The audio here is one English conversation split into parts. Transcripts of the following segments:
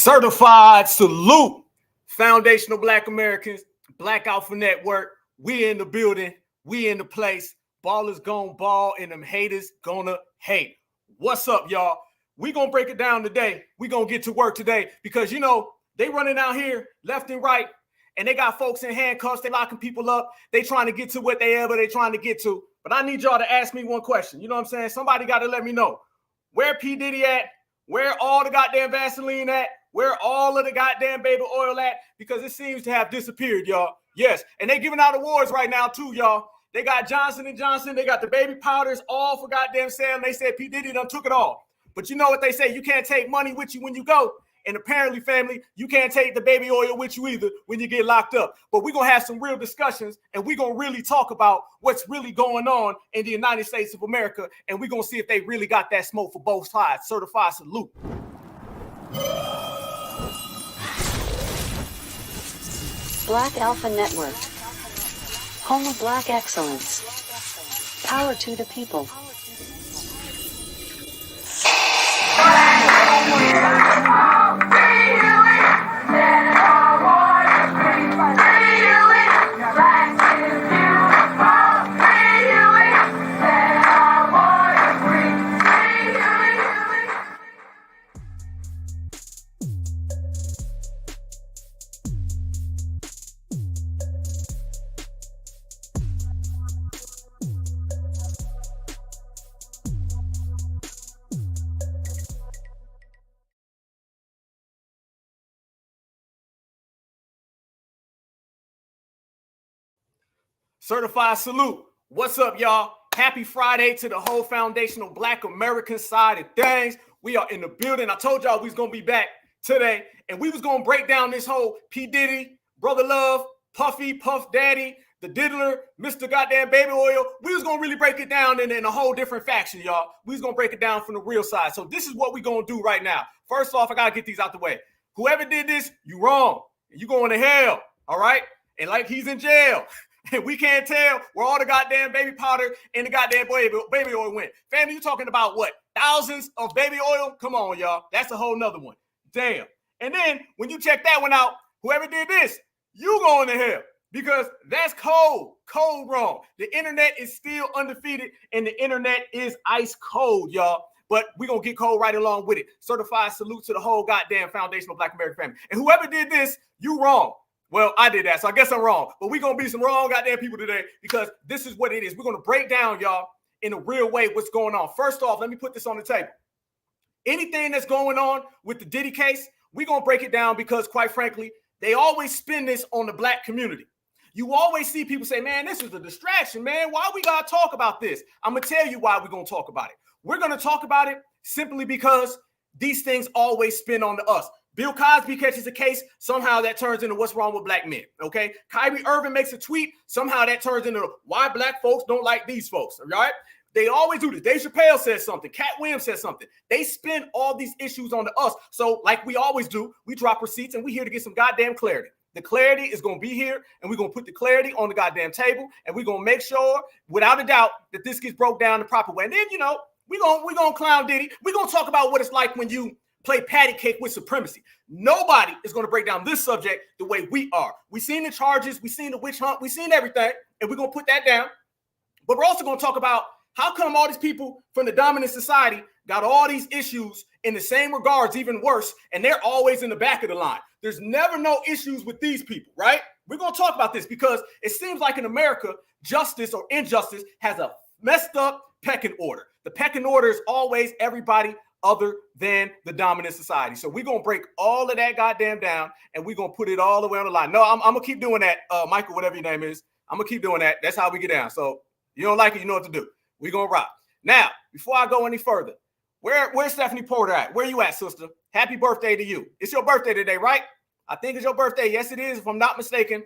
Certified salute. Foundational Black Americans, Black Alpha Network. We in the building. We in the place. Ballers gon' ball and them haters gonna hate. What's up, y'all? We gonna break it down today. We gonna get to work today because, you know, they running out here left and right and they got folks in handcuffs. They locking people up. They trying to get to what they trying to get to. But I need y'all to ask me one question. You know what I'm saying? Somebody got to let me know. Where P-Diddy at? Where all the goddamn Vaseline at? Where all of the goddamn baby oil at? Because it seems to have disappeared, y'all. Yes, and they giving out awards right now too, y'all. They got Johnson & Johnson. They got the baby powders all for goddamn sale. And they said P-Diddy done took it all. But you know what they say? You can't take money with you when you go. And apparently, family, you can't take the baby oil with you either when you get locked up. But we're going to have some real discussions, and we're going to really talk about what's really going on in the United States of America, and we're going to see if they really got that smoke for both sides. Certified salute. Black Alpha Network. Home of Black excellence. Power to the people. Certified salute. What's up, y'all? Happy Friday to the whole foundational Black American side of things. We are in the building. I told y'all we was going to be back today, and we was going to break down this whole P-Diddy, Brother Love, Puffy, Puff Daddy, the Diddler, Mr. Goddamn Baby Oil. We was going to really break it down in a whole different faction, y'all. We was going to break it down from the real side. So this is what we going to do right now. First off, I got to get these out the way. Whoever did this, you wrong. You going to hell, all right? And like he's in jail. And we can't tell where all the goddamn baby powder and the goddamn baby oil went. Family, you talking about what? Thousands of baby oil? Come on, y'all. That's a whole nother one. Damn. And then when you check that one out, whoever did this, you going to hell. Because that's cold wrong. The internet is still undefeated and the internet is ice cold, y'all. But we're going to get cold right along with it. Certified salute to the whole goddamn foundational Black American family. And whoever did this, you wrong. Well, I did that, so I guess I'm wrong. But we're going to be some wrong goddamn people today because this is what it is. We're going to break down, y'all, in a real way what's going on. First off, let me put this on the table. Anything that's going on with the Diddy case, we're going to break it down because, quite frankly, they always spin this on the Black community. You always see people say, man, this is a distraction, man. Why we got to talk about this? I'm going to tell you why we're going to talk about it. We're going to talk about it simply because these things always spin on us. Bill Cosby catches a case, somehow that turns into what's wrong with black men, okay? Kyrie Irving makes a tweet, somehow that turns into why black folks don't like these folks, all right? They always do this. Dave Chappelle says something. Cat Williams says something. They spin all these issues onto us. So like we always do, we drop receipts and we're here to get some goddamn clarity. The clarity is going to be here, and we're going to put the clarity on the goddamn table, and we're going to make sure, without a doubt, that this gets broke down the proper way. And then, you know, we're going to clown Diddy. We're going to talk about what it's like when you play patty cake with Supremacy. Nobody is going to break down this subject the way we are. We've seen the charges. We've seen the witch hunt. We've seen everything, and we're going to put that down. But we're also going to talk about how come all these people from the dominant society got all these issues in the same regards, even worse, and they're always in the back of the line. There's never no issues with these people, right? We're going to talk about this because it seems like in America, justice or injustice has a messed up pecking order. The pecking order is always everybody other than the dominant society. So we're going to break all of that goddamn down and we're going to put it all the way on the line. No, I'm going to keep doing that, Michael, whatever your name is. I'm going to keep doing that. That's how we get down. So you don't like it, you know what to do. We're going to rock. Now, before I go any further, where's Stephanie Porter at? Where you at, sister? Happy birthday to you. It's your birthday today, right? I think it's your birthday. Yes, it is, if I'm not mistaken.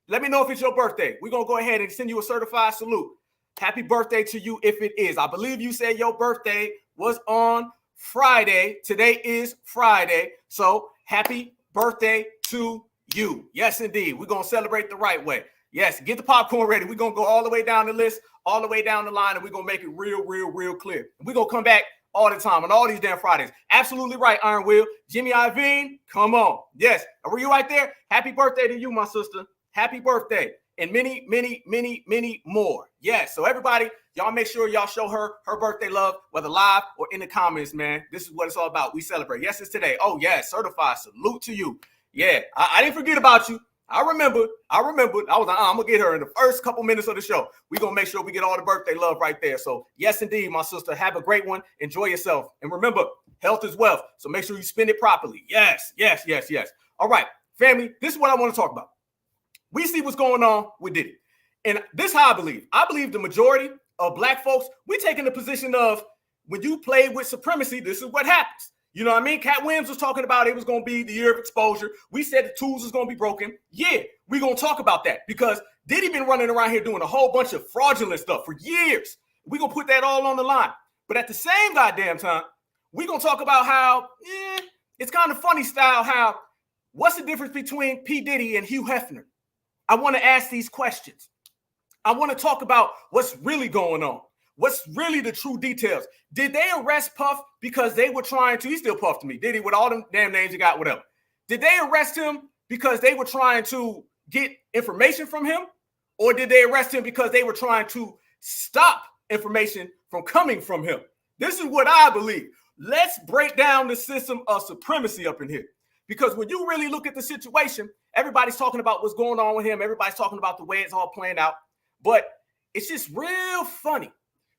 Let me know if it's your birthday. We're going to go ahead and send you a certified salute. Happy birthday to you if it is. I believe you said your birthday was on Friday. Today is Friday. So happy birthday to you. Yes, indeed. We're going to celebrate the right way. Yes, get the popcorn ready. We're going to go all the way down the list, all the way down the line, and we're going to make it real clear. And we're going to come back all the time on all these damn Fridays. Absolutely right, Iron Will. Jimmy Iovine, come on. Yes. Were you right there? Happy birthday to you, my sister. Happy birthday. And many, many, many, many more. Yes. So everybody, y'all make sure y'all show her birthday love, whether live or in the comments, man. This is what it's all about. We celebrate. Yes, it's today. Oh, yeah. Certified. Salute to you. Yeah. I didn't forget about you. I remember. I was like, I'm going to get her in the first couple minutes of the show. We're going to make sure we get all the birthday love right there. So, yes, indeed, my sister. Have a great one. Enjoy yourself. And remember, health is wealth. So make sure you spend it properly. Yes, yes, yes, yes. All right, family, this is what I want to talk about. We see what's going on with Diddy. And this is how I believe. I believe the majority of black folks, we taking the position of when you play with supremacy, this is what happens. You know what I mean? Cat Williams was talking about it was going to be the year of exposure. We said the tools is going to be broken. Yeah, we're going to talk about that because Diddy been running around here doing a whole bunch of fraudulent stuff for years. We're going to put that all on the line. But at the same goddamn time, we're going to talk about how it's kind of funny style how what's the difference between P-Diddy and Hugh Hefner? I want to ask these questions. I want to talk about what's really going on. What's really the true details? Did they arrest Puff because they were trying to, he still Puff to me, Diddy with all them damn names he got, whatever. Did they arrest him because they were trying to get information from him? Or did they arrest him because they were trying to stop information from coming from him? This is what I believe. Let's break down the system of supremacy up in here. Because when you really look at the situation, everybody's talking about what's going on with him. Everybody's talking about the way it's all playing out. But it's just real funny.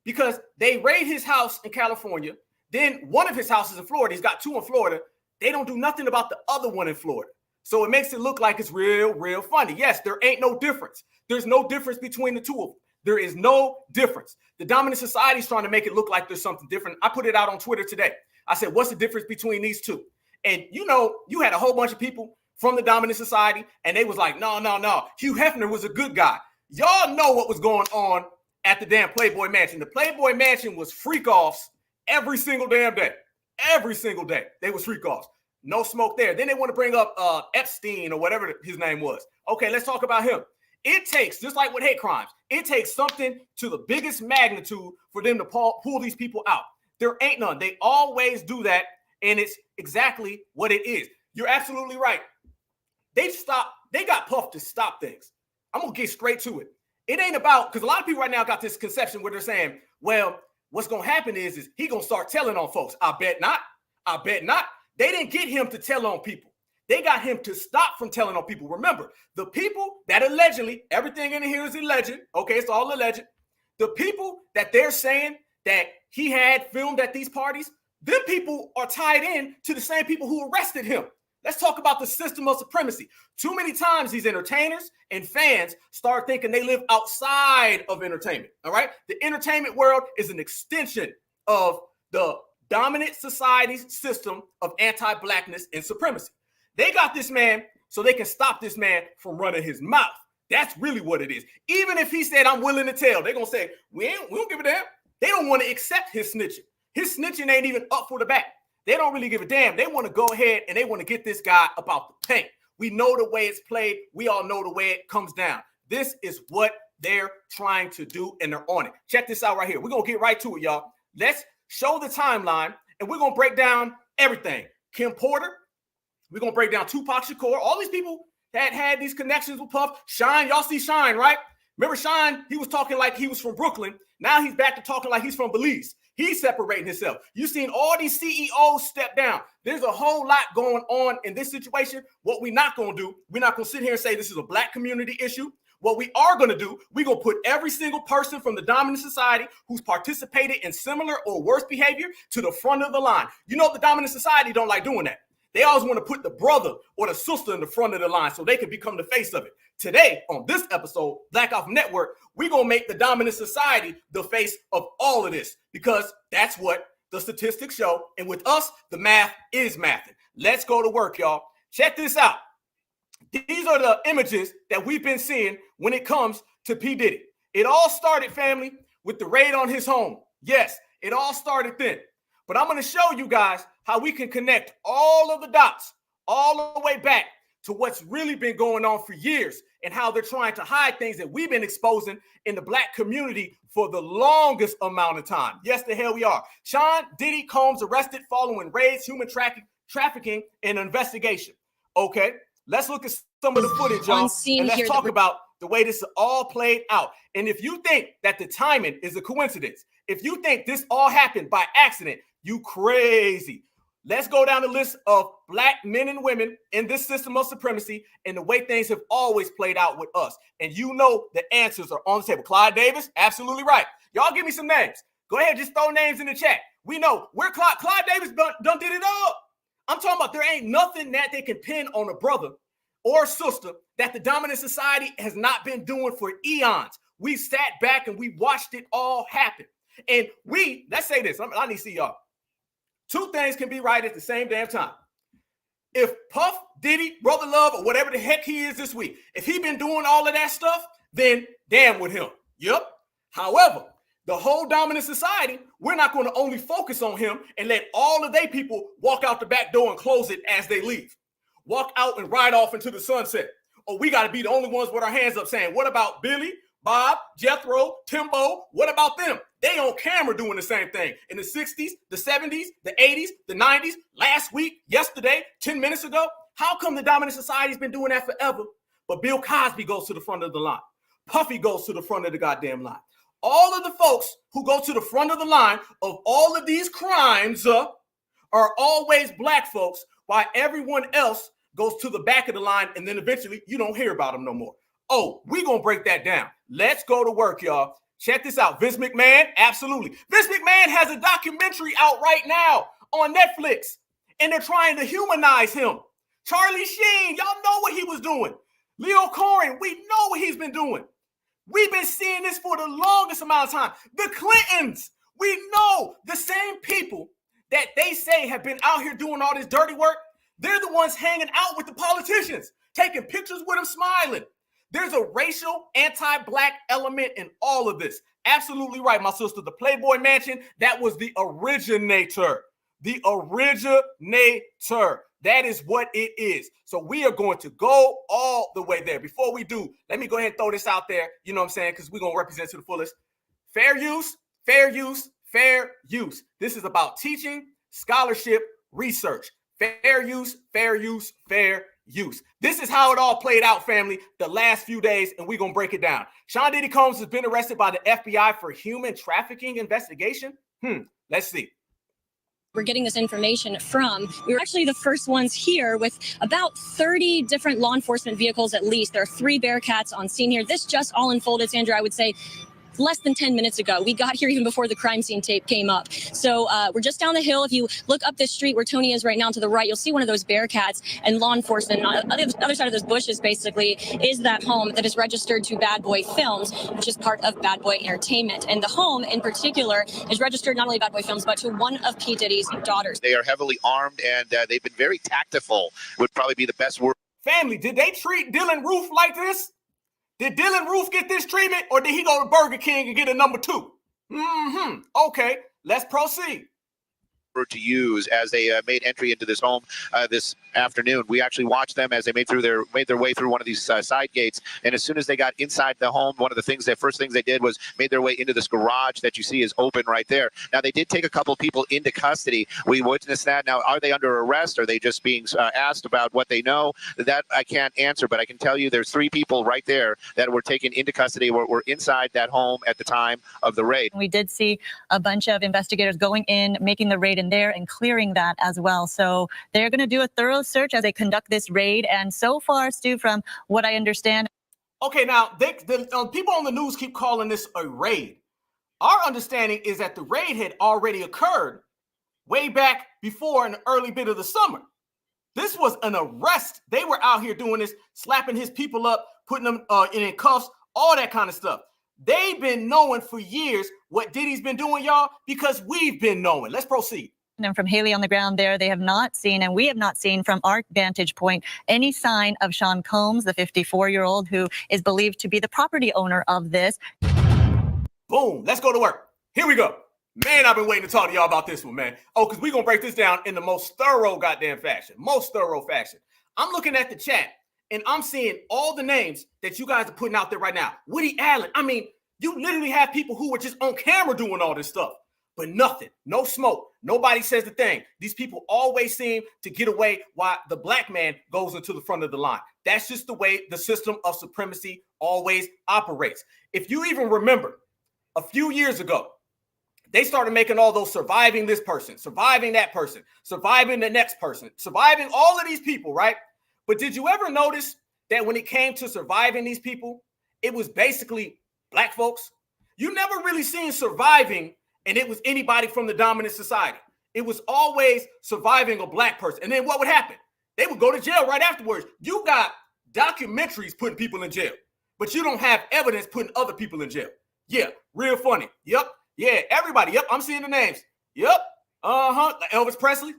Because they raid his house in California. Then one of his houses in Florida. He's got two in Florida. They don't do nothing about the other one in Florida. So it makes it look like it's real, real funny. Yes, there ain't no difference. There's no difference between the two of them. There is no difference. The dominant society is trying to make it look like there's something different. I put it out on Twitter today. I said, what's the difference between these two? And you know, you had a whole bunch of people from the dominant society, and they was like, no. Hugh Hefner was a good guy. Y'all know what was going on at the damn Playboy Mansion. The Playboy Mansion was freak-offs every single damn day. Every single day, they was freak-offs. No smoke there. Then they want to bring up Epstein or whatever his name was. Okay, let's talk about him. It takes, just like with hate crimes, it takes something to the biggest magnitude for them to pull these people out. There ain't none. They always do that, and it's exactly what it is. You're absolutely right. They got Puff to stop things. I'm going to get straight to it. It ain't about, because a lot of people right now got this conception where they're saying, well, what's going to happen is he going to start telling on folks. I bet not. I bet not. They didn't get him to tell on people. They got him to stop from telling on people. Remember, the people that allegedly, everything in here is alleged. Okay, it's all alleged. The people that they're saying that he had filmed at these parties, them people are tied in to the same people who arrested him. Let's talk about the system of supremacy. Too many times these entertainers and fans start thinking they live outside of entertainment, all right? The entertainment world is an extension of the dominant society's system of anti-blackness and supremacy. They got this man so they can stop this man from running his mouth. That's really what it is. Even if he said, I'm willing to tell, they're going to say, we don't give a damn. They don't want to accept his snitching. His snitching ain't even up for the bat. They don't really give a damn. They want to go ahead and they want to get this guy about the paint. We know the way it's played. We all know the way it comes down. This is what they're trying to do, and they're on it. Check this out right here. We're going to get right to it, y'all. Let's show the timeline, and we're going to break down everything. Kim Porter. We're going to break down Tupac Shakur. All these people that had these connections with Puff. Shine. Y'all see Shine, right? Remember Shine? He was talking like he was from Brooklyn. Now he's back to talking like he's from Belize. He's separating himself. You've seen all these CEOs step down. There's a whole lot going on in this situation. What we're not going to do, we're not going to sit here and say this is a black community issue. What we are going to do, we're going to put every single person from the dominant society who's participated in similar or worse behavior to the front of the line. You know, the dominant society don't like doing that. They always want to put the brother or the sister in the front of the line so they can become the face of it. Today, on this episode, Black Alpha Network, we're going to make the dominant society the face of all of this because that's what the statistics show. And with us, the math is mathing. Let's go to work, y'all. Check this out. These are the images that we've been seeing when it comes to P-Diddy. It all started, family, with the raid on his home. Yes, it all started then. But I'm going to show you guys how we can connect all of the dots all the way back to what's really been going on for years. and how they're trying to hide things that we've been exposing in the black community for the longest amount of time. Yes, the hell we are. Sean Diddy Combs arrested following raids, human trafficking, and investigation. Okay, let's look at some of the footage, y'all, and let's talk about the way this all played out. And if you think that the timing is a coincidence, if you think this all happened by accident, you crazy. Let's go down the list of black men and women in this system of supremacy and the way things have always played out with us. And you know the answers are on the table. Clyde Davis, absolutely right. Y'all give me some names. Go ahead, just throw names in the chat. We know where Clyde Davis done did it all. I'm talking about there ain't nothing that they can pin on a brother or sister that the dominant society has not been doing for eons. We sat back and we watched it all happen. And let's say this, I need to see y'all. Two things can be right at the same damn time. If Puff, Diddy, Brother Love, or whatever the heck he is this week, if he been doing all of that stuff, then damn with him. Yep. However, the whole dominant society, we're not going to only focus on him and let all of they people walk out the back door and close it as they leave. Walk out and ride off into the sunset. Or we got to be the only ones with our hands up saying, what about Billy, Bob, Jethro, Timbo? What about them? They on camera doing the same thing in the 60s, the 70s, the 80s, the 90s, last week, yesterday, 10 minutes ago. How come the dominant society's been doing that forever? But Bill Cosby goes to the front of the line. Puffy goes to the front of the goddamn line. All of the folks who go to the front of the line of all of these crimes are always black folks, while everyone else goes to the back of the line, and then eventually you don't hear about them no more. Oh, we're going to break that down. Let's go to work, y'all. Check this out. Vince McMahon, absolutely. Vince McMahon has a documentary out right now on Netflix, and they're trying to humanize him. Charlie Sheen, y'all know what he was doing. Leo Cohen, we know what he's been doing. We've been seeing this for the longest amount of time. The Clintons, we know the same people that they say have been out here doing all this dirty work. They're the ones hanging out with the politicians, taking pictures with them, smiling. There's a racial anti-black element in all of this. Absolutely right, my sister. The Playboy Mansion, that was the originator. The originator. That is what it is. So we are going to go all the way there. Before we do, let me go ahead and throw this out there. You know what I'm saying? Because we're going to represent to the fullest. Fair use, fair use, fair use. This is about teaching, scholarship, research. Fair use, fair use, fair use. This is how it all played out, family, the last few days, and we're going to break it down. Sean Diddy Combs has been arrested by the FBI for human trafficking investigation. Let's see. We're getting this information from. We were actually the first ones here with about 30 different law enforcement vehicles at least. There are 3 Bearcats on scene here. This just all unfolded, Sandra, I would say, less than 10 minutes ago. We got here even before the crime scene tape came up. So we're just down the hill. If you look up this street where Tony is right now to the right, you'll see one of those Bearcats, and law enforcement on the other side of those bushes basically is that home that is registered to Bad Boy Films, which is part of Bad Boy Entertainment. And the home in particular is registered not only Bad Boy Films, but to one of P. Diddy's daughters. They are heavily armed, and they've been very tactful, would probably be the best word. Family, did they treat Dylan Roof like this? Did Dylan Roof get this treatment, or did he go to Burger King and get a number 2? Okay, let's proceed. To use as they made entry into this home this afternoon. We actually watched them as they made their way through one of these side gates, and as soon as they got inside the home, one of the first things they did was made their way into this garage that you see is open right there. Now they did take a couple of people into custody. We witnessed that. Now, are they under arrest? Are they just being asked about what they know? That I can't answer, but I can tell you there's 3 people right there that were taken into custody, were inside that home at the time of the raid. We did see a bunch of investigators going in, making the raid in there and clearing that as well. So they're going to do a thorough search as they conduct this raid. And so far, Stu, from what I understand. Okay, now the people on the news keep calling this a raid. Our understanding is that the raid had already occurred way back before in the early bit of the summer. This was an arrest. They were out here doing this, slapping his people up, putting them in cuffs, all that kind of stuff. They've been knowing for years what Diddy's been doing, y'all, because we've been knowing. Let's proceed. And from Haley on the ground there, they have not seen, and we have not seen from our vantage point, any sign of Sean Combs, the 54-year-old who is believed to be the property owner of this. Boom. Let's go to work. Here we go. Man, I've been waiting to talk to y'all about this one, man. Oh, because we're going to break this down in the most thorough goddamn fashion. Most thorough fashion. I'm looking at the chat, and I'm seeing all the names that you guys are putting out there right now. Woody Allen. I mean, you literally have people who were just on camera doing all this stuff, but nothing, no smoke. Nobody says the thing. These people always seem to get away while the black man goes into the front of the line. That's just the way the system of supremacy always operates. If you even remember, a few years ago, they started making all those surviving this person, surviving that person, surviving the next person, surviving all of these people, right? But did you ever notice that when it came to surviving these people, it was basically black folks? You never really seen surviving and it was anybody from the dominant society. It was always surviving a black person. And then what would happen? They would go to jail right afterwards. You got documentaries putting people in jail, but you don't have evidence putting other people in jail. Yeah, real funny. Yep. Yeah, everybody. Yep, I'm seeing the names. Yep. Like Elvis Presley,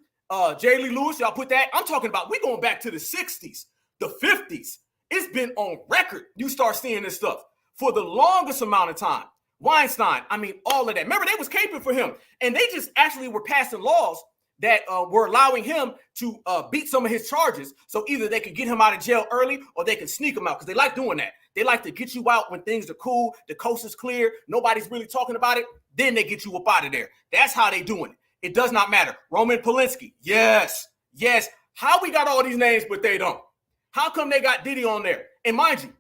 Jerry Lee Lewis. Y'all put that. I'm talking about we going back to the 60s, the 50s. It's been on record. You start seeing this stuff for the longest amount of time. Weinstein, I mean, all of that. Remember, they was caping for him, and they just actually were passing laws that were allowing him to beat some of his charges. So either they could get him out of jail early or they could sneak him out because they like doing that. They like to get you out when things are cool, the coast is clear, nobody's really talking about it. Then they get you up out of there. That's how they doing it. It does not matter. Roman Polanski, yes. How we got all these names, but they don't? How come they got Diddy on there? And mind you,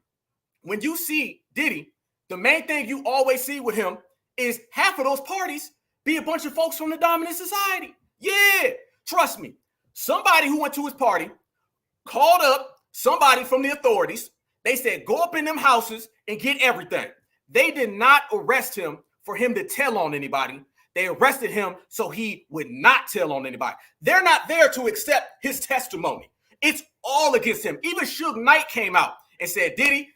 when you see Diddy, the main thing you always see with him is half of those parties be a bunch of folks from the dominant society. Yeah, trust me. Somebody who went to his party called up somebody from the authorities. They said, go up in them houses and get everything. They did not arrest him for him to tell on anybody. They arrested him so he would not tell on anybody. They're not there to accept his testimony. It's all against him. Even Suge Knight came out and said, Diddy,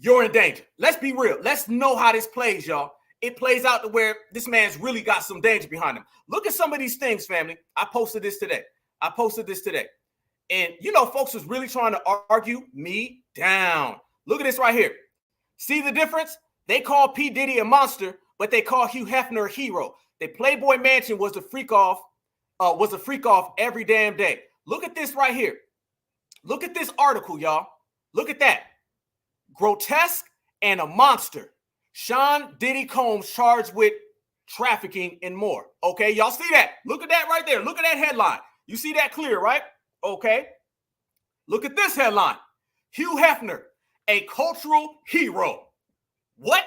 you're in danger. Let's be real. Let's know how this plays, y'all. It plays out to where this man's really got some danger behind him. Look at some of these things, family. I posted this today. And, you know, folks was really trying to argue me down. Look at this right here. See the difference? They call P-Diddy a monster, but they call Hugh Hefner a hero. The Playboy Mansion was a freak off every damn day. Look at this right here. Look at this article, y'all. Look at that. Grotesque and a monster. Sean Diddy Combs charged with trafficking and more. Okay, y'all see that? Look at that right there. Look at that headline. You see that clear, right? Okay. Look at this headline. Hugh Hefner, a cultural hero. What?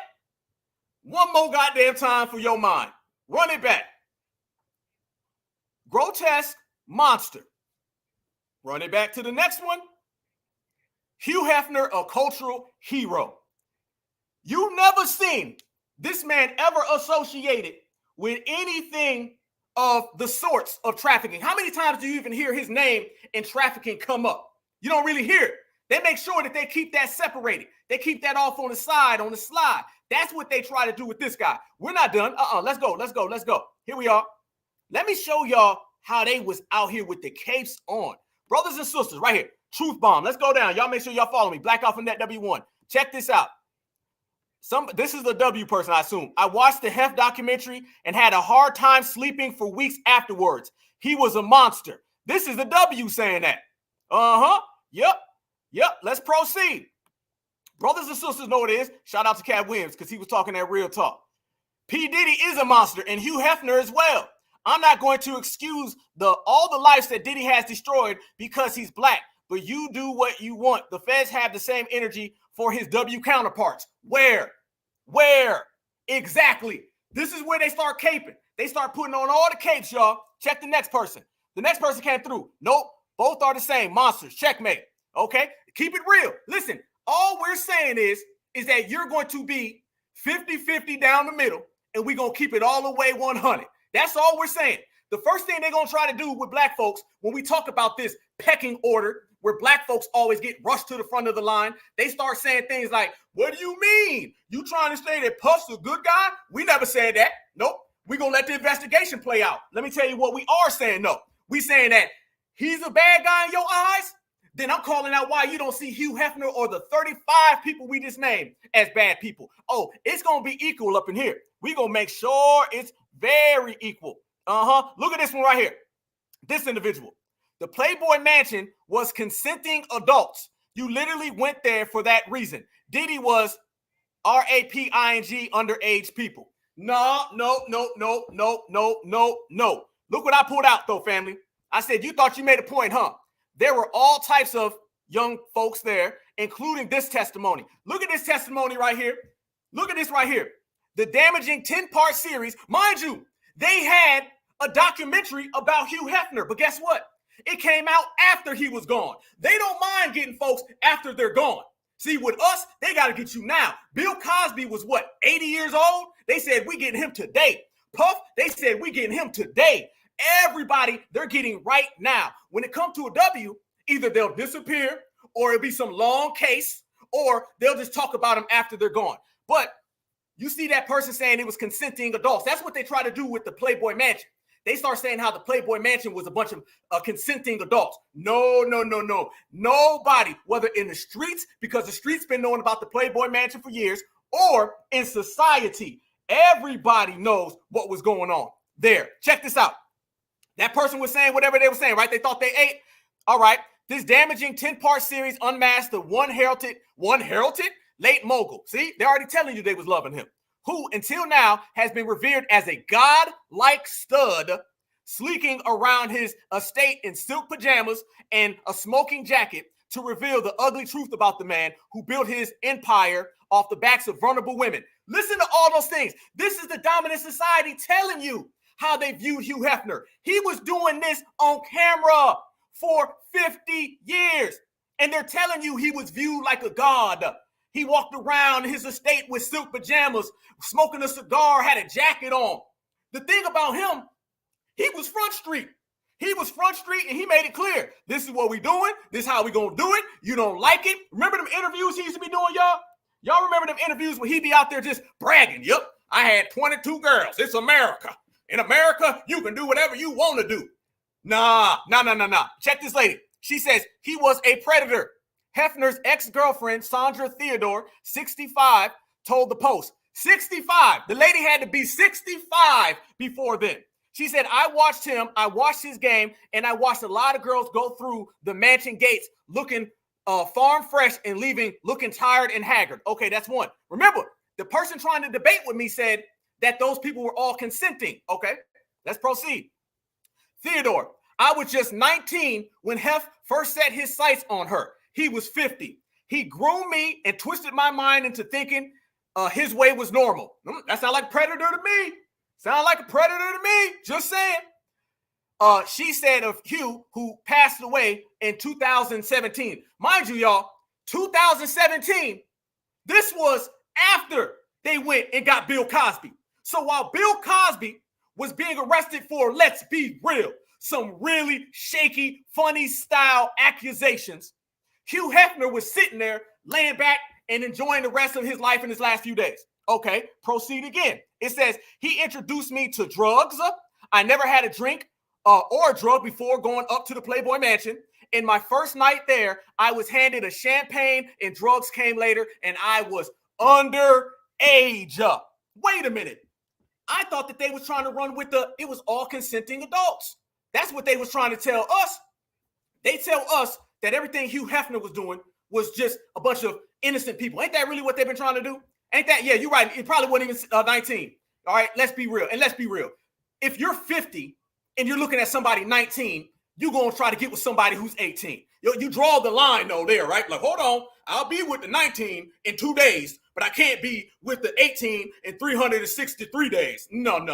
One more goddamn time for your mind. Run it back. Grotesque monster. Run it back to the next one. Hugh Hefner, a cultural hero. You never seen this man ever associated with anything of the sorts of trafficking. How many times do you even hear his name in trafficking come up? You don't really hear it. They make sure that they keep that separated. They keep that off on the side, on the slide. That's what they try to do with this guy. We're not done. Let's go. Here we are. Let me show y'all how they was out here with the capes on. Brothers and sisters, right here. Truth bomb. Let's go down. Y'all make sure y'all follow me. Black Alpha Net W1. Check this out. This is the W person, I assume. I watched the Hef documentary and had a hard time sleeping for weeks afterwards. He was a monster. This is the W saying that. Yep. Let's proceed. Brothers and sisters know what it is. Shout out to Cat Williams because he was talking that real talk. P-Diddy is a monster and Hugh Hefner as well. I'm not going to excuse all the lives that Diddy has destroyed because he's black, but you do what you want. The feds have the same energy for his W counterparts. Where? Exactly. This is where they start caping. They start putting on all the capes, y'all. Check the next person. The next person came through. Nope. Both are the same. Monsters. Checkmate. Okay? Keep it real. Listen, all we're saying is that you're going to be 50-50 down the middle, and we're going to keep it all the way 100. That's all we're saying. The first thing they're going to try to do with black folks when we talk about this pecking order where black folks always get rushed to the front of the line, they start saying things like, what do you mean? You trying to say that Puff's a good guy? We never said that. Nope. We're going to let the investigation play out. Let me tell you what we are saying, though. We saying that he's a bad guy in your eyes, then I'm calling out why you don't see Hugh Hefner or the 35 people we just named as bad people. Oh, it's going to be equal up in here. We're going to make sure it's very equal. Look at this one right here. This individual. The Playboy Mansion was consenting adults. You literally went there for that reason. Diddy was raping underage people. No. Look what I pulled out, though, family. I said, you thought you made a point, huh? There were all types of young folks there, including this testimony. Look at this testimony right here. Look at this right here. The damaging 10-part series. Mind you, they had a documentary about Hugh Hefner, but guess what? It came out after he was gone. They don't mind getting folks after they're gone. See, with us, they got to get you now. Bill Cosby was what, 80 years old? They said, we getting him today. Puff, they said, we getting him today. Everybody, they're getting right now. When it comes to a W, either they'll disappear or it'll be some long case or they'll just talk about them after they're gone. But you see that person saying it was consenting adults. That's what they try to do with the Playboy Mansion. They start saying how the Playboy Mansion was a bunch of consenting adults. No. Nobody, whether in the streets, because the streets been knowing about the Playboy Mansion for years, or in society, everybody knows what was going on there. Check this out. That person was saying whatever they were saying, right? They thought they ate. All right. This damaging 10-part series unmasked the one heralded late mogul. See, they're already telling you they was loving him, who until now has been revered as a god-like stud, sleeking around his estate in silk pajamas and a smoking jacket to reveal the ugly truth about the man who built his empire off the backs of vulnerable women. Listen to all those things. This is the dominant society telling you how they viewed Hugh Hefner. He was doing this on camera for 50 years, and they're telling you he was viewed like a god. He walked around his estate with silk pajamas, smoking a cigar, had a jacket on. The thing about him, he was Front Street. He was Front Street, and he made it clear. This is what we doing. This is how we gonna do it. You don't like it. Remember them interviews he used to be doing, y'all? Y'all remember them interviews where he be out there just bragging? Yep, I had 22 girls. It's America. In America, you can do whatever you want to do. Nah. Check this lady. She says he was a predator. Hefner's ex-girlfriend, Sandra Theodore, 65, told the Post. 65. The lady had to be 65 before then. She said, I watched him, I watched his game, and I watched a lot of girls go through the mansion gates looking farm fresh and leaving looking tired and haggard. Okay, that's one. Remember, the person trying to debate with me said that those people were all consenting. Okay, let's proceed. Theodore, I was just 19 when Hef first set his sights on her. He was 50. He groomed me and twisted my mind into thinking his way was normal. That sounds like a predator to me. Sound like a predator to me. Just saying. She said of Hugh, who passed away in 2017. Mind you, y'all, 2017, this was after they went and got Bill Cosby. So while Bill Cosby was being arrested for, let's be real, some really shaky, funny style accusations, Hugh Hefner was sitting there laying back and enjoying the rest of his life in his last few days. Okay, proceed again. It says, he introduced me to drugs. I never had a drink or a drug before going up to the Playboy Mansion. In my first night there, I was handed a champagne and drugs came later, and I was underage. Wait a minute. I thought that they was trying to run with it was all consenting adults. That's what they was trying to tell us. They tell us that everything Hugh Hefner was doing was just a bunch of innocent people. Ain't that really what they've been trying to do? Ain't that? Yeah, you're right. It probably wasn't even 19. All right, let's be real. And let's be real. If you're 50 and you're looking at somebody 19, you're going to try to get with somebody who's 18. You draw the line, though, there, right? Like, hold on. I'll be with the 19 in 2 days, but I can't be with the 18 in 363 days. No.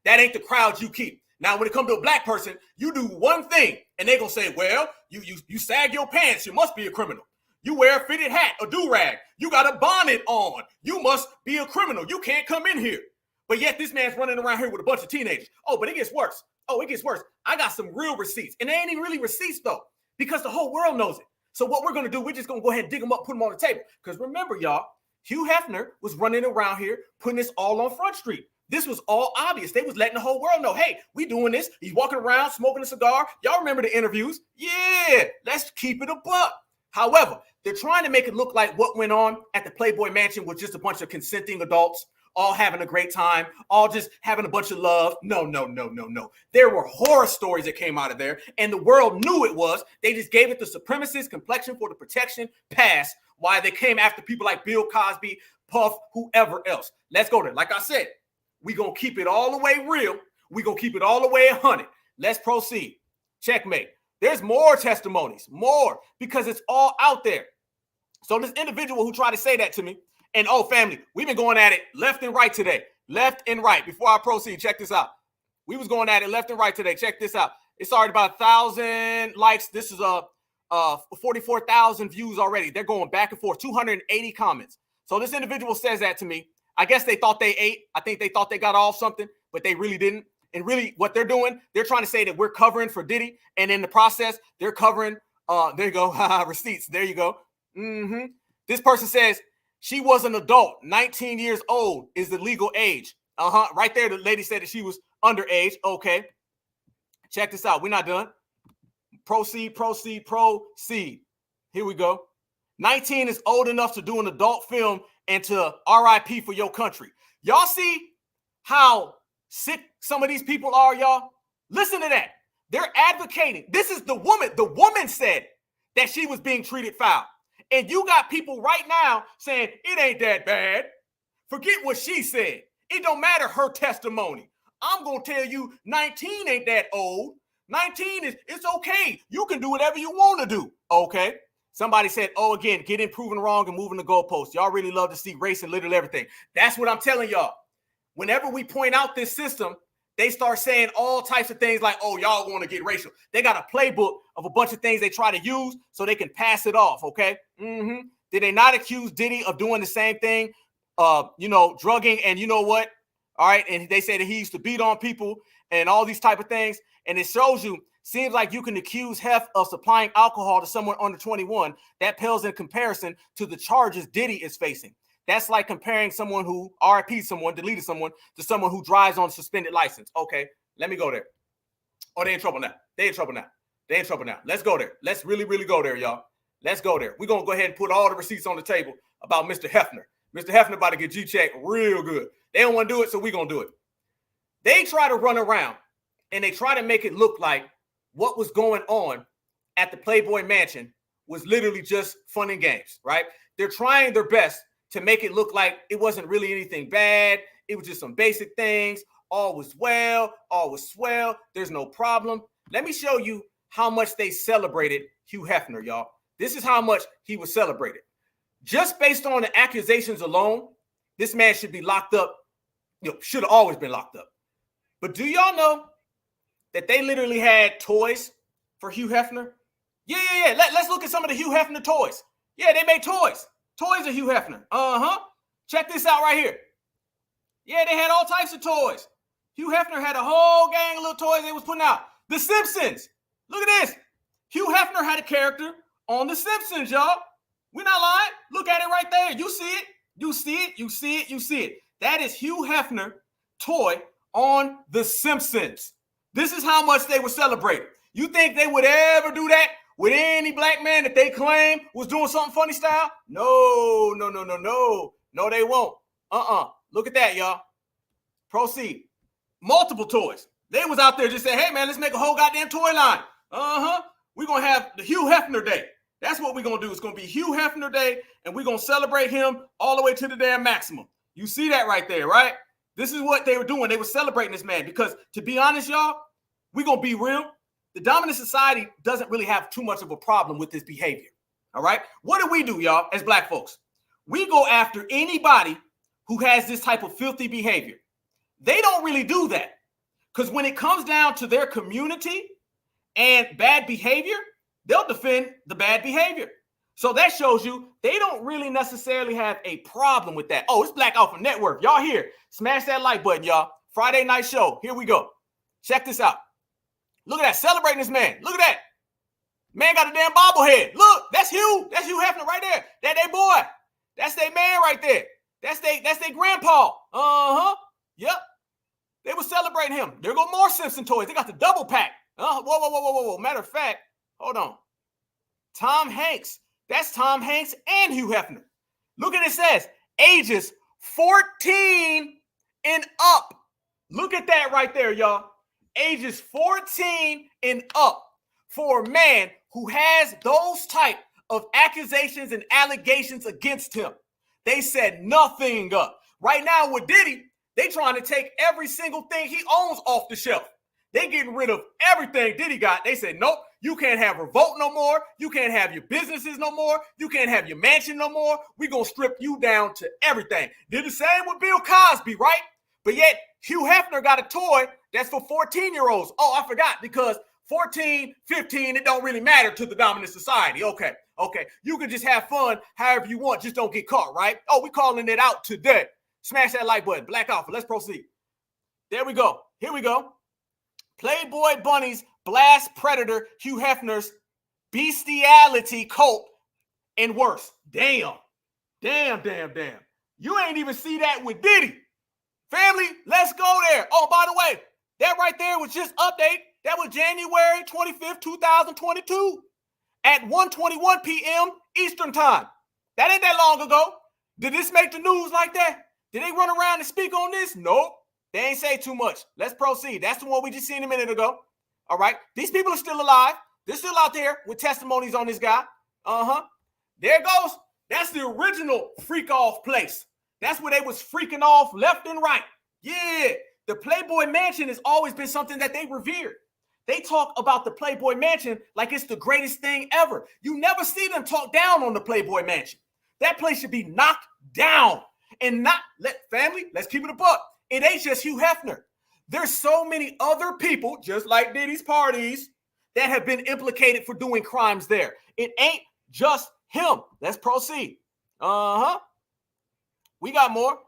That ain't the crowd you keep. Now, when it comes to a black person, you do one thing, and they're going to say, well, you sag your pants. You must be a criminal. You wear a fitted hat, a do-rag. You got a bonnet on. You must be a criminal. You can't come in here. But yet this man's running around here with a bunch of teenagers. Oh, but it gets worse. I got some real receipts. And they ain't even really receipts, though, because the whole world knows it. So what we're going to do, we're just going to go ahead and dig them up, put them on the table. Because remember, y'all, Hugh Hefner was running around here putting this all on Front Street. This was all obvious. They was letting the whole world know, hey, we doing this. He's walking around smoking a cigar. Y'all remember the interviews? Yeah, let's keep it a buck. However, they're trying to make it look like what went on at the Playboy Mansion was just a bunch of consenting adults. all having a great time, all just having a bunch of love. No. There were horror stories that came out of there, and the world knew it was. They just gave it the supremacist complexion for the protection pass, why they came after people like Bill Cosby, Puff, whoever else. Let's go there. Like I said, we're going to keep it all the way real. We're going to keep it all the way 100. Let's proceed. Checkmate. There's more testimonies, more, because it's all out there. So this individual who tried to say that to me, and oh, family, we've been going at it left and right today. Left and right. Before I proceed, check this out. We was going at it left and right today. Check this out. It's already about 1,000 likes. This is 44,000 views already. They're going back and forth, 280 comments. So this individual says that to me. I guess they thought they ate. I think they thought they got off something, but they really didn't. And really what they're doing, they're trying to say that we're covering for Diddy. And in the process, they're covering, there you go, receipts. There you go. This person says she was an adult, 19 years old is the legal age. Right there, the lady said that she was underage. Okay. Check this out. We're not done. Proceed. Here we go. 19 is old enough to do an adult film and to RIP for your country. Y'all see how sick some of these people are, y'all? Listen to that. They're advocating. This is the woman. The woman said that she was being treated foul. And you got people right now saying it ain't that bad. Forget what she said. It don't matter her testimony. I'm going to tell you 19 ain't that old. 19 it's okay. You can do whatever you want to do. Okay. Somebody said, oh, again, getting proven wrong and moving the goalposts. Y'all really love to see race and literally everything. That's what I'm telling y'all. Whenever we point out this system, they start saying all types of things like, oh, y'all want to get racial. They got a playbook of a bunch of things they try to use so they can pass it off, okay? Did they not accuse Diddy of doing the same thing, drugging and you know what? All right, and they say that he used to beat on people and all these type of things. And it shows you, seems like you can accuse Hef of supplying alcohol to someone under 21. That pales in comparison to the charges Diddy is facing. That's like comparing someone who RIP someone, deleted someone, to someone who drives on suspended license. Okay, let me go there. Oh, they in trouble now. They in trouble now. Let's go there. Let's really go there, y'all. Let's go there. We're going to go ahead and put all the receipts on the table about Mr. Hefner. Mr. Hefner about to get G-checked real good. They don't want to do it, so we're going to do it. They try to run around, and they try to make it look like what was going on at the Playboy Mansion was literally just fun and games, right? They're trying their best to make it look like it wasn't really anything bad. It was just some basic things. All was well, all was swell. There's no problem. Let me show you how much they celebrated Hugh Hefner, y'all. This is how much he was celebrated. Just based on the accusations alone, this man should be locked up. Should have always been locked up. But do y'all know that they literally had toys for Hugh Hefner? Yeah. Let's look at some of the Hugh Hefner toys. Yeah, they made toys. Toys of Hugh Hefner. Check this out right here. Yeah, they had all types of toys. Hugh Hefner had a whole gang of little toys they was putting out. The Simpsons. Look at this. Hugh Hefner had a character on The Simpsons, y'all. We're not lying. Look at it right there. You see it. That is Hugh Hefner toy on The Simpsons. This is how much they were celebrating. You think they would ever do that with any black man that they claim was doing something funny style? No, they won't. Look at that, y'all. Proceed. Multiple toys. They was out there just saying, hey, man, let's make a whole goddamn toy line. We're going to have the Hugh Hefner Day. That's what we're going to do. It's going to be Hugh Hefner Day, and we're going to celebrate him all the way to the damn maximum. You see that right there, right? This is what they were doing. They were celebrating this man because, to be honest, y'all, we're going to be real. The dominant society doesn't really have too much of a problem with this behavior, all right? What do, y'all, as black folks? We go after anybody who has this type of filthy behavior. They don't really do that because when it comes down to their community and bad behavior, they'll defend the bad behavior. So that shows you they don't really necessarily have a problem with that. Oh, it's Black Alpha Network. Y'all here. Smash that like button, y'all. Friday night show. Here we go. Check this out. Look at that. Celebrating this man. Look at that. Man got a damn bobblehead. Look, that's Hugh. That's Hugh Hefner right there. That they boy. That's their man right there. That's their grandpa. Yep. They were celebrating him. There go more Simpson toys. They got the double pack. Whoa. Matter of fact, hold on. Tom Hanks. That's Tom Hanks and Hugh Hefner. Look at it says ages 14 and up. Look at that right there, y'all. Ages 14 and up for a man who has those type of accusations and allegations against him. They said nothing up. Right now with Diddy, they trying to take every single thing he owns off the shelf. They getting rid of everything Diddy got. They said, nope, you can't have Revolt no more. You can't have your businesses no more. You can't have your mansion no more. We gonna strip you down to everything. Did the same with Bill Cosby, right? But yet Hugh Hefner got a toy that's for 14-year-olds. Oh, I forgot, because 14, 15, it don't really matter to the dominant society. Okay. You can just have fun however you want. Just don't get caught, right? Oh, we calling it out today. Smash that like button. Black Alpha. Let's proceed. There we go. Here we go. Playboy Bunny's blast predator Hugh Hefner's bestiality cult and worse. Damn. You ain't even see that with Diddy. Family, let's go there. Oh, by the way, that right there was just update. That was January 25th, 2022 at 1:21 p.m. Eastern time. That ain't that long ago. Did this make the news like that? Did they run around and speak on this? Nope. They ain't say too much. Let's proceed. That's the one we just seen a minute ago. All right. These people are still alive. They're still out there with testimonies on this guy. There it goes. That's the original freak off place. That's where they was freaking off left and right. Yeah. The Playboy Mansion has always been something that they revered. They talk about the Playboy Mansion like it's the greatest thing ever. You never see them talk down on the Playboy Mansion. That place should be knocked down and not family. Let's keep it a buck. It ain't just Hugh Hefner. There's so many other people, just like Diddy's parties, that have been implicated for doing crimes there. It ain't just him. Let's proceed. We got more.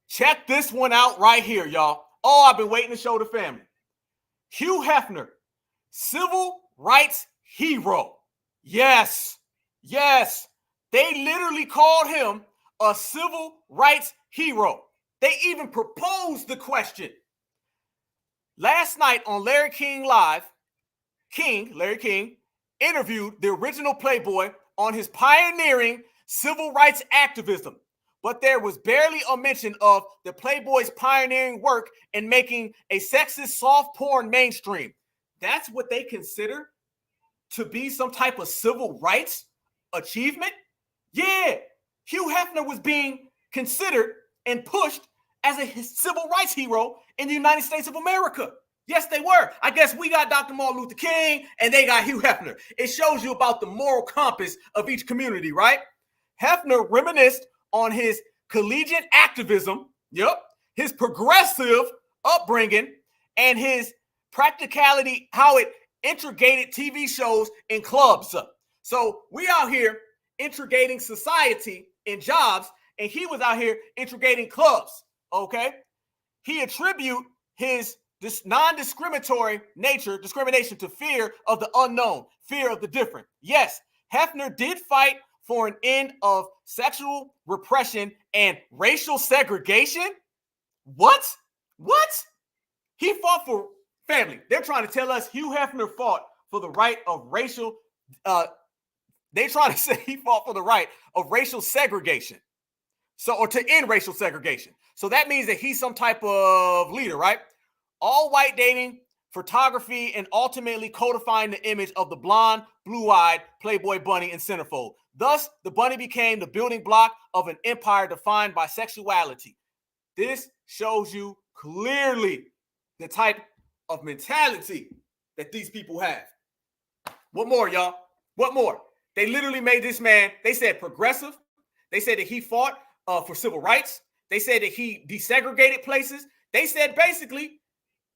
Check this one out right here, y'all. Oh, I've been waiting to show the family. Hugh Hefner, civil rights hero. Yes. They literally called him a civil rights hero. They even proposed the question. Last night on Larry King Live, Larry King, interviewed the original Playboy on his pioneering civil rights activism. But there was barely a mention of the Playboy's pioneering work in making a sexist soft porn mainstream. That's what they consider to be some type of civil rights achievement? Yeah, Hugh Hefner was being considered and pushed as a civil rights hero in the United States of America. Yes, they were. I guess we got Dr. Martin Luther King and they got Hugh Hefner. It shows you about the moral compass of each community, right? Hefner reminisced on his collegiate activism, his progressive upbringing, and his practicality, how it integrated TV shows and clubs. So we out here integrating society and jobs, and he was out here integrating clubs, okay? He attribute this non-discriminatory discrimination to fear of the unknown, fear of the different. Yes, Hefner did fight for an end of sexual repression and racial segregation? What? He fought for family. They're trying to tell us Hugh Hefner fought for the right of racial, they trying to say he fought for the right of racial segregation. Or to end racial segregation. So that means that he's some type of leader, right? All white dating, photography, and ultimately codifying the image of the blonde, blue-eyed Playboy bunny in centerfold. Thus, the bunny became the building block of an empire defined by sexuality. This shows you clearly the type of mentality that these people have. What more, y'all? What more? They literally made this man, they said progressive. They said that he fought for civil rights. They said that he desegregated places. They said basically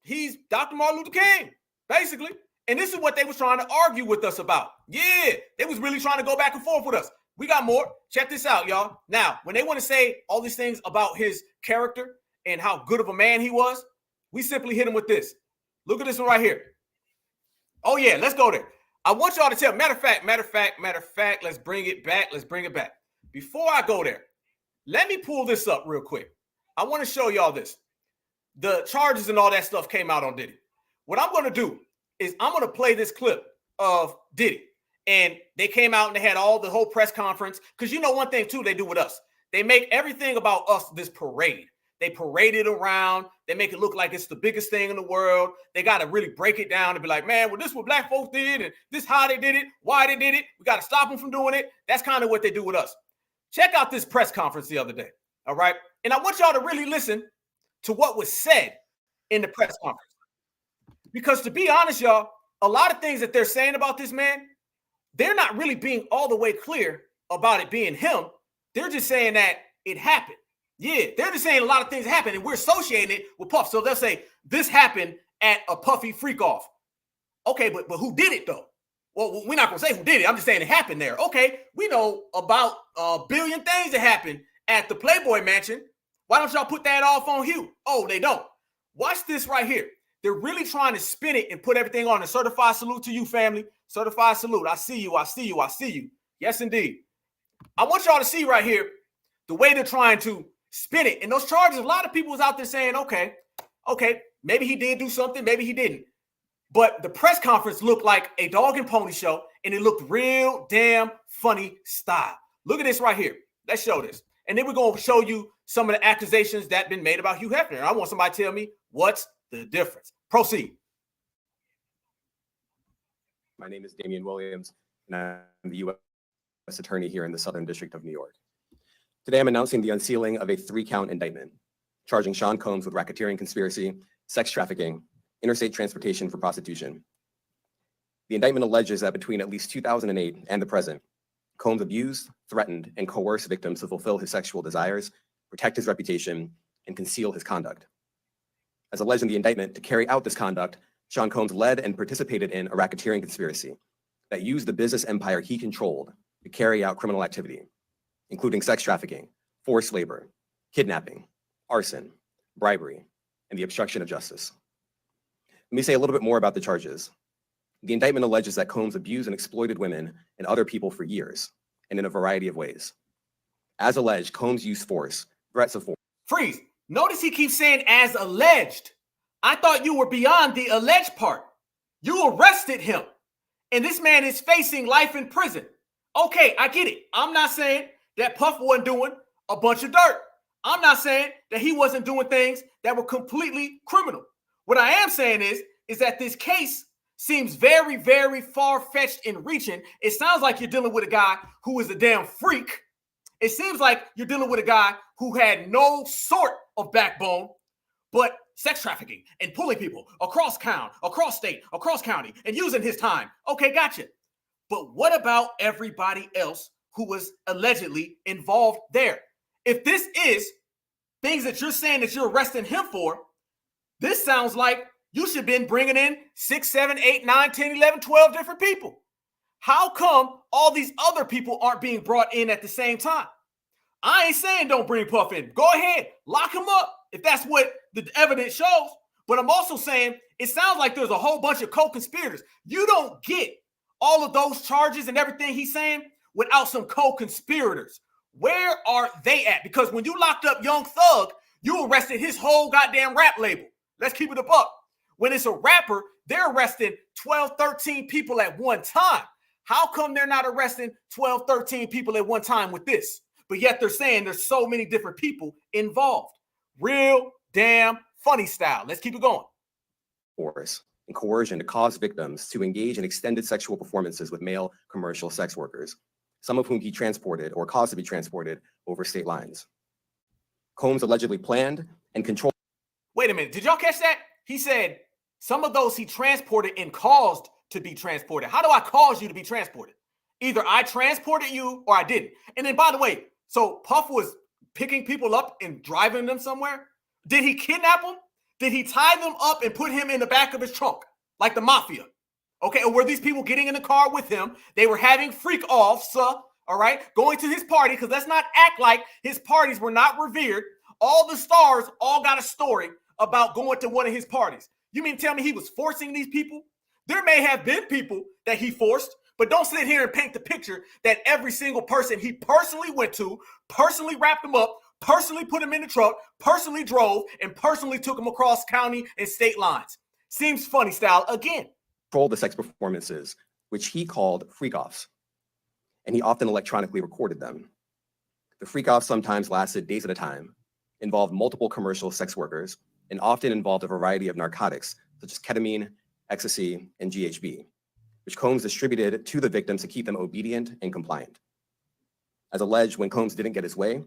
he's Dr. Martin Luther King, basically. And this is what they was trying to argue with us about. Yeah, they was really trying to go back and forth with us. We got more. Check this out, y'all. Now, when they want to say all these things about his character and how good of a man he was, we simply hit him with this. Look at this one right here. Oh, yeah, let's go there. I want y'all to tell, matter of fact, let's bring it back. Before I go there, let me pull this up real quick. I want to show y'all this. The charges and all that stuff came out on Diddy. What I'm going to do is I'm going to play this clip of Diddy. And they came out and they had the whole press conference. Because you know one thing, too, they do with us. They make everything about us this parade. They parade it around. They make it look like it's the biggest thing in the world. They got to really break it down and be like, man, well, this is what black folks did, and this how they did it, why they did it. We got to stop them from doing it. That's kind of what they do with us. Check out this press conference the other day, all right? And I want y'all to really listen to what was said in the press conference. Because to be honest, y'all, a lot of things that they're saying about this man, they're not really being all the way clear about it being him. They're just saying that it happened. Yeah, they're just saying a lot of things happened, and we're associating it with Puff. So they'll say, this happened at a Puffy freak-off. Okay, but who did it, though? Well, we're not going to say who did it. I'm just saying it happened there. Okay, we know about a billion things that happened at the Playboy Mansion. Why don't y'all put that off on Hugh? Oh, they don't. Watch this right here. They're really trying to spin it and put everything on a certified salute to you, family. Certified salute. I see you. I see you. I see you. Yes, indeed. I want y'all to see right here the way they're trying to spin it. And those charges, a lot of people was out there saying, okay, maybe he did do something, maybe he didn't. But the press conference looked like a dog and pony show, and it looked real damn funny style. Look at this right here. Let's show this. And then we're going to show you some of the accusations that have been made about Hugh Hefner. And I want somebody to tell me what's the difference. Proceed. My name is Damian Williams, and I'm the U.S. Attorney here in the Southern District of New York. Today, I'm announcing the unsealing of a 3-count indictment, charging Sean Combs with racketeering conspiracy, sex trafficking, interstate transportation for prostitution. The indictment alleges that between at least 2008 and the present, Combs abused, threatened, and coerced victims to fulfill his sexual desires, protect his reputation, and conceal his conduct. As alleged in the indictment, to carry out this conduct, Sean Combs led and participated in a racketeering conspiracy that used the business empire he controlled to carry out criminal activity, including sex trafficking, forced labor, kidnapping, arson, bribery, and the obstruction of justice. Let me say a little bit more about the charges. The indictment alleges that Combs abused and exploited women and other people for years, and in a variety of ways. As alleged, Combs used force, threats of force. Freeze. Notice he keeps saying as alleged. I thought you were beyond the alleged part. You arrested him, and this man is facing life in prison. Okay, I get it. I'm not saying that Puff wasn't doing a bunch of dirt. I'm not saying that he wasn't doing things that were completely criminal. What I am saying is that this case seems very, very far-fetched in reaching. It sounds like you're dealing with a guy who is a damn freak. It seems like you're dealing with a guy who had no sort of backbone, but sex trafficking and pulling people across town, across state, across county, and using his time. Okay, gotcha. But what about everybody else who was allegedly involved there? If this is things that you're saying that you're arresting him for, this sounds like you should have been bringing in 6, 7, 8, 9, 10, 11, 12 different people. How come all these other people aren't being brought in at the same time? I ain't saying don't bring Puff in. Go ahead, lock him up if that's what the evidence shows. But I'm also saying it sounds like there's a whole bunch of co-conspirators. You don't get all of those charges and everything he's saying without some co-conspirators. Where are they at? Because when you locked up Young Thug, you arrested his whole goddamn rap label. Let's keep it a buck. When it's a rapper, they're arresting 12, 13 people at one time. How come they're not arresting 12, 13 people at one time with this? But yet they're saying there's so many different people involved. Real damn funny style. Let's keep it going. Force and coercion to cause victims to engage in extended sexual performances with male commercial sex workers, some of whom he transported or caused to be transported over state lines. Combs allegedly planned and controlled. Wait a minute. Did y'all catch that? He said some of those he transported and caused to be transported. How do I cause you to be transported? Either I transported you or I didn't. And then, by the way, so Puff was picking people up and driving them somewhere? Did he kidnap them? Did he tie them up and put him in the back of his trunk like the mafia? Okay, or were these people getting in the car with him? They were having freak-offs, all right, going to his party, because let's not act like his parties were not revered. All the stars all got a story about going to one of his parties. You mean tell me he was forcing these people? There may have been people that he forced, but don't sit here and paint the picture that every single person he personally went to, personally wrapped them up, personally put them in the truck, personally drove, and personally took them across county and state lines. Seems funny style again. Controlled the sex performances, which he called freak-offs, and he often electronically recorded them. The freak-offs sometimes lasted days at a time, involved multiple commercial sex workers, and often involved a variety of narcotics, such as ketamine, ecstasy, and GHB, which Combs distributed to the victims to keep them obedient and compliant. As alleged, when Combs didn't get his way,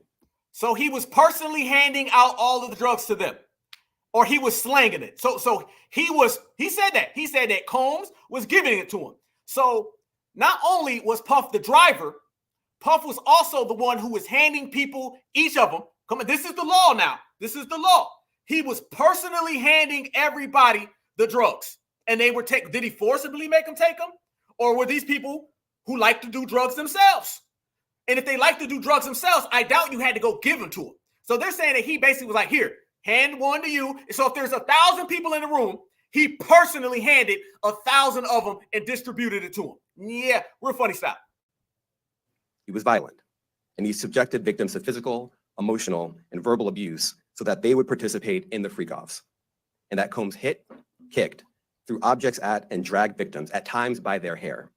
so he was personally handing out all of the drugs to them, or he was slanging it. So he said that Combs was giving it to him. So not only was Puff the driver, Puff was also the one who was handing people, each of them, come on, this is the law now. This is the law. He was personally handing everybody the drugs, and they were taking. Did he forcibly make them take them, or were these people who like to do drugs themselves? And if they like to do drugs themselves, I doubt you had to go give them to them. So they're saying that he basically was like, here, hand one to you. So if there's 1,000 people in the room, he personally handed 1,000 of them and distributed it to them. Yeah, real funny style. he was violent, and he subjected victims to physical, emotional, and verbal abuse so that they would participate in the freak-offs, and that Combs hit, kicked, threw objects at, and dragged victims, at times by their hair.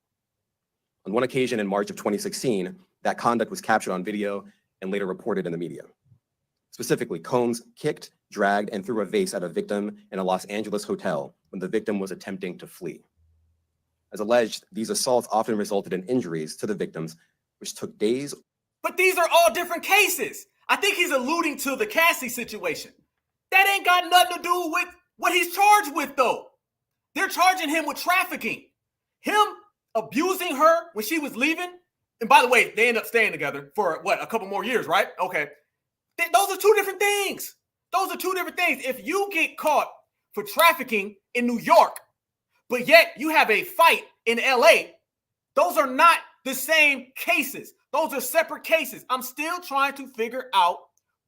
On one occasion in March of 2016, that conduct was captured on video and later reported in the media. Specifically, Combs kicked, dragged, and threw a vase at a victim in a Los Angeles hotel when the victim was attempting to flee. As alleged, these assaults often resulted in injuries to the victims, which took days. But these are all different cases. I think he's alluding to the Cassie situation. That ain't got nothing to do with what he's charged with, though. They're charging him with trafficking. Him abusing her when she was leaving. And by the way, they end up staying together for, what, a couple more years, right? Okay. Those are two different things. Those are two different things. If you get caught for trafficking in New York, but yet you have a fight in LA, those are not the same cases. Those are separate cases. I'm still trying to figure out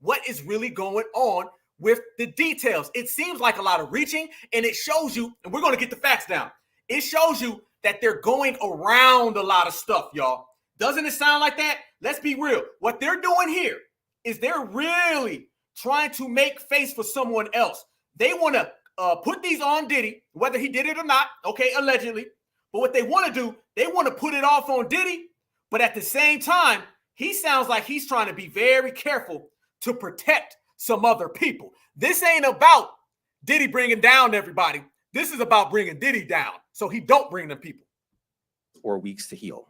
what is really going on with the details. It seems like a lot of reaching, and it shows you, and we're going to get the facts down. It shows you that they're going around a lot of stuff, y'all. Doesn't it sound like that? Let's be real. What they're doing here is they're really trying to make face for someone else. They want to put these on Diddy, whether he did it or not, okay, allegedly. But what they want to do, they want to put it off on Diddy, but at the same time, he sounds like he's trying to be very careful to protect some other people. This ain't about Diddy bringing down everybody. This is about bringing Diddy down so he don't bring them people. Or weeks to heal.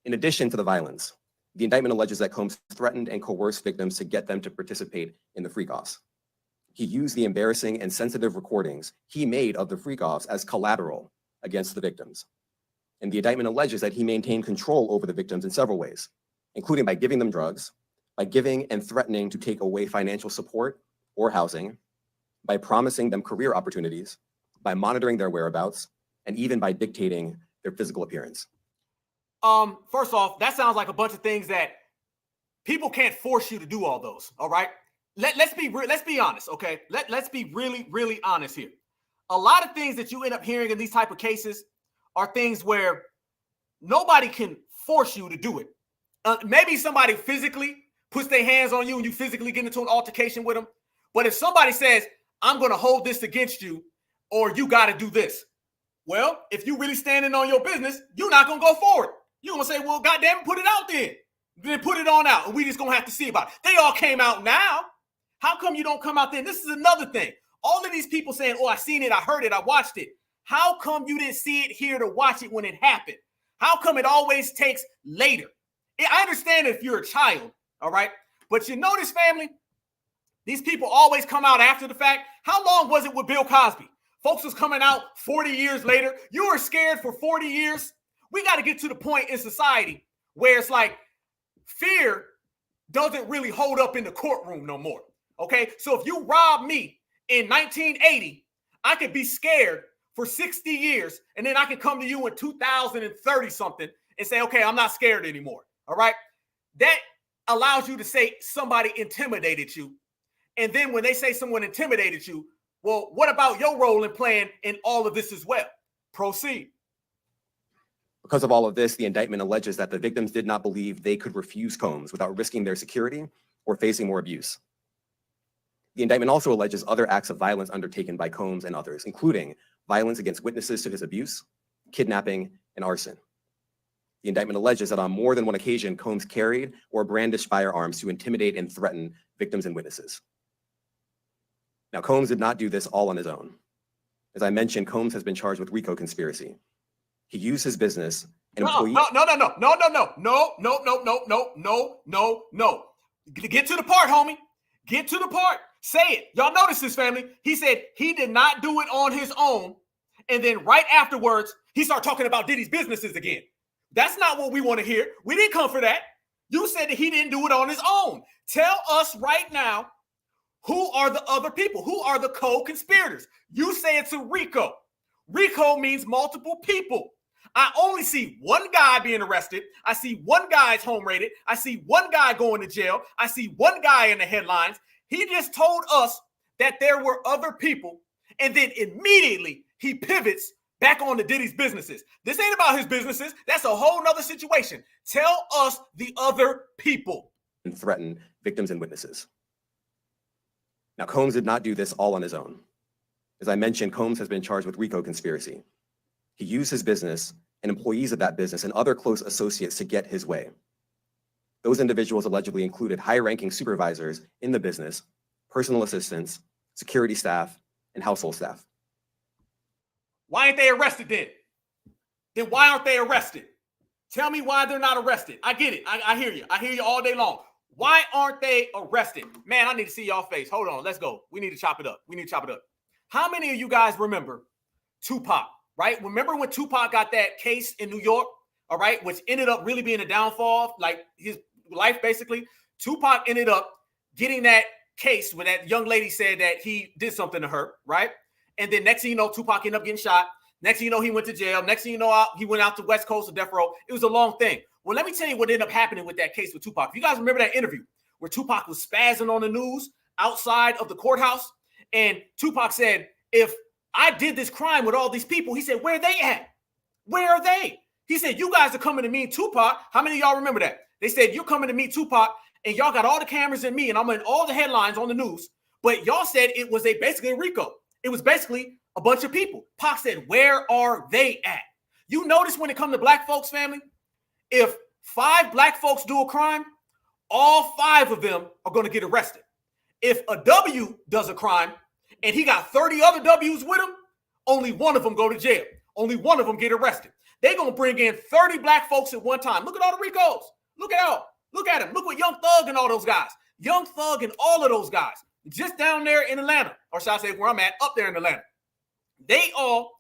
In addition to the violence, the indictment alleges that Combs threatened and coerced victims to get them to participate in the freak-offs. He used the embarrassing and sensitive recordings he made of the freak-offs as collateral against the victims. And the indictment alleges that he maintained control over the victims in several ways, including by giving them drugs, by giving and threatening to take away financial support or housing, by promising them career opportunities, by monitoring their whereabouts, and even by dictating their physical appearance. First off, that sounds like a bunch of things that people can't force you to do all those, all right? Let's be honest, okay? Let's be really, really honest here. A lot of things that you end up hearing in these type of cases are things where nobody can force you to do it. Maybe somebody physically puts their hands on you and you physically get into an altercation with them. But if somebody says, I'm going to hold this against you, or you got to do this. Well, if you really standing on your business, you're not going to go forward. You're going to say, well, goddamn, put it out then. Then put it on out. And we just going to have to see about it. They all came out now. How come you don't come out then? This is another thing. All of these people saying, oh, I seen it, I heard it, I watched it. How come you didn't see it here to watch it when it happened? How come it always takes later? I understand if you're a child, all right? But you notice, family, these people always come out after the fact. How long was it with Bill Cosby? Folks was coming out 40 years later. You were scared for 40 years. We got to get to the point in society where it's like fear doesn't really hold up in the courtroom no more, okay? So if you rob me in 1980, I could be scared for 60 years, and then I can come to you in 2030 something and say, okay, I'm not scared anymore, all right? That allows you to say somebody intimidated you. And then when they say someone intimidated you, well, what about your role in playing in all of this as well? Proceed. Because of all of this, the indictment alleges that the victims did not believe they could refuse Combs without risking their security or facing more abuse. The indictment also alleges other acts of violence undertaken by Combs and others, including violence against witnesses to his abuse, kidnapping, and arson. The indictment alleges that on more than one occasion, Combs carried or brandished firearms to intimidate and threaten victims and witnesses. Now, Combs did not do this all on his own. As I mentioned, Combs has been charged with Rico conspiracy. He used his business and employee. No. Get to the part, homie. Get to the part. Say it. Y'all notice this, family. He said he did not do it on his own. And then right afterwards, he started talking about Diddy's businesses again. That's not what we want to hear. We didn't come for that. You said that he didn't do it on his own. Tell us right now, who are the other people? Who are the co-conspirators? You say it's a Rico. Rico means multiple people. I only see one guy being arrested. I see one guy's home raided. I see one guy going to jail. I see one guy in the headlines. He just told us that there were other people, and then immediately he pivots back on to Diddy's businesses. This ain't about his businesses. That's a whole nother situation. Tell us the other people. And threaten victims and witnesses. Now, Combs did not do this all on his own. As I mentioned, Combs has been charged with Rico conspiracy. He used his business and employees of that business and other close associates to get his way. Those individuals allegedly included high-ranking supervisors in the business, personal assistants, security staff, and household staff. Why ain't they arrested then? Then why aren't they arrested? Tell me why they're not arrested. I get it. I hear you. I hear you all day long. Why aren't they arrested? Man, I need to see y'all face. Hold on. Let's go. We need to chop it up. How many of you guys remember Tupac, right? Remember when Tupac got that case in New York, all right, which ended up really being a downfall, like his life basically? Tupac ended up getting that case where that young lady said that he did something to her, right? And then next thing you know, Tupac ended up getting shot. Next thing you know, he went to jail. Next thing you know, he went out to West Coast of death row. It was a long thing. Well, let me tell you what ended up happening with that case with Tupac. If you guys remember that interview where Tupac was spazzing on the news outside of the courthouse, and Tupac said, if I did this crime with all these people, he said, where are they at? Where are they? He said, you guys are coming to meet Tupac. How many of y'all remember that? They said, you're coming to meet Tupac, and y'all got all the cameras in me, and I'm in all the headlines on the news. But y'all said it was basically a Rico. It was basically a bunch of people. Pac said, where are they at? You notice when it comes to black folks, family, if 5 black folks do a crime, all 5 of them are going to get arrested. If a W does a crime and he got 30 other W's with him, only one of them go to jail. Only one of them get arrested. They're going to bring in 30 black folks at one time. Look at all the Ricos. Look at him. Look what Young Thug and all those guys. Young Thug and all of those guys. Just down there in Atlanta, or shall I say where I'm at, up there in Atlanta. They all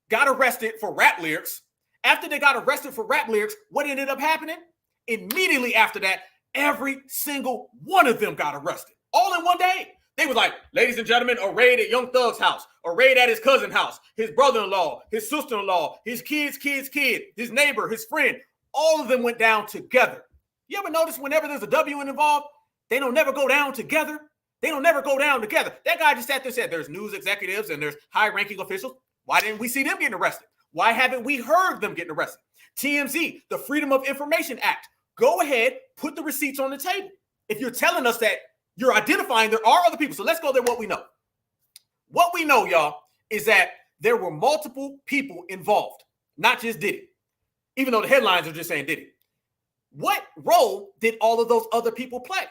got arrested for rap lyrics. After they got arrested for rap lyrics, what ended up happening? Immediately after that, every single one of them got arrested. All in one day. They was like, ladies and gentlemen, a raid at Young Thug's house, a raid at his cousin's house, his brother-in-law, his sister-in-law, his kid, his neighbor, his friend. All of them went down together. You ever notice whenever there's a W involved, they don't never go down together? They don't never go down together. That guy just sat there and said there's news executives and there's high-ranking officials. Why didn't we see them getting arrested? Why haven't we heard them getting arrested? TMZ, the Freedom of Information Act. Go ahead, put the receipts on the table. If you're telling us that you're identifying there are other people. So let's go there what we know. What we know, y'all, is that there were multiple people involved, not just Diddy, even though the headlines are just saying Diddy. What role did all of those other people play?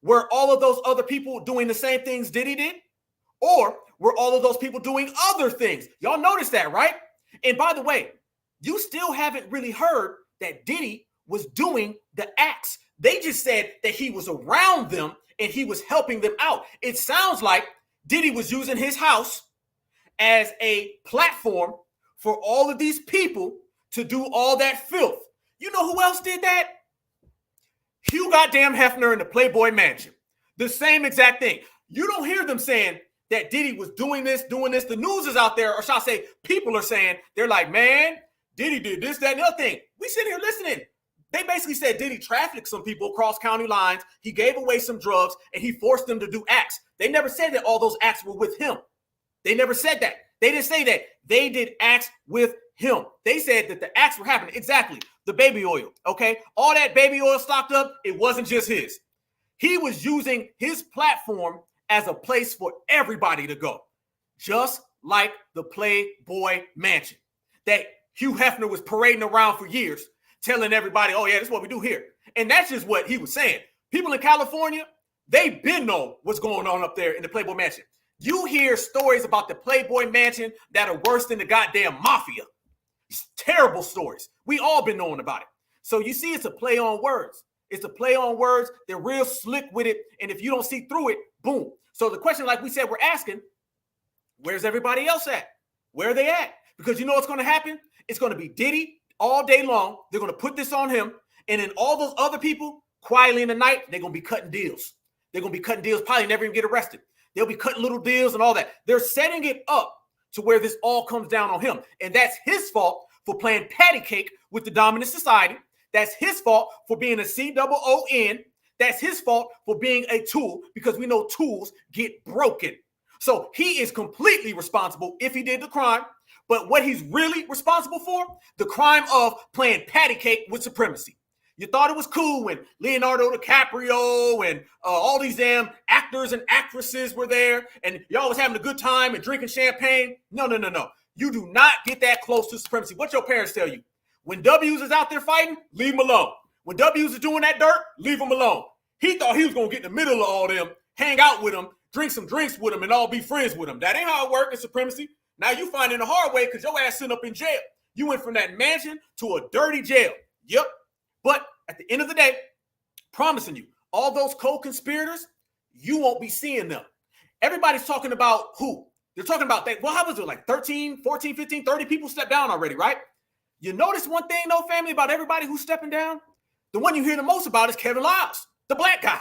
Were all of those other people doing the same things Diddy did? Or were all of those people doing other things? Y'all notice that, right? And by the way, you still haven't really heard that Diddy was doing the acts. They just said that he was around them and he was helping them out. It sounds like Diddy was using his house as a platform for all of these people to do all that filth. You know who else did that? Hugh goddamn Hefner in the Playboy Mansion. The same exact thing. You don't hear them saying that Diddy was doing this. The news is out there, or shall I say, people are saying, they're like, man, Diddy did this, that, and the other thing. We sit here listening. They basically said Diddy trafficked some people across county lines. He gave away some drugs, and he forced them to do acts. They never said that all those acts were with him. They never said that. They didn't say that. They did acts with him. They said that the acts were happening. Exactly. The baby oil, okay? All that baby oil stocked up, it wasn't just his. He was using his platform as a place for everybody to go, just like the Playboy Mansion that Hugh Hefner was parading around for years. telling everybody, oh, yeah, this is what we do here. And that's just what he was saying. People in California, they've been know what's going on up there in the Playboy Mansion. You hear stories about the Playboy Mansion that are worse than the goddamn mafia. It's terrible stories. We all been knowing about it. So you see, it's a play on words. It's a play on words. They're real slick with it. And if you don't see through it, boom. So the question, like we said, we're asking, where's everybody else at? Where are they at? Because you know what's going to happen? It's going to be Diddy all day long. They're going to put this on him. And then all those other people, quietly in the night, they're going to be cutting deals. They're going to be cutting deals, probably never even get arrested. They'll be cutting little deals and all that. They're setting it up to where this all comes down on him. And that's his fault for playing patty cake with the dominant society. That's his fault for being a COON. That's his fault for being a tool, because we know tools get broken. So he is completely responsible if he did the crime. But what he's really responsible for, the crime of playing patty cake with Supremacy. You thought it was cool when Leonardo DiCaprio and all these damn actors and actresses were there and y'all was having a good time and drinking champagne. No. You do not get that close to Supremacy. What your parents tell you? When W's is out there fighting, leave him alone. When W's is doing that dirt, leave him alone. He thought he was going to get in the middle of all them, hang out with them, drink some drinks with them, and all be friends with them. That ain't how it works in Supremacy. Now you find it the hard way because your ass sitting up in jail. You went from that mansion to a dirty jail. Yep. But at the end of the day, promising you, all those co-conspirators, you won't be seeing them. Everybody's talking about who? They're talking about that. Well, how was it? Like 13, 14, 15, 30 people stepped down already, right? You notice one thing, though, family, about everybody who's stepping down? The one you hear the most about is Kevin Lyles, the black guy.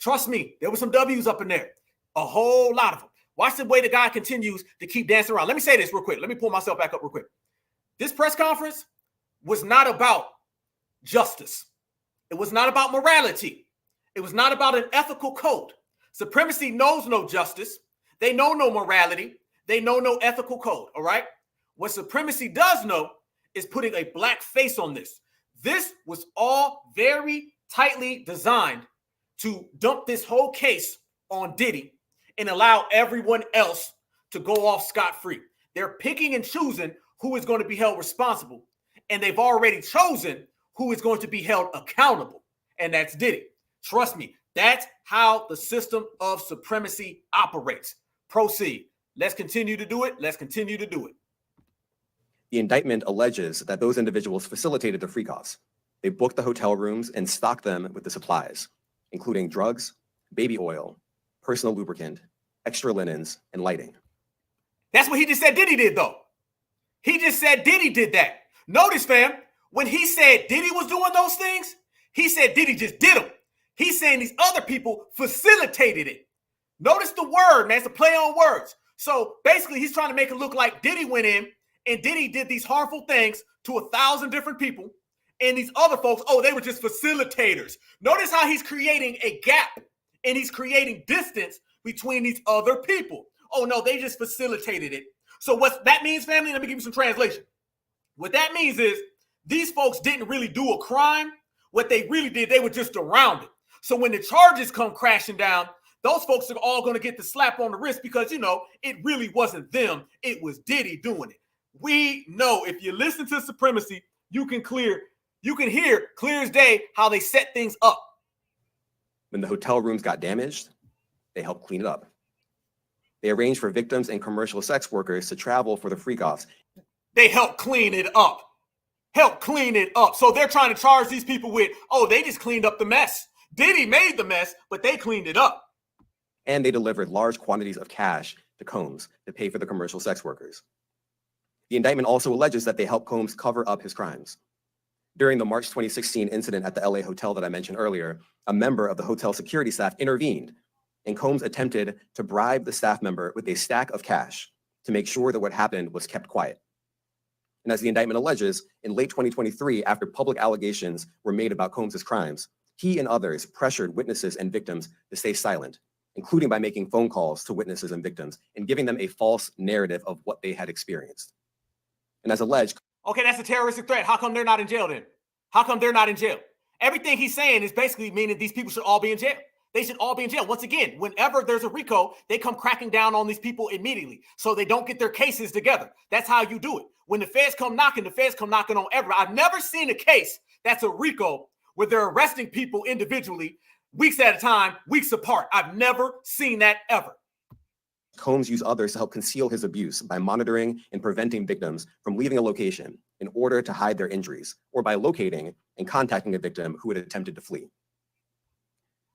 Trust me, there were some W's up in there. A whole lot of them. Watch the way the guy continues to keep dancing around. Let me say this real quick. Let me pull myself back up real quick. This press conference was not about justice. It was not about morality. It was not about an ethical code. Supremacy knows no justice. They know no morality. They know no ethical code, all right? What Supremacy does know is putting a black face on this. This was all very tightly designed to dump this whole case on Diddy and allow everyone else to go off scot-free. They're picking and choosing who is going to be held responsible, and they've already chosen who is going to be held accountable, and that's Diddy. Trust me, that's how the system of Supremacy operates. Proceed. Let's continue to do it. Let's continue to do it. The indictment alleges that those individuals facilitated the freak-offs. They booked the hotel rooms and stocked them with the supplies, including drugs, baby oil, personal lubricant, extra linens, and lighting. That's what he just said Diddy did, though. He just said Diddy did that. Notice, fam, when he said Diddy was doing those things, he said Diddy just did them. He's saying these other people facilitated it. Notice the word, man. It's a play on words. So basically, he's trying to make it look like Diddy went in and Diddy did these harmful things to 1,000 different people. And these other folks, oh, they were just facilitators. Notice how he's creating a gap and he's creating distance between these other people. Oh, no, they just facilitated it. So what that means, family, let me give you some translation. What that means is these folks didn't really do a crime. What they really did, they were just around it. So when the charges come crashing down, those folks are all going to get the slap on the wrist because, you know, it really wasn't them. It was Diddy doing it. We know if you listen to Supremacy, you can hear clear as day how they set things up. When the hotel rooms got damaged, they helped clean it up. They arranged for victims and commercial sex workers to travel for the freak-offs. They helped clean it up. Help clean it up. So they're trying to charge these people with, oh, they just cleaned up the mess. Diddy made the mess, but they cleaned it up. And they delivered large quantities of cash to Combs to pay for the commercial sex workers. The indictment also alleges that they helped Combs cover up his crimes. During the March 2016 incident at the LA hotel that I mentioned earlier, a member of the hotel security staff intervened, and Combs attempted to bribe the staff member with a stack of cash to make sure that what happened was kept quiet. And as the indictment alleges, in late 2023, after public allegations were made about Combs' crimes, he and others pressured witnesses and victims to stay silent, including by making phone calls to witnesses and victims and giving them a false narrative of what they had experienced. And as alleged, okay, that's a terroristic threat. How come they're not in jail then? How come they're not in jail? Everything he's saying is basically meaning these people should all be in jail. They should all be in jail. Once again, whenever there's a RICO, they come cracking down on these people immediately so they don't get their cases together. That's how you do it. When the feds come knocking, the feds come knocking on everybody. I've never seen a case that's a RICO where they're arresting people individually, weeks at a time, weeks apart. I've never seen that ever. Combs used others to help conceal his abuse by monitoring and preventing victims from leaving a location in order to hide their injuries, or by locating and contacting a victim who had attempted to flee.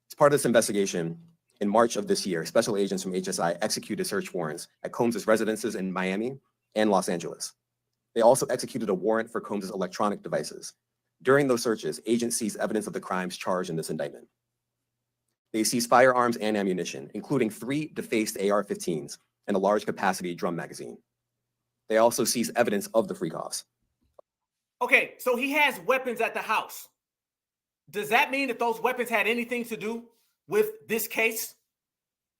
As part of this investigation, in March of this year, special agents from HSI executed search warrants at Combs' residences in Miami and Los Angeles. They also executed a warrant for Combs' electronic devices. During those searches, agents seized evidence of the crimes charged in this indictment. They seized firearms and ammunition, including 3 defaced AR-15s and a large capacity drum magazine. They also seized evidence of the freak-offs. Okay, so he has weapons at the house. Does that mean that those weapons had anything to do with this case?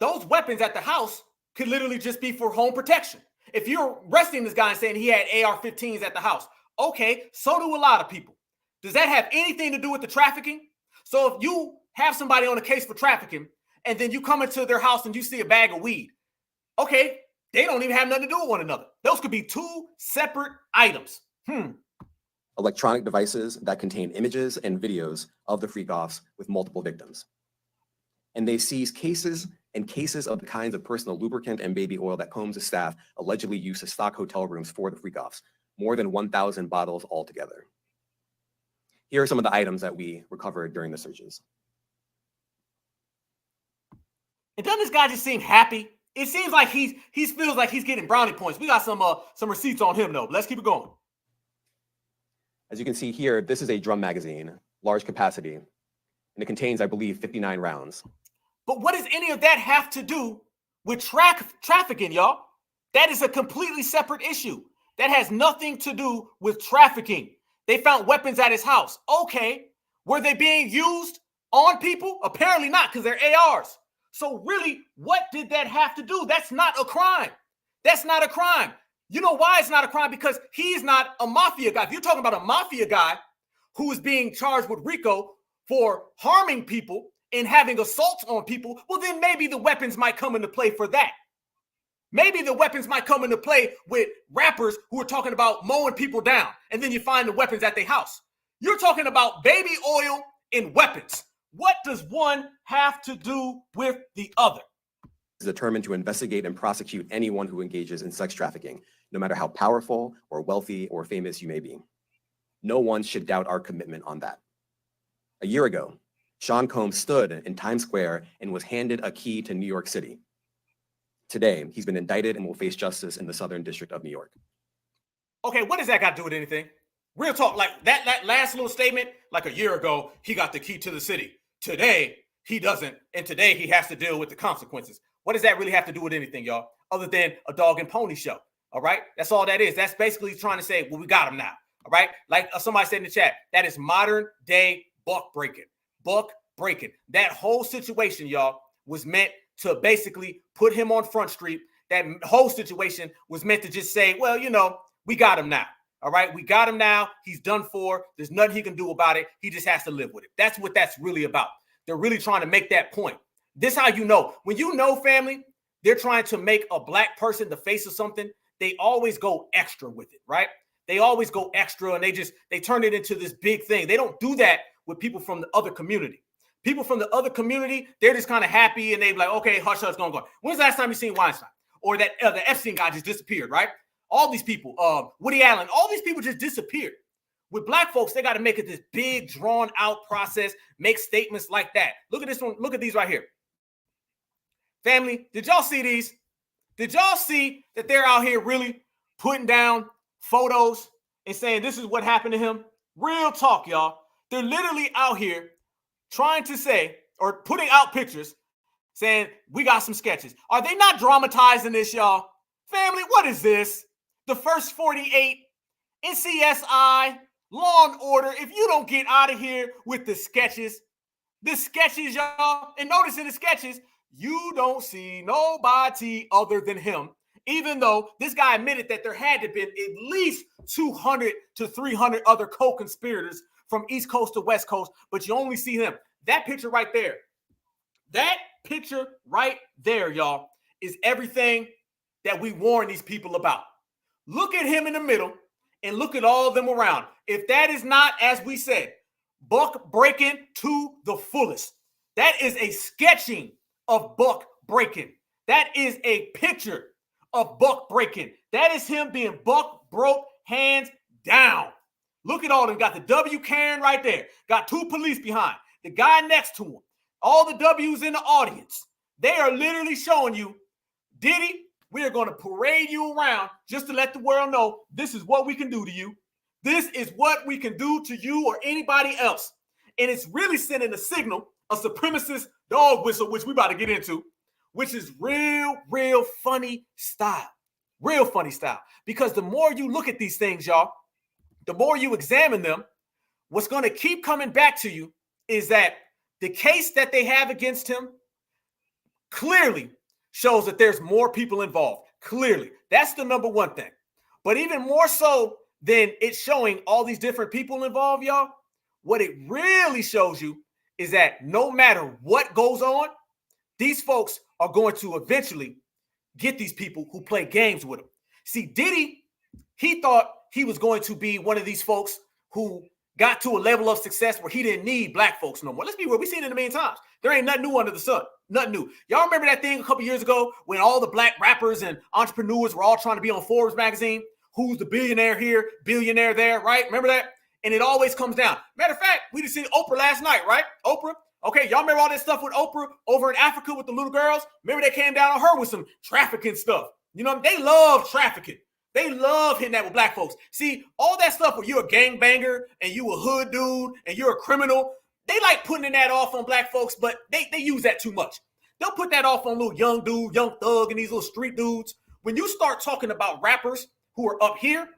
Those weapons at the house could literally just be for home protection. If you're arresting this guy and saying he had AR-15s at the house, okay, so do a lot of people. Does that have anything to do with the trafficking? So if you have somebody on a case for trafficking and then you come into their house and you see a bag of weed, okay, they don't even have nothing to do with one another. Those could be 2 separate items. Electronic devices that contain images and videos of the freak-offs with multiple victims. And they seized cases and cases of the kinds of personal lubricant and baby oil that Combs' staff allegedly used to stock hotel rooms for the freak-offs, more than 1,000 bottles altogether. Here are some of the items that we recovered during the searches. And doesn't this guy just seem happy? It seems like he feels like he's getting brownie points. We got some receipts on him though. But let's keep it going. As you can see here, this is a drum magazine, large capacity, and it contains, I believe, 59 rounds. But what does any of that have to do with trafficking, y'all? That is a completely separate issue. That has nothing to do with trafficking. They found weapons at his house. Okay, were they being used on people? Apparently not, because they're ARs. So really, what did that have to do? That's not a crime. That's not a crime. You know why it's not a crime? Because he's not a mafia guy. If you're talking about a mafia guy who is being charged with RICO for harming people and having assaults on people, well, then maybe the weapons might come into play for that. Maybe the weapons might come into play with rappers who are talking about mowing people down, and then you find the weapons at their house. You're talking about baby oil and weapons. What does one have to do with the other? Is determined to investigate and prosecute anyone who engages in sex trafficking, no matter how powerful or wealthy or famous you may be. No one should doubt our commitment on that. A year ago, Sean Combs stood in Times Square and was handed a key to New York City. Today, he's been indicted and will face justice in the Southern District of New York. Okay, what does that got to do with anything? Real talk, like that last little statement, like a year ago, he got the key to the city. Today, he doesn't, and today he has to deal with the consequences. What does that really have to do with anything, y'all? Other than a dog and pony show, all right? That's all that is. That's basically trying to say, well, we got him now, all right? Like somebody said in the chat, that is modern day buck breaking. Buck breaking. That whole situation, y'all, was meant to basically put him on Front Street. That whole situation was meant to just say, well, you know, we got him now. All right, we got him now. He's done for. There's nothing he can do about it. He just has to live with it. That's what that's really about. They're really trying to make that point. This is how you know. When you know, family, they're trying to make a black person the face of something. They always go extra with it, right? They always go extra, and they turn it into this big thing. They don't do that with people from the other community. People from the other community, they're just kind of happy, and they're like, okay, hush, hush, gonna go. When's the last time you seen Weinstein? Or that the Epstein guy just disappeared, right? All these people, Woody Allen, all these people just disappeared. With black folks, they got to make it this big, drawn-out process, make statements like that. Look at this one. Look at these right here. Family, did y'all see these? Did y'all see that they're out here really putting down photos and saying this is what happened to him? Real talk, y'all. They're literally out here trying to say or putting out pictures saying we got some sketches. Are they not dramatizing this, y'all? Family, what is this? The First 48, NCSI, Law and Order. If you don't get out of here with the sketches, y'all, and notice in the sketches, you don't see nobody other than him, even though this guy admitted that there had to be at least 200 to 300 other co-conspirators from East Coast to West Coast, but you only see him. That picture right there, That picture right there, y'all, is everything that we warn these people about. Look at him in the middle and look at all of them around. If that is not, as we said, buck breaking to the fullest, that is a sketching of buck breaking. That is a picture of buck breaking. That is him being buck broke, hands down. Look at all them. Got the W Karen right there. Got 2 police behind. The guy next to him. All the W's in the audience. They are literally showing you, Diddy, we are going to parade you around just to let the world know this is what we can do to you. This is what we can do to you or anybody else. And it's really sending a signal, a supremacist dog whistle, which we about to get into, which is real funny style. Real funny style. Because the more you look at these things, y'all, the more you examine them, what's going to keep coming back to you is that the case that they have against him clearly shows that there's more people involved. Clearly. That's the number one thing. But even more so than it's showing all these different people involved, y'all, what it really shows you is that no matter what goes on, these folks are going to eventually get these people who play games with them. See, Diddy, he thought he was going to be one of these folks who got to a level of success where he didn't need black folks no more. Let's be real. We've seen it a million times. There ain't nothing new under the sun. Nothing new. Y'all remember that thing a couple years ago when all the black rappers and entrepreneurs were all trying to be on Forbes magazine? Who's the billionaire here, billionaire there, right? Remember that? And it always comes down. Matter of fact, we just seen Oprah last night, right? Oprah. Okay, y'all remember all that stuff with Oprah over in Africa with the little girls? Remember they came down on her with some trafficking stuff. You know, they love trafficking. They love hitting that with black folks. See, all that stuff where you're a gangbanger and you a hood dude and you're a criminal, they like putting that off on black folks, but they use that too much. They'll put that off on little young dude, young thug, and these little street dudes. When you start talking about rappers who are up here,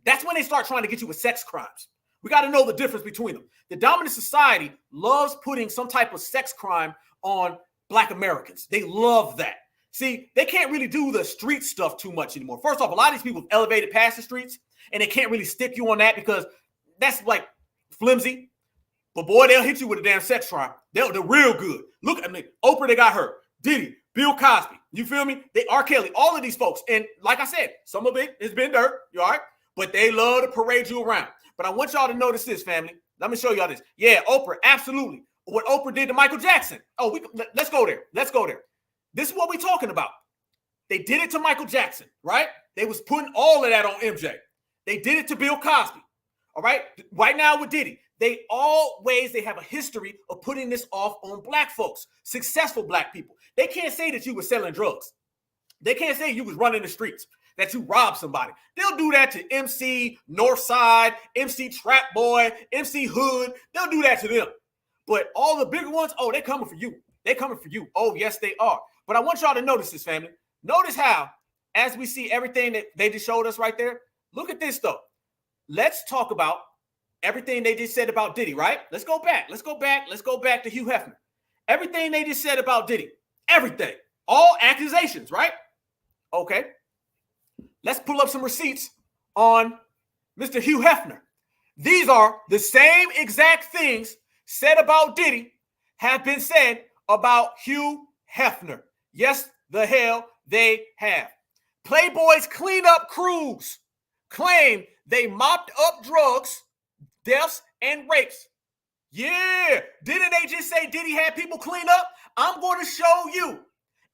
that's when they start trying to get you with sex crimes. We got to know the difference between them. The dominant society loves putting some type of sex crime on black Americans. They love that. See, they can't really do the street stuff too much anymore. First off, a lot of these people have elevated past the streets, and they can't really stick you on that because that's like flimsy. But boy, they'll hit you with a damn sex crime. They're real good. Look, I mean, Oprah, they got her. Diddy, Bill Cosby. You feel me? They R. Kelly, all of these folks. And like I said, some of it has been dirt. You all right? But they love to parade you around. But I want y'all to notice this, family. Let me show y'all this. Yeah, Oprah, absolutely. What Oprah did to Michael Jackson. Oh, let's go there. Let's go there. This is what we're talking about. They did it to Michael Jackson, right? They was putting all of that on MJ. They did it to Bill Cosby, all right? Right now with Diddy, they have a history of putting this off on black folks, successful black people. They can't say that you were selling drugs. They can't say you was running the streets, that you robbed somebody. They'll do that to MC Northside, MC Trap Boy, MC Hood. They'll do that to them. But all the bigger ones, oh, they're coming for you. They're coming for you. Oh, yes, they are. But I want y'all to notice this, family. Notice how, as we see everything that they just showed us right there, look at this, though. Let's talk about everything they just said about Diddy, right? Let's go back. Let's go back to Hugh Hefner. Everything they just said about Diddy. Everything. All accusations, right? Okay. Let's pull up some receipts on Mr. Hugh Hefner. These are the same exact things said about Diddy have been said about Hugh Hefner. Yes, the hell they have. Playboy's cleanup crews claim they mopped up drugs, deaths, and rapes. Yeah, didn't they just say Diddy had people clean up? I'm going to show you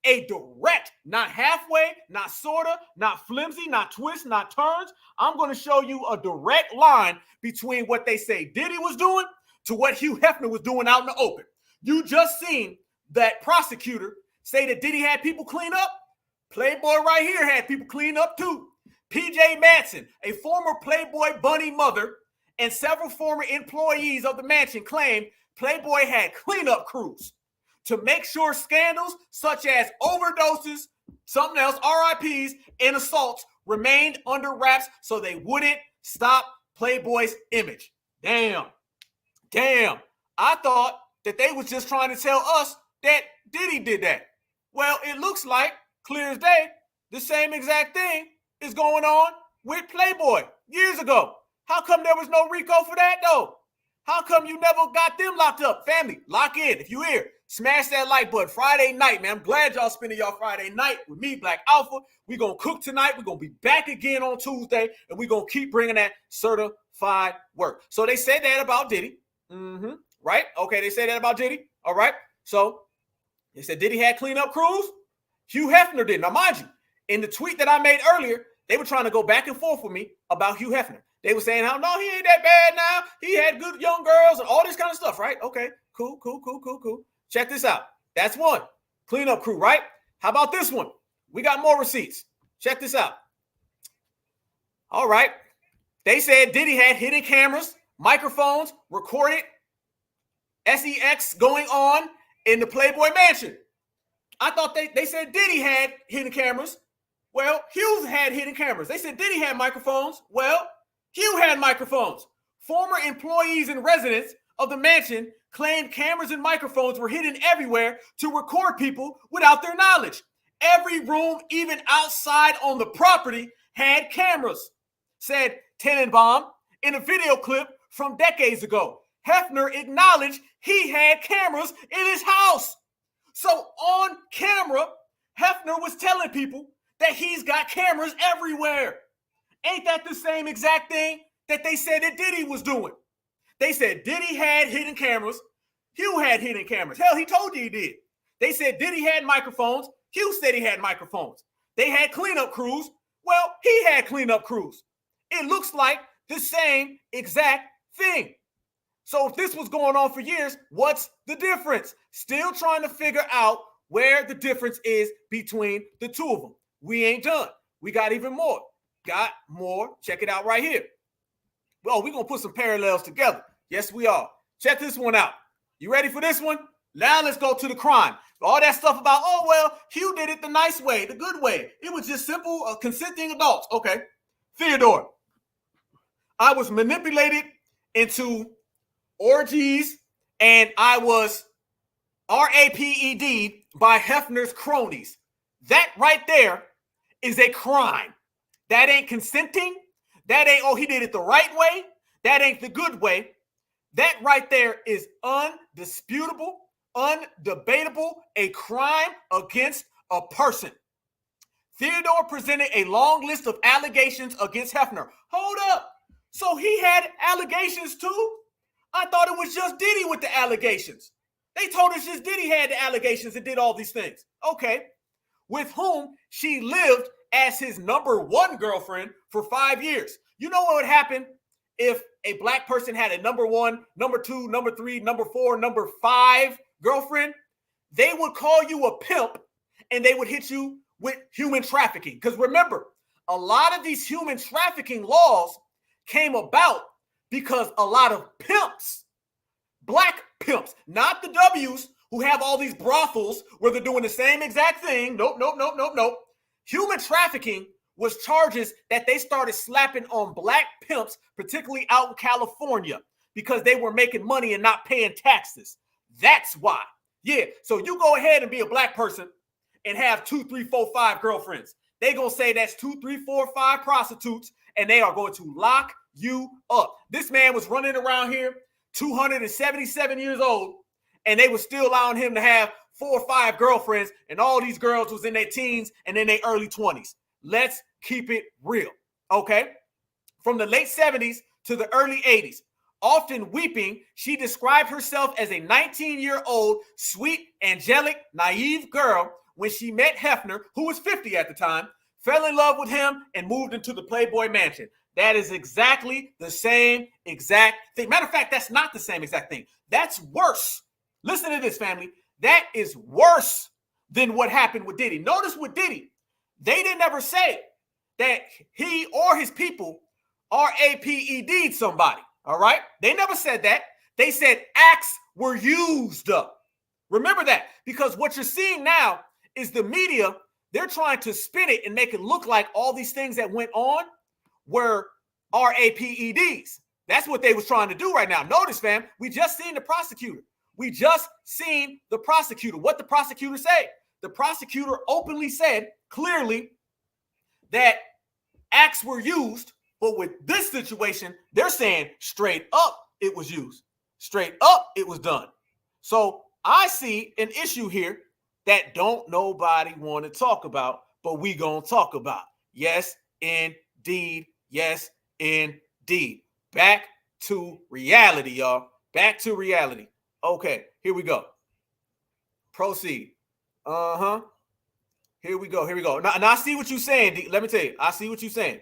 a direct, not halfway, not sorta, not flimsy, not twists, not turns. I'm going to show you a direct line between what they say Diddy was doing to what Hugh Hefner was doing out in the open. You just seen that prosecutor say that Diddy had people clean up. Playboy right here had people clean up too. PJ Madsen, a former Playboy bunny mother, and several former employees of the mansion claimed Playboy had cleanup crews to make sure scandals such as overdoses, something else, RIPs, and assaults remained under wraps so they wouldn't stop Playboy's image. Damn. I thought that they was just trying to tell us that Diddy did that. Well, it looks like, clear as day, the same exact thing is going on with Playboy years ago. How come there was no Rico for that, though? How come you never got them locked up? Family, lock in. If you hear, Smash that like button. Friday night, man. I'm glad y'all spending y'all Friday night with me, Black Alpha. We're going to cook tonight. We're going to be back again on Tuesday, and we're going to keep bringing that certified work. So they said that about Diddy. Right? Okay, they said that about Diddy. All right. So they said Diddy had cleanup crews. Hugh Hefner did. Now, mind you, in the tweet that I made earlier, they were trying to go back and forth with me about Hugh Hefner. They were saying how, no, he ain't that bad now. He had good young girls and all this kind of stuff, right? Okay, cool. Check this out. That's one. Cleanup crew, right? How about this one? We got more receipts. Check this out. All right. They said Diddy had hidden cameras, microphones, recorded sex going on in the Playboy Mansion. I thought they said Diddy had hidden cameras. Well, Hughes had hidden cameras. They said Diddy had microphones. Well, Hugh had microphones. Former employees and residents of the mansion claimed cameras and microphones were hidden everywhere to record people without their knowledge. Every room, even outside on the property, had cameras, said Tenenbaum in a video clip from decades ago. Hefner acknowledged he had cameras in his house. So on camera, Hefner was telling people that he's got cameras everywhere. Ain't that the same exact thing that they said that Diddy was doing? They said Diddy had hidden cameras. Hugh had hidden cameras. Hell, he told you he did. They said Diddy had microphones. Hugh said he had microphones. They had cleanup crews. Well, he had cleanup crews. It looks like the same exact thing. So if this was going on for years, what's the difference? Still trying to figure out where the difference is between the two of them. We ain't done. We got even more. Got more. Check it out right here. Well, we're going to put some parallels together. Yes, we are. Check this one out. You ready for this one? Now let's go to the crime. All that stuff about, oh, well, Hugh did it the nice way, the good way. It was just simple consenting adults. Okay. Theodore, I was manipulated into orgies and I was RAPED by Hefner's cronies. That right there is a crime. That ain't consenting. That ain't, oh, he did it the right way. That ain't the good way. That right there is undisputable, undebatable, a crime against a person. Theodore presented a long list of allegations against Hefner. Hold up. So he had allegations too? I thought it was just Diddy with the allegations. They told us just Diddy had the allegations and did all these things. Okay. With whom she lived as his number one girlfriend for 5 years. You know what would happen if a black person had a number one, number two, number three, number four, number five girlfriend? They would call you a pimp and they would hit you with human trafficking. Because remember, a lot of these human trafficking laws came about because a lot of pimps, black pimps, not the W's who have all these brothels where they're doing the same exact thing. Nope. Human trafficking was charges that they started slapping on black pimps, particularly out in California, because they were making money and not paying taxes. That's why. Yeah, so you go ahead and be a black person and have 2, 3, 4, 5 girlfriends. They gonna say that's 2, 3, 4, 5 prostitutes, and they are going to lock you up. This man was running around here, 277 years old, and they were still allowing him to have 4 or 5 girlfriends, and all these girls was in their teens and in their early 20s. Let's keep it real, okay? From the late 70s to the early 80s, often weeping, she described herself as a 19-year-old, sweet, angelic, naive girl when she met Hefner, who was 50 at the time, fell in love with him, and moved into the Playboy Mansion. That is exactly the same exact thing. Matter of fact, that's not the same exact thing. That's worse. Listen to this, family. That is worse than what happened with Diddy. Notice with Diddy, they didn't ever say that he or his people RAPED'd somebody, all right? They never said that. They said acts were used. Remember that, because what you're seeing now is the media, they're trying to spin it and make it look like all these things that went on were RAPEDs. That's what they was trying to do right now. Notice, fam, we just seen the prosecutor. What the prosecutor say? The prosecutor openly said clearly that acts were used, but with this situation, they're saying straight up it was used. Straight up it was done. So I see an issue here that don't nobody want to talk about, but we gonna talk about. Yes, indeed. Yes, indeed. Back to reality, y'all. Back to reality. Okay, here we go. Proceed. Here we go. Here we go. Now I see what you're saying. D. Let me tell you. I see what you're saying.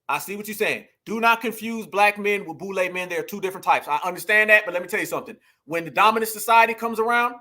I see what you're saying. Do not confuse black men with boule men. There are two different types. I understand that, but let me tell you something. When the dominant society comes around,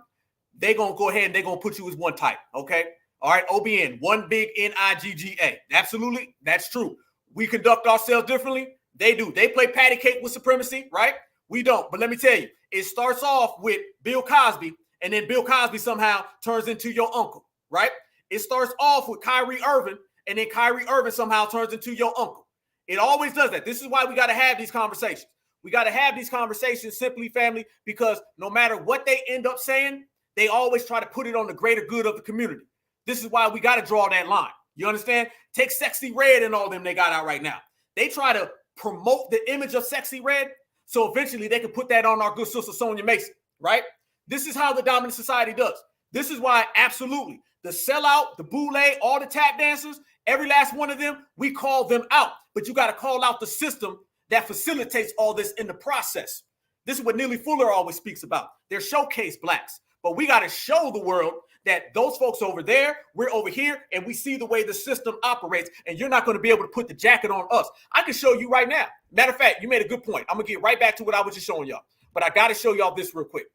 they're going to go ahead and they're going to put you as one type, okay? All right, OBN, one big N-I-G-G-A. Absolutely, that's true. We conduct ourselves differently. They do. They play patty cake with Supremacy, right? We don't. But let me tell you, it starts off with Bill Cosby, and then Bill Cosby somehow turns into your uncle, right? It starts off with Kyrie Irving, and then Kyrie Irving somehow turns into your uncle. It always does that. This is why we got to have these conversations. We got to have these conversations simply, family, because no matter what they end up saying, they always try to put it on the greater good of the community. This is why we got to draw that line. You understand? Take Sexy Red and all them they got out right now. They try to promote the image of Sexy Red, so eventually they can put that on our good sister Sonia Mason, right? This is how the dominant society does. This is why, absolutely, the sellout, the boule, all the tap dancers, every last one of them, we call them out. But you got to call out the system that facilitates all this in the process. This is what Neely Fuller always speaks about. They're showcase blacks. But we got to show the world that those folks over there, we're over here, and we see the way the system operates, and you're not going to be able to put the jacket on us. I can show you right now. Matter of fact, you made a good point. I'm going to get right back to what I was just showing y'all. But I got to show y'all this real quick.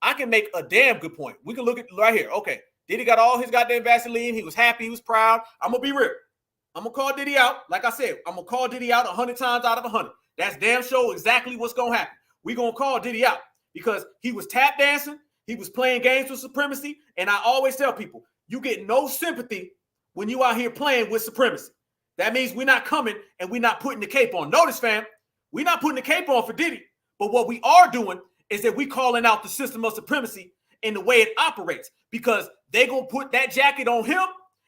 I can make a damn good point. We can look at right here. Okay, Diddy got all his goddamn Vaseline. He was happy. He was proud. I'm going to be real. I'm going to call Diddy out. Like I said, I'm going to call Diddy out 100 times out of 100. That's damn sure exactly what's going to happen. We're going to call Diddy out because he was tap dancing. He was playing games with Supremacy. And I always tell people, you get no sympathy when you out here playing with Supremacy. That means we're not coming and we're not putting the cape on. Notice, fam, we're not putting the cape on for Diddy. But what we are doing is that we calling out the system of Supremacy in the way it operates, because they're going to put that jacket on him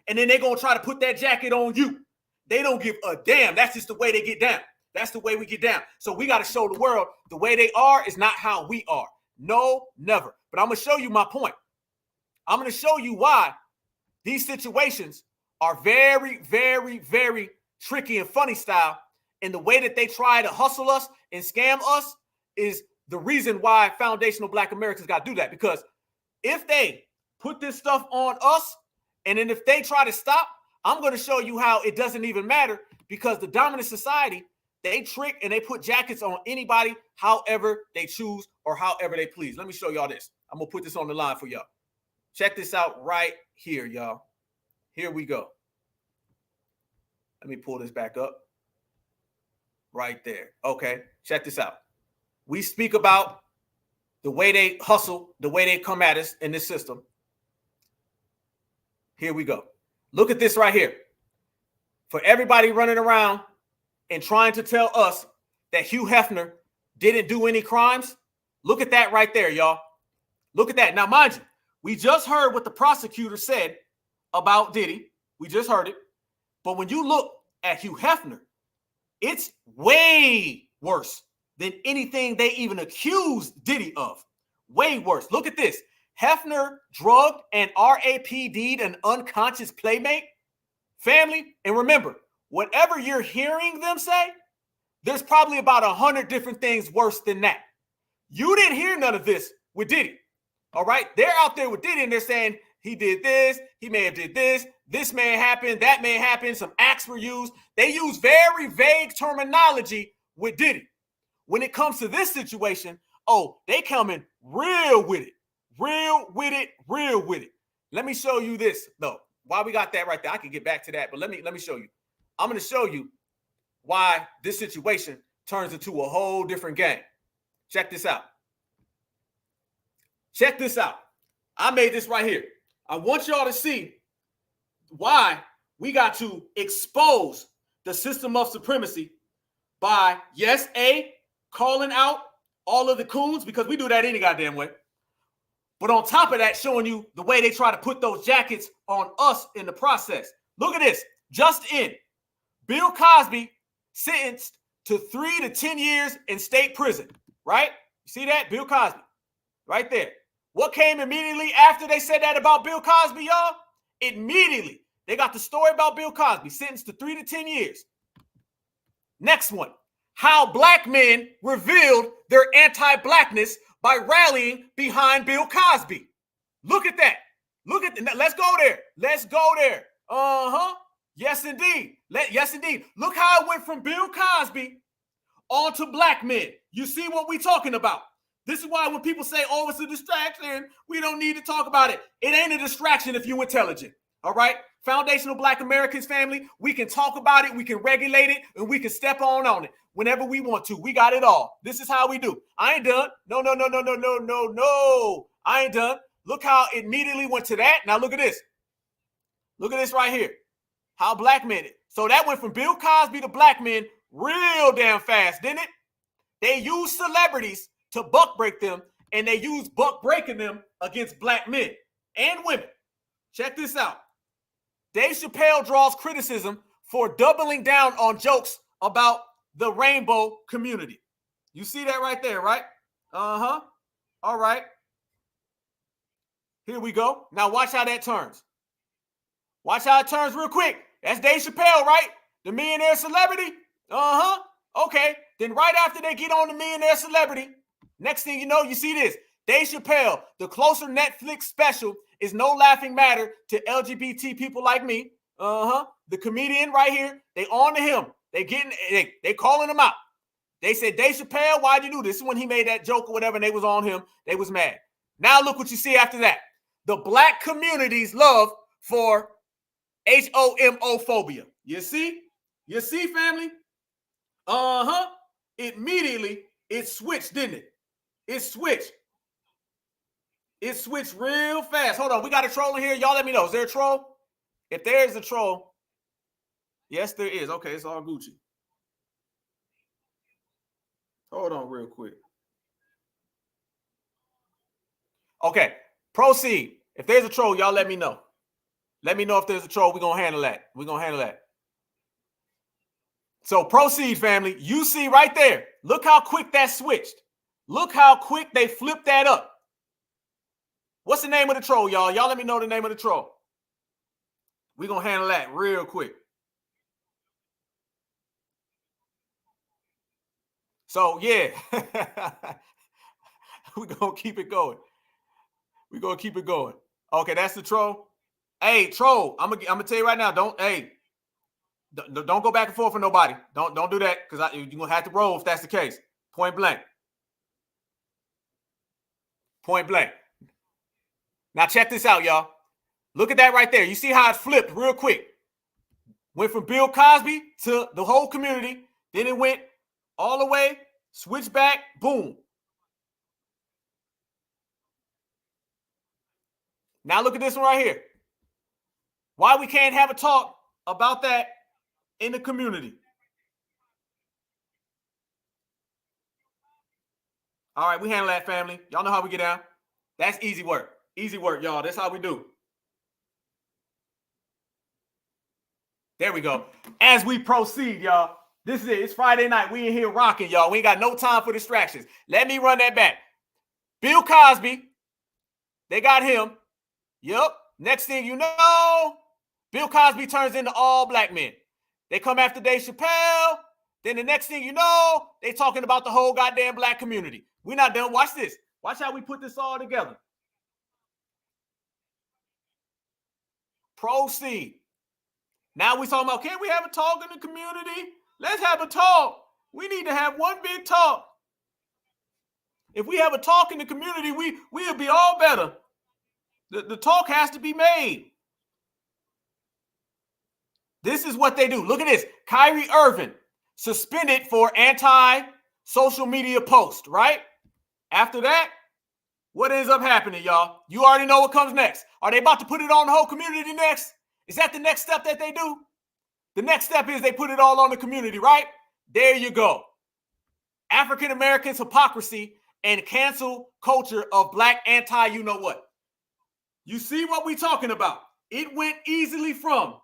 and then they're going to try to put that jacket on you. They don't give a damn. That's just the way they get down. That's the way we get down. So we got to show the world the way they are is not how we are. No, never. But I'm going to show you my point. I'm going to show you why these situations are very, very, very tricky and funny style. And the way that they try to hustle us and scam us is the reason why foundational Black Americans got to do that. Because if they put this stuff on us, and then if they try to stop, I'm going to show you how it doesn't even matter, because the dominant society, they trick and they put jackets on anybody however they choose or however they please. Let me show y'all this. I'm going to put this on the line for y'all. Check this out right here, y'all. Here we go. Let me pull this back up. Right there. Okay, check this out. We speak about the way they hustle, the way they come at us in this system. Here we go. Look at this right here. For everybody running around and trying to tell us that Hugh Hefner didn't do any crimes, look at that right there, y'all. Look at that. Now, mind you, we just heard what the prosecutor said about Diddy. We just heard it. But when you look at Hugh Hefner, it's way worse than anything they even accused Diddy of. Way worse. Look at this. Hefner drugged and RAPD'd an unconscious playmate. Family, and remember, whatever you're hearing them say, there's probably about 100 different things worse than that. You didn't hear none of this with Diddy. All right? They're out there with Diddy and they're saying he did this, he may have did this may happen, that may happen, some acts were used. They use very vague terminology with Diddy. When it comes to this situation, oh, they coming real with it. Real with it, real with it. Let me show you this, though. Why we got that right there. I can get back to that, but let me show you. I'm going to show you why this situation turns into a whole different game. Check this out. Check this out. I made this right here. I want y'all to see why we got to expose the system of Supremacy by, yes, A, calling out all of the coons, because we do that any goddamn way. But on top of that, showing you the way they try to put those jackets on us in the process. Look at this. Just in. Bill Cosby sentenced to 3 to 10 years in state prison. Right? You see that? Bill Cosby. Right there. What came immediately after they said that about Bill Cosby, y'all? Immediately, they got the story about Bill Cosby, sentenced to 3 to 10 years. Next one, how black men revealed their anti-blackness by rallying behind Bill Cosby. Look at that. Look at that. Let's go there. Let's go there. Yes, indeed. Yes, indeed. Look how it went from Bill Cosby on to black men. You see what we're talking about. This is why when people say, oh, it's a distraction, we don't need to talk about it. It ain't a distraction if you're intelligent. All right? Foundational Black Americans family, we can talk about it, we can regulate it, and we can step on it whenever we want to. We got it all. This is how we do. I ain't done. No. I ain't done. Look how it immediately went to that. Now look at this. Look at this right here. How black men. So that went from Bill Cosby to black men real damn fast, didn't it? They used celebrities to buck break them, and they used buck breaking them against black men and women. Check this out. Dave Chappelle draws criticism for doubling down on jokes about the rainbow community. You see that right there, right? All right. Here we go. Now watch how that turns. Watch how it turns real quick. That's Dave Chappelle, right? The millionaire celebrity? Okay. Then right after they get on the millionaire celebrity, next thing you know, you see this. Dave Chappelle, the closer Netflix special is no laughing matter to LGBT people like me. The comedian right here, they on to him. They calling him out. They said, Dave Chappelle, why'd you do this? This is when he made that joke or whatever, and they was on him. They was mad. Now look what you see after that. The black community's love for homophobia. You see? You see, family? Immediately, it switched, didn't it? It switched. It switched real fast. Hold on. We got a troll in here. Y'all let me know. Is there a troll? If there is a troll, yes, there is. Okay, it's all Gucci. Hold on real quick. Okay, proceed. If there's a troll, y'all let me know. Let me know if there's a troll. We're going to handle that. We're going to handle that. So proceed, family. You see right there. Look how quick that switched. Look how quick they flipped that up. What's the name of the troll, y'all? Y'all let me know the name of the troll. We're going to handle that real quick. So, yeah. We're going to keep it going. We're going to keep it going. Okay, that's the troll. Hey, troll, I'm gonna tell you right now, don't go back and forth for nobody. Don't do that, because you're going to have to roll if that's the case. Point blank. Point blank. Now check this out, y'all. Look at that right there. You see how it flipped real quick. Went from Bill Cosby to the whole community. Then it went all the way, switched back, boom. Now look at this one right here. Why we can't have a talk about that in the community. All right, we handle that, family. Y'all know how we get down. That's easy work. Easy work, y'all. That's how we do. There we go. As we proceed, y'all. This is it. It's Friday night. We in here rocking, y'all. We ain't got no time for distractions. Let me run that back. Bill Cosby. They got him. Yep. Next thing you know, Bill Cosby turns into all black men. They come after Dave Chappelle. Then the next thing you know, they talking about the whole goddamn black community. We're not done. Watch this. Watch how we put this all together. Proceed. Now we talking about, can we have a talk in the community? Let's have a talk. We need to have one big talk. If we have a talk in the community, we'll be all better. The talk has to be made. This is what they do. Look at this. Kyrie Irving suspended for anti-social media post, right? After that, what ends up happening, y'all? You already know what comes next. Are they about to put it on the whole community next? Is that the next step that they do? The next step is they put it all on the community, right? There you go. African Americans' hypocrisy and cancel culture of black anti-you-know-what. You see what we talking about? It went easily from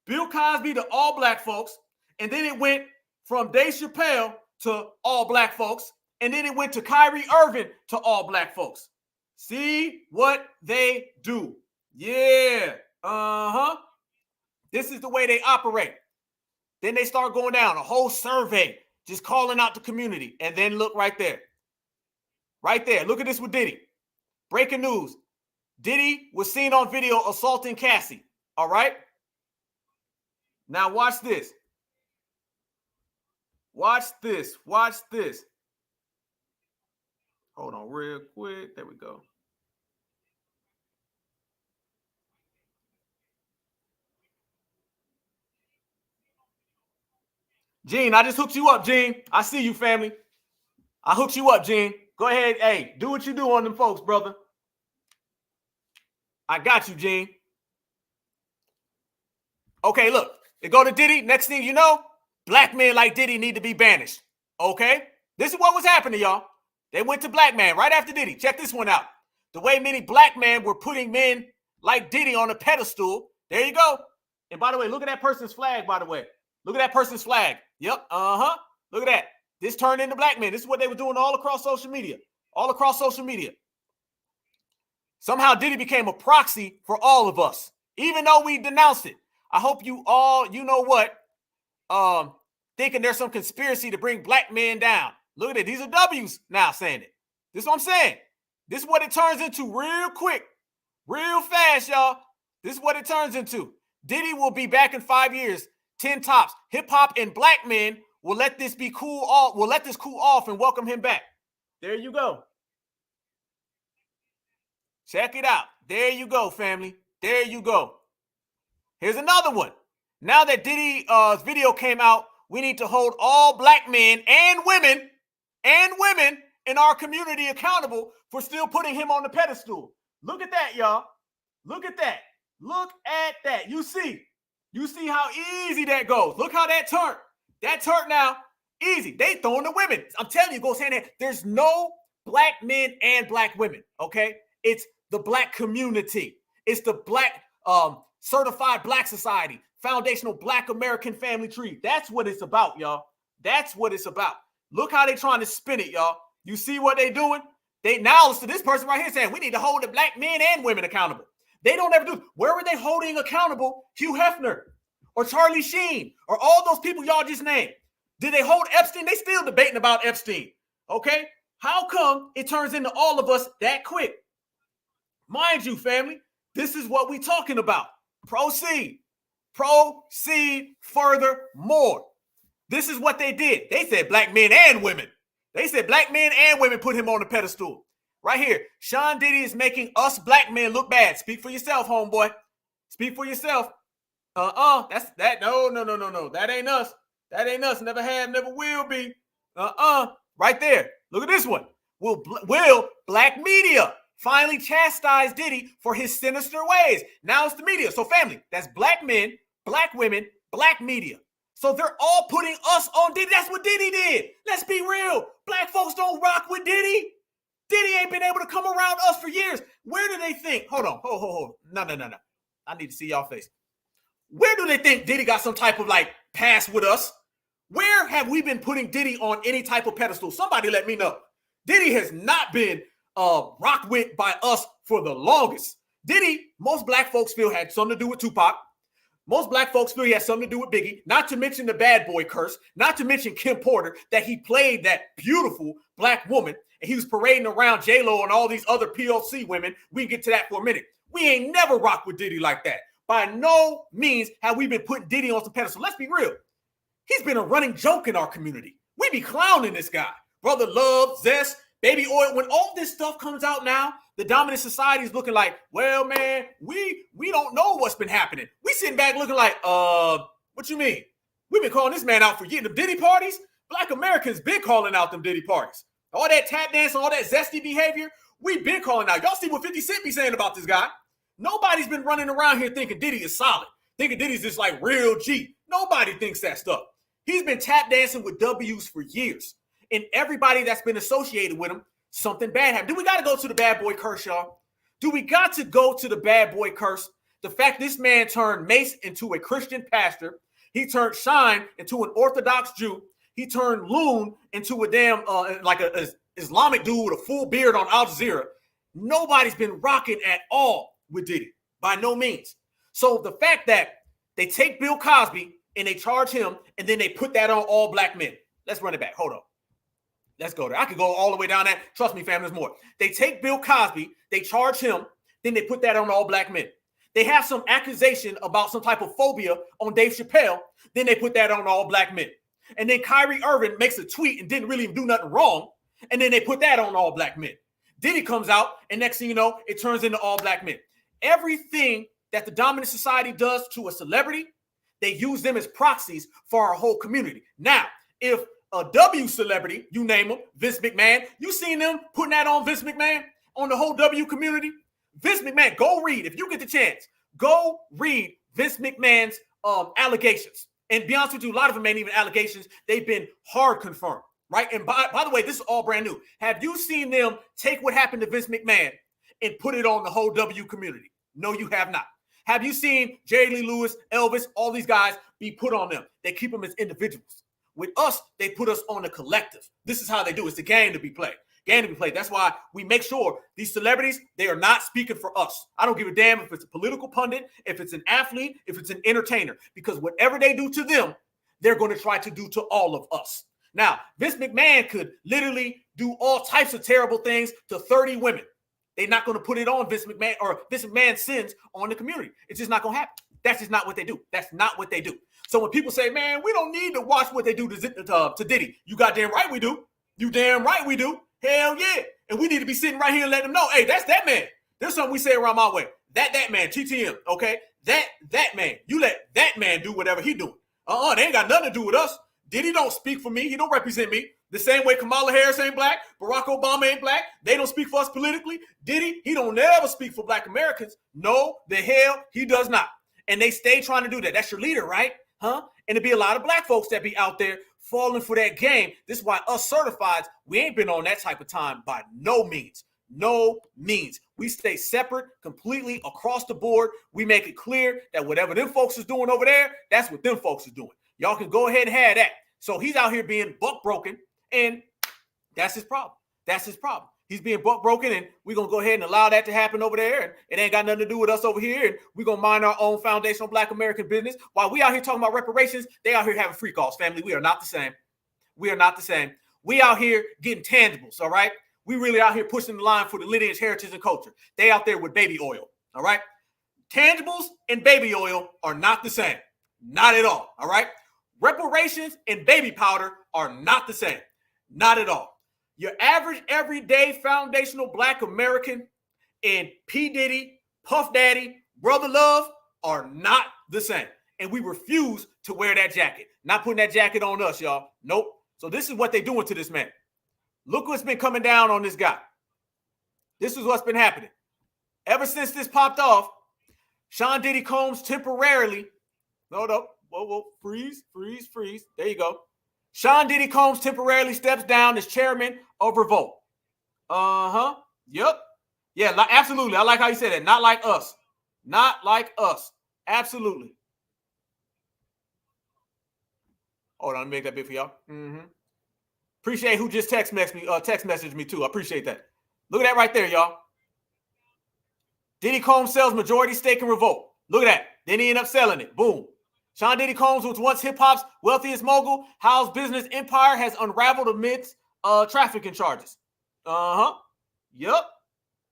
Bill Cosby to all black folks, and then it went from Dave Chappelle to all black folks, and then it went to Kyrie Irving to all black folks. See what they do. Yeah. This is the way they operate. Then they start going down a whole survey, just calling out the community. And then look right there. Right there. Look at this with Diddy. Breaking news. Diddy was seen on video assaulting Cassie. All right. Now watch this. Watch this. Watch this. Hold on real quick. There we go. Gene, I just hooked you up, Gene. I see you, family. I hooked you up, Gene. Go ahead. Hey, do what you do on them folks, brother. I got you, Gene. Okay, look. They go to Diddy. Next thing you know, black men like Diddy need to be banished. Okay? This is what was happening, y'all. They went to black man right after Diddy. Check this one out. The way many black men were putting men like Diddy on a pedestal. There you go. And by the way, look at that person's flag, by the way. Look at that person's flag. Yep. Look at that. This turned into black men. This is what they were doing all across social media. All across social media. Somehow Diddy became a proxy for all of us, even though we denounced it. I hope you all, you know what, thinking there's some conspiracy to bring black men down. Look at it. These are W's now saying it. This is what I'm saying. This is what it turns into real quick, real fast, y'all. This is what it turns into. Diddy will be back in 5 years, 10 tops. Hip hop and black men will let this be cool off. We'll let this cool off and welcome him back. There you go. Check it out. There you go, family. There you go. Here's another one. Now that Diddy's video came out, we need to hold all black men and women in our community accountable for still putting him on the pedestal. Look at that, y'all. Look at that. Look at that. You see how easy that goes. Look how that turned. That turned now easy. They throwing the women. I'm telling you, go hand in hand. There's no black men and black women, okay? It's the black community. It's the black certified black society, foundational black American family tree. That's what it's about, y'all. That's what it's about. Look how they trying to spin it, y'all. You see what they doing? They now listen to this person right here saying we need to hold the black men and women accountable. They don't ever do. Where were they holding accountable Hugh Hefner or Charlie Sheen or all those people y'all just named? Did they hold Epstein? They still debating about Epstein. Okay? How come it turns into all of us that quick? Mind you, family, this is what we talking about. Proceed. Proceed furthermore. This is what they did. They said black men and women. They said black men and women put him on the pedestal. Right here. Sean Diddy is making us black men look bad. Speak for yourself, homeboy. Speak for yourself. That's that. No. That ain't us. That ain't us. Never have, never will be. Right there. Look at this one. Will black media finally chastise Diddy for his sinister ways? Now it's the media. So family, that's black men, black women, black media. So they're all putting us on Diddy. That's what Diddy did. Let's be real. Black folks don't rock with Diddy. Diddy ain't been able to come around us for years. Where do they think? Hold on. Hold. No. I need to see y'all face. Where do they think Diddy got some type of like pass with us? Where have we been putting Diddy on any type of pedestal? Somebody let me know. Diddy has not been rocked with by us for the longest. Diddy, most black folks feel had something to do with Tupac. Most black folks feel he had something to do with Biggie, not to mention the bad boy curse, not to mention Kim Porter, that he played that beautiful black woman, and he was parading around J-Lo and all these other PLC women. We can get to that for a minute. We ain't never rocked with Diddy like that. By no means have we been putting Diddy on some pedestal. Let's be real. He's been a running joke in our community. We be clowning this guy. Brother Love, Zest, Baby Oil. When all this stuff comes out now, the dominant society is looking like, well, man, we don't know what's been happening. We sitting back looking like, what you mean? We've been calling this man out for years. The Diddy parties, black Americans been calling out them Diddy parties. All that tap dance, all that zesty behavior, we've been calling out. Y'all see what 50 Cent be saying about this guy. Nobody's been running around here thinking Diddy is solid, thinking Diddy's just like real G. Nobody thinks that stuff. He's been tap dancing with W's for years. And everybody that's been associated with him, something bad happened. Do we got to go to the bad boy curse, y'all? Do we got to go to the bad boy curse? The fact this man turned Mace into a Christian pastor. He turned Shine into an Orthodox Jew. He turned Loon into a damn, like a Islamic dude with a full beard on Al Jazeera. Nobody's been rocking at all with Diddy, by no means. So the fact that they take Bill Cosby and they charge him, and then they put that on all black men. Let's run it back. Hold on. Let's go there. I could go all the way down that. Trust me, fam, there's more. They take Bill Cosby, they charge him, then they put that on all black men. They have some accusation about some type of phobia on Dave Chappelle, then they put that on all black men. And then Kyrie Irving makes a tweet and didn't really do nothing wrong, and then they put that on all black men. Diddy comes out, and next thing you know, it turns into all black men. Everything that the dominant society does to a celebrity, they use them as proxies for our whole community. Now, if a W celebrity, you name them, Vince McMahon, you seen them putting that on Vince McMahon, on the whole W community? Vince McMahon, go read, if you get the chance, go read Vince McMahon's allegations. And be honest with you, a lot of them ain't even allegations. They've been hard confirmed, right? And by the way, this is all brand new. Have you seen them take what happened to Vince McMahon and put it on the whole W community? No, you have not. Have you seen Jerry Lee Lewis, Elvis, all these guys be put on them? They keep them as individuals. With us, they put us on the collective. This is how they do. It's the game to be played. Game to be played. That's why we make sure these celebrities, they are not speaking for us. I don't give a damn if it's a political pundit, if it's an athlete, if it's an entertainer, because whatever they do to them, they're going to try to do to all of us. Now, Vince McMahon could literally do all types of terrible things to 30 women. They're not going to put it on Vince McMahon, or Vince McMahon's sins on the community. It's just not going to happen. That's just not what they do. That's not what they do. So when people say, man, we don't need to watch what they do to Diddy, you goddamn right we do. You damn right we do. Hell yeah. And we need to be sitting right here and letting them know, hey, that's that man. There's something we say around my way. That man, TTM, okay? That man. You let that man do whatever he doing. They ain't got nothing to do with us. Diddy don't speak for me. He don't represent me. The same way Kamala Harris ain't black, Barack Obama ain't black. They don't speak for us politically. Diddy, he don't never speak for black Americans. No, the hell he does not. And they stay trying to do that. That's your leader, right? Huh? And it'd be a lot of black folks that be out there falling for that game. This is why us certifieds, we ain't been on that type of time by no means. No means. We stay separate completely across the board. We make it clear that whatever them folks is doing over there, that's what them folks is doing. Y'all can go ahead and have that. So he's out here being buck broken, and that's his problem. That's his problem. He's being buck broken, and we're going to go ahead and allow that to happen over there. And it ain't got nothing to do with us over here. And we're going to mind our own foundational black American business. While we out here talking about reparations, they out here having free calls, family. We are not the same. We are not the same. We out here getting tangibles, all right? We really out here pushing the line for the lineage, heritage, and culture. They out there with baby oil, all right? Tangibles and baby oil are not the same. Not at all, all right? Reparations and baby powder are not the same. Not at all. Your average, everyday, foundational black American and P-Diddy, Puff Daddy, Brother Love are not the same. And we refuse to wear that jacket. Not putting that jacket on us, y'all. Nope. So this is what they're doing to this man. Look what's been coming down on this guy. This is what's been happening. Ever since this popped off, Sean Diddy Combs temporarily, whoa, freeze. There you go. Sean Diddy Combs temporarily steps down as chairman of Revolt. Yep. Yeah, absolutely. I like how you said that. Not like us. Not like us. Absolutely. Hold on, let me make that bit for y'all. Appreciate who just text messaged me too. I appreciate that. Look at that right there, y'all. Diddy Combs sells majority stake in Revolt. Look at that. Then he ended up selling it. Boom. Sean Diddy Combs was once hip-hop's wealthiest mogul. How's business empire has unraveled amidst trafficking charges. Yep.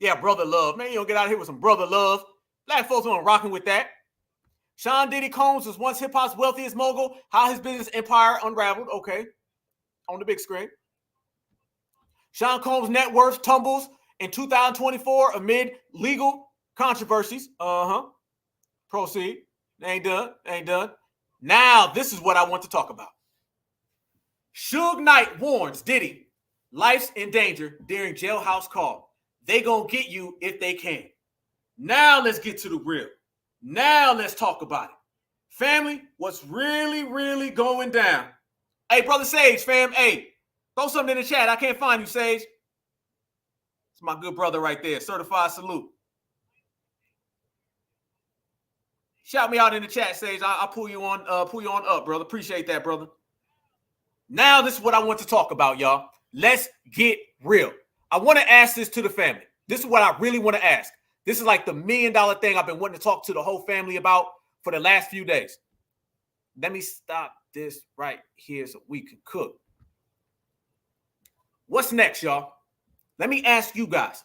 Yeah, Brother Love. Man, you don't get out of here with some Brother Love. Black folks aren't rocking with that. Sean Diddy Combs was once hip-hop's wealthiest mogul. How his business empire unraveled. Okay. On the big screen. Sean Combs' net worth tumbles in 2024 amid legal controversies. Proceed. Ain't done. Now, this is what I want to talk about. Suge Knight warns Diddy, life's in danger during jailhouse call. They gonna get you if they can. Now, let's get to the real. Now, let's talk about it. Family, what's really, really going down? Hey, Brother Sage, fam, hey, throw something in the chat. I can't find you, Sage. It's my good brother right there. Certified salute. Shout me out in the chat, Sage. I'll pull you on up, brother. Appreciate that, brother. Now, this is what I want to talk about, y'all. Let's get real. I want to ask this to the family. This is what I really want to ask. This is like the $1 million thing I've been wanting to talk to the whole family about for the last few days. Let me stop this right here so we can cook. What's next, y'all? Let me ask you guys.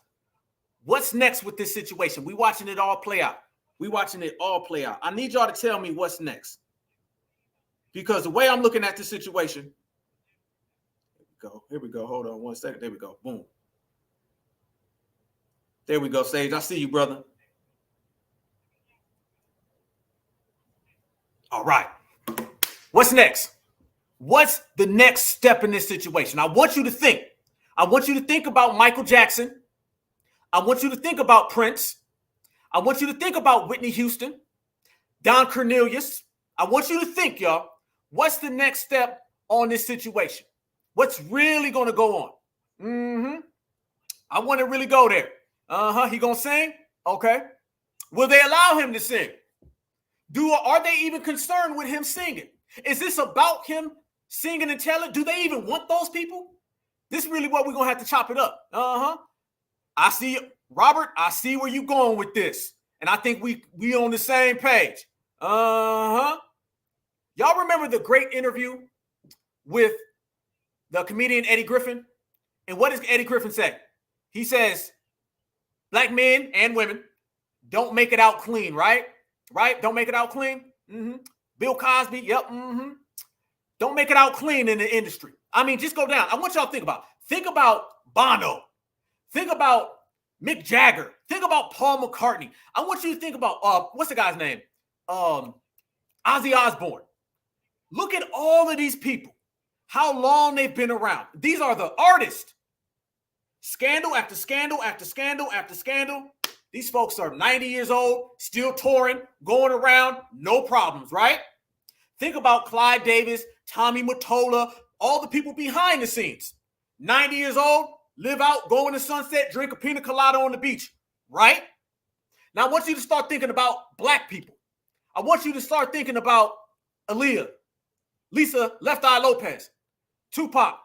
What's next with this situation? We watching it all play out. I need y'all to tell me what's next. Because the way I'm looking at this situation, here we go. Hold on one second. There we go. Boom. There we go, Sage. I see you, brother. All right. What's next? What's the next step in this situation? I want you to think. I want you to think about Michael Jackson. I want you to think about Prince. I want you to think about Whitney Houston, Don Cornelius. I want you to think, y'all, what's the next step on this situation? What's really going to go on? I want to really go there. He going to sing? Okay. Will they allow him to sing? Are they even concerned with him singing? Is this about him singing and telling? Do they even want those people? This is really what we're going to have to chop it up. I see, Robert, I see where you're going with this. And I think we on the same page. Y'all remember the great interview with the comedian Eddie Griffin? And what does Eddie Griffin say? He says, black men and women don't make it out clean, right? Right? Don't make it out clean. Bill Cosby, yep. Don't make it out clean in the industry. I mean, just go down. I want y'all to think about Bono. Think about Mick Jagger. Think about Paul McCartney. I want you to think about, what's the guy's name? Ozzy Osbourne. Look at all of these people, how long they've been around. These are the artists. Scandal after scandal after scandal after scandal. These folks are 90 years old, still touring, going around, no problems, right? Think about Clive Davis, Tommy Mottola, all the people behind the scenes. 90 years old, live out, go in the sunset, drink a pina colada on the beach, right? Now, I want you to start thinking about black people. I want you to start thinking about Aaliyah, Lisa Left Eye Lopez, Tupac,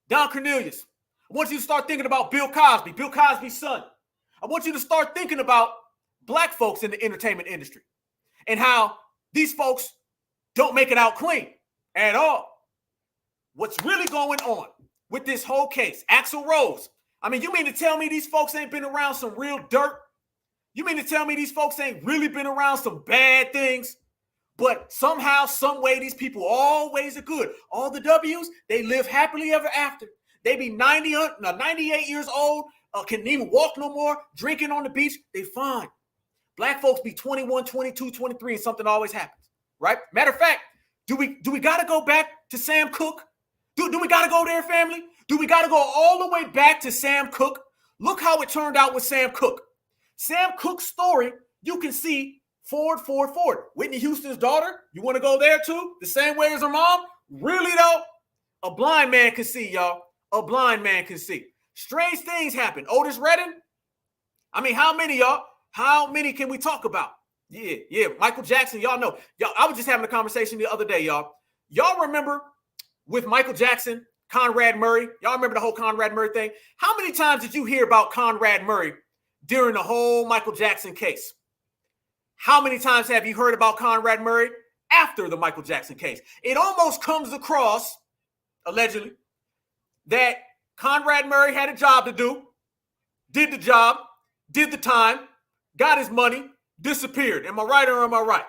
Don Cornelius. I want you to start thinking about Bill Cosby, Bill Cosby's son. I want you to start thinking about black folks in the entertainment industry and how these folks don't make it out clean at all. What's really going on with this whole case? Axl Rose. I mean, you mean to tell me these folks ain't been around some real dirt? You mean to tell me these folks ain't really been around some bad things? But somehow, some way, these people always are good. All the W's, they live happily ever after. They be 98 years old, can even walk no more, drinking on the beach, they fine. Black folks be 21, 22, 23, and something always happens, right? Matter of fact, do we got to go back to Sam Cooke? Do we got to go there, family? Do we got to go all the way back to Sam Cooke? Look how it turned out with Sam Cooke. Sam Cooke's story, you can see forward. Whitney Houston's daughter, you want to go there too? The same way as her mom? Really though? A blind man can see, y'all. A blind man can see. Strange things happen. Otis Redding? I mean, how many, y'all? How many can we talk about? Yeah. Michael Jackson, y'all know. Y'all, I was just having a conversation the other day, y'all. Y'all remember with Michael Jackson, Conrad Murray? Y'all remember the whole Conrad Murray thing? How many times did you hear about Conrad Murray during the whole Michael Jackson case? How many times have you heard about Conrad Murray after the Michael Jackson case? It almost comes across, allegedly, that Conrad Murray had a job to do, did the job, did the time, got his money, disappeared. Am I right or am I right?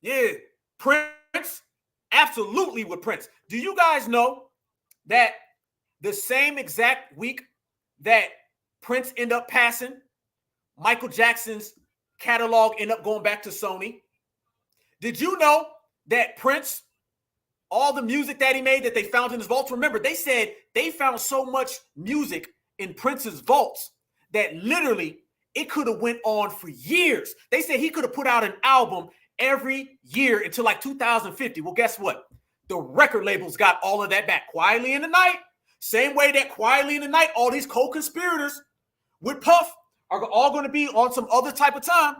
Yeah. Prince, absolutely with Prince. Do you guys know that the same exact week that Prince ended up passing, Michael Jackson's catalog ended up going back to Sony? Did you know that Prince, all the music that he made that they found in his vaults, remember, they said they found so much music in Prince's vaults that literally it could have went on for years. They said he could have put out an album every year until like 2050. Well, guess what? The record labels got all of that back. Quietly in the Night, same way that Quietly in the Night, all these co-conspirators with Puff are all going to be on some other type of time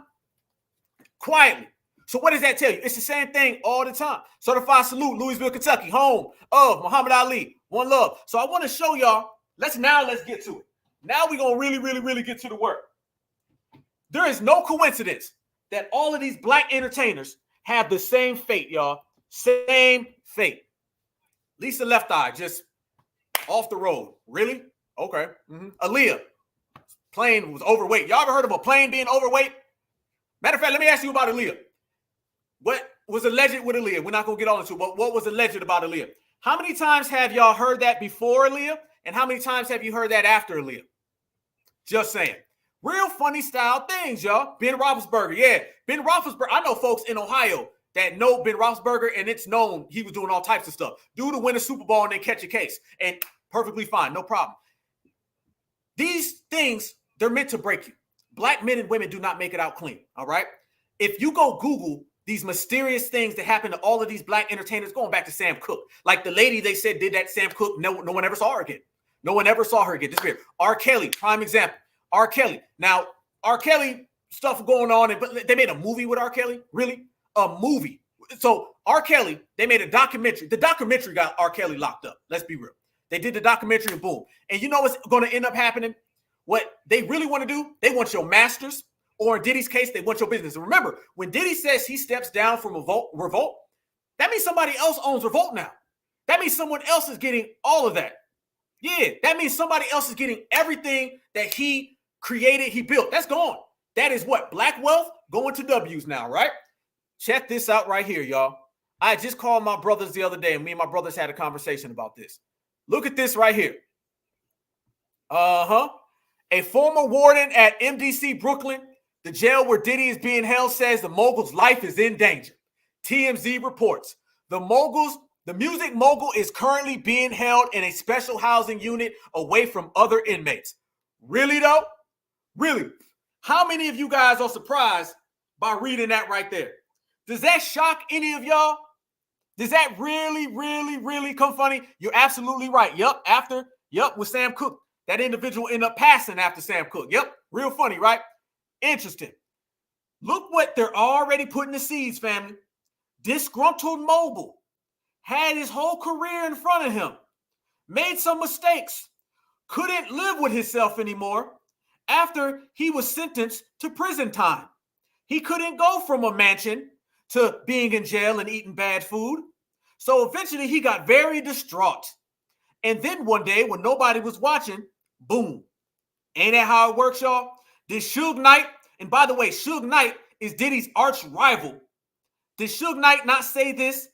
quietly. So what does that tell you? It's the same thing all the time. Certified salute, Louisville, Kentucky, home of Muhammad Ali. One love. So I want to show y'all. Let's get to it. Now we're going to really get to the work. There is no coincidence that all of these black entertainers have the same fate, y'all. Same fate. Lisa Left Eye just off the road. Really? Okay. Aaliyah, plane was overweight. Y'all ever heard of a plane being overweight? Matter of fact, let me ask you about Aaliyah. What was alleged with Aaliyah? We're not going to get all into it, but what was alleged about Aaliyah? How many times have y'all heard that before Aaliyah? And how many times have you heard that after Aaliyah? Just saying. Real funny style things, y'all. Ben Roethlisberger. Yeah, Ben Roethlisberger. I know folks in Ohio that know Ben Roethlisberger, and it's known he was doing all types of stuff. Dude to win a Super Bowl and then catch a case. And perfectly fine. No problem. These things, they're meant to break you. Black men and women do not make it out clean, all right? If you go Google these mysterious things that happen to all of these black entertainers, going back to Sam Cooke, like the lady they said did that Sam Cooke, no one ever saw her again. No one ever saw her again. This weird. R. Kelly, prime example. R. Kelly. Now, R. Kelly stuff going on, but they made a movie with R. Kelly? Really? A movie. So R. Kelly, they made a documentary. The documentary got R. Kelly locked up. Let's be real. They did the documentary and boom. And you know what's going to end up happening? What they really want to do, they want your masters, or in Diddy's case, they want your business. And remember, when Diddy says he steps down from Revolt, that means somebody else owns Revolt now. That means someone else is getting all of that. Yeah, that means somebody else is getting everything that he created, he built. That's gone. That is what? Black wealth going to W's now, right? Check this out right here, y'all. I just called my brothers the other day, and me and my brothers had a conversation about this. Look at this right here. A former warden at MDC Brooklyn, the jail where Diddy is being held, says the mogul's life is in danger. TMZ reports the music mogul is currently being held in a special housing unit away from other inmates. Really though? Really? How many of you guys are surprised by reading that right there? Does that shock any of y'all? Does that really come funny? You're absolutely right. Yep, with Sam Cooke. That individual ended up passing after Sam Cooke. Yep, real funny, right? Interesting. Look what they're already putting the seeds, family. Disgruntled mogul had his whole career in front of him, made some mistakes, couldn't live with himself anymore after he was sentenced to prison time. He couldn't go from a mansion to being in jail and eating bad food. So eventually he got very distraught. And then one day when nobody was watching, boom. Ain't that how it works, y'all? Did Suge Knight, and by the way, Suge Knight is Diddy's arch rival. Did Suge Knight not say this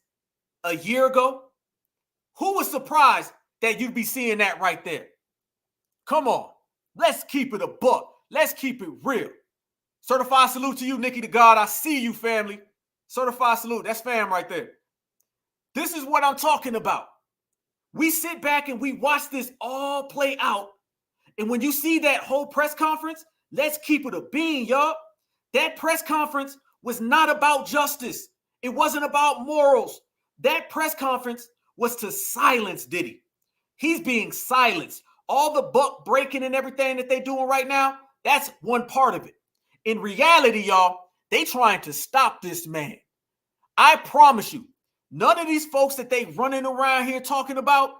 a year ago? Who was surprised that you'd be seeing that right there? Come on. Let's keep it a buck. Let's keep it real. Certified salute to you, Nikki the God. I see you, family. Certified salute. That's fam right there. This is what I'm talking about. We sit back and we watch this all play out. And when you see that whole press conference, let's keep it a bean, y'all. That press conference was not about justice. It wasn't about morals. That press conference was to silence Diddy. He's being silenced. All the buck breaking and everything that they're doing right now, that's one part of it. In reality, y'all, they trying to stop this man. I promise you, none of these folks that they running around here talking about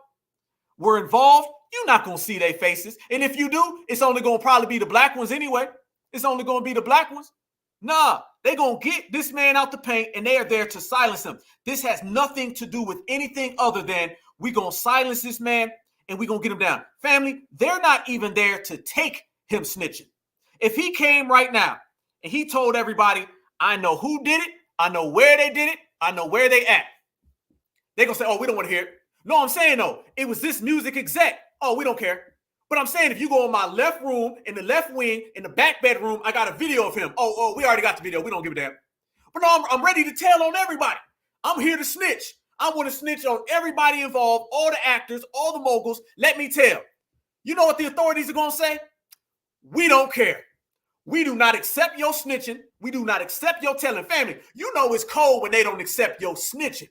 were involved. You're not going to see their faces. And if you do, it's only going to probably be the black ones anyway. It's only going to be the black ones. Nah, they're going to get this man out the paint and they are there to silence him. This has nothing to do with anything other than we're going to silence this man and we're going to get him down. Family, they're not even there to take him snitching. If he came right now and he told everybody, I know who did it, I know where they did it, I know where they at, they're going to say, oh, we don't want to hear it. No, I'm saying, no, it was this music exec. Oh, we don't care. But I'm saying if you go in my left room, in the left wing, in the back bedroom, I got a video of him. Oh, we already got the video. We don't give a damn. But no, I'm ready to tell on everybody. I'm here to snitch. I want to snitch on everybody involved, all the actors, all the moguls. Let me tell. You know what the authorities are going to say? We don't care. We do not accept your snitching. We do not accept your telling. Family, you know it's cold when they don't accept your snitching.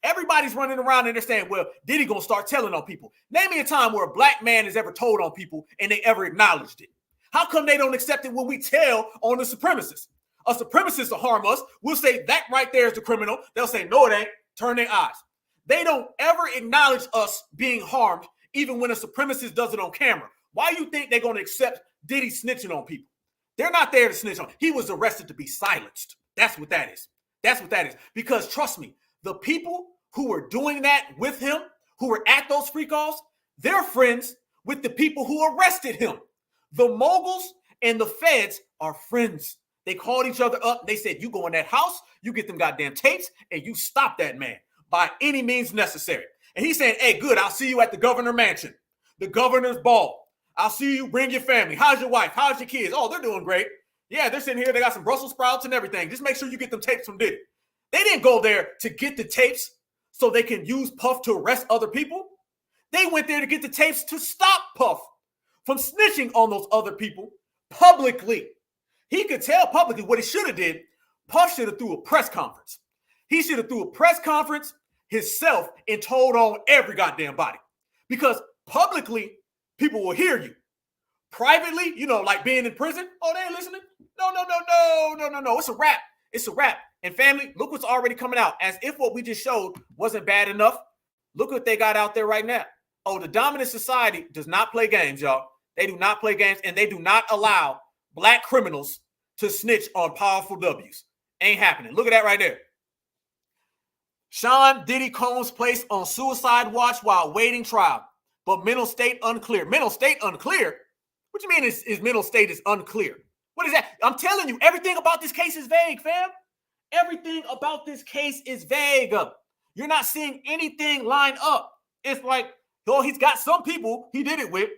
Everybody's running around and they're saying, well, Diddy gonna start telling on people. Name me a time where a black man has ever told on people and they ever acknowledged it. How come they don't accept it when we tell on the supremacists? A supremacist will harm us. We'll say that right there is the criminal. They'll say, no, it ain't. Turn their eyes. They don't ever acknowledge us being harmed, even when a supremacist does it on camera. Why do you think they're gonna accept Diddy snitching on people? They're not there to snitch on. He was arrested to be silenced. That's what that is. That's what that is. Because trust me, the people who were doing that with him, who were at those free calls, they're friends with the people who arrested him. The moguls and the feds are friends. They called each other up. They said, you go in that house, you get them goddamn tapes, and you stop that man by any means necessary. And he said, hey, good, I'll see you at the governor mansion, the governor's ball. I'll see you, bring your family. How's your wife? How's your kids? Oh, they're doing great. Yeah, they're sitting here. They got some Brussels sprouts and everything. Just make sure you get them tapes from Diddy. They didn't go there to get the tapes so they can use Puff to arrest other people. They went there to get the tapes to stop Puff from snitching on those other people publicly. He could tell publicly what he should have did. Puff should have threw a press conference. He should have threw a press conference himself and told on every goddamn body. Because publicly, people will hear you. Privately, you know, like being in prison. Oh, they ain't listening? No. It's a wrap. It's a wrap. And family, look what's already coming out. As if what we just showed wasn't bad enough. Look what they got out there right now. Oh, the dominant society does not play games, y'all. They do not play games, and they do not allow black criminals to snitch on powerful W's. Ain't happening. Look at that right there. Sean Diddy Combs placed on suicide watch while waiting trial, but mental state unclear. Mental state unclear? What you mean his mental state is unclear? What is that? I'm telling you, everything about this case is vague, fam. Everything about this case is vague. You're not seeing anything line up. It's like, oh, he's got some people he did it with.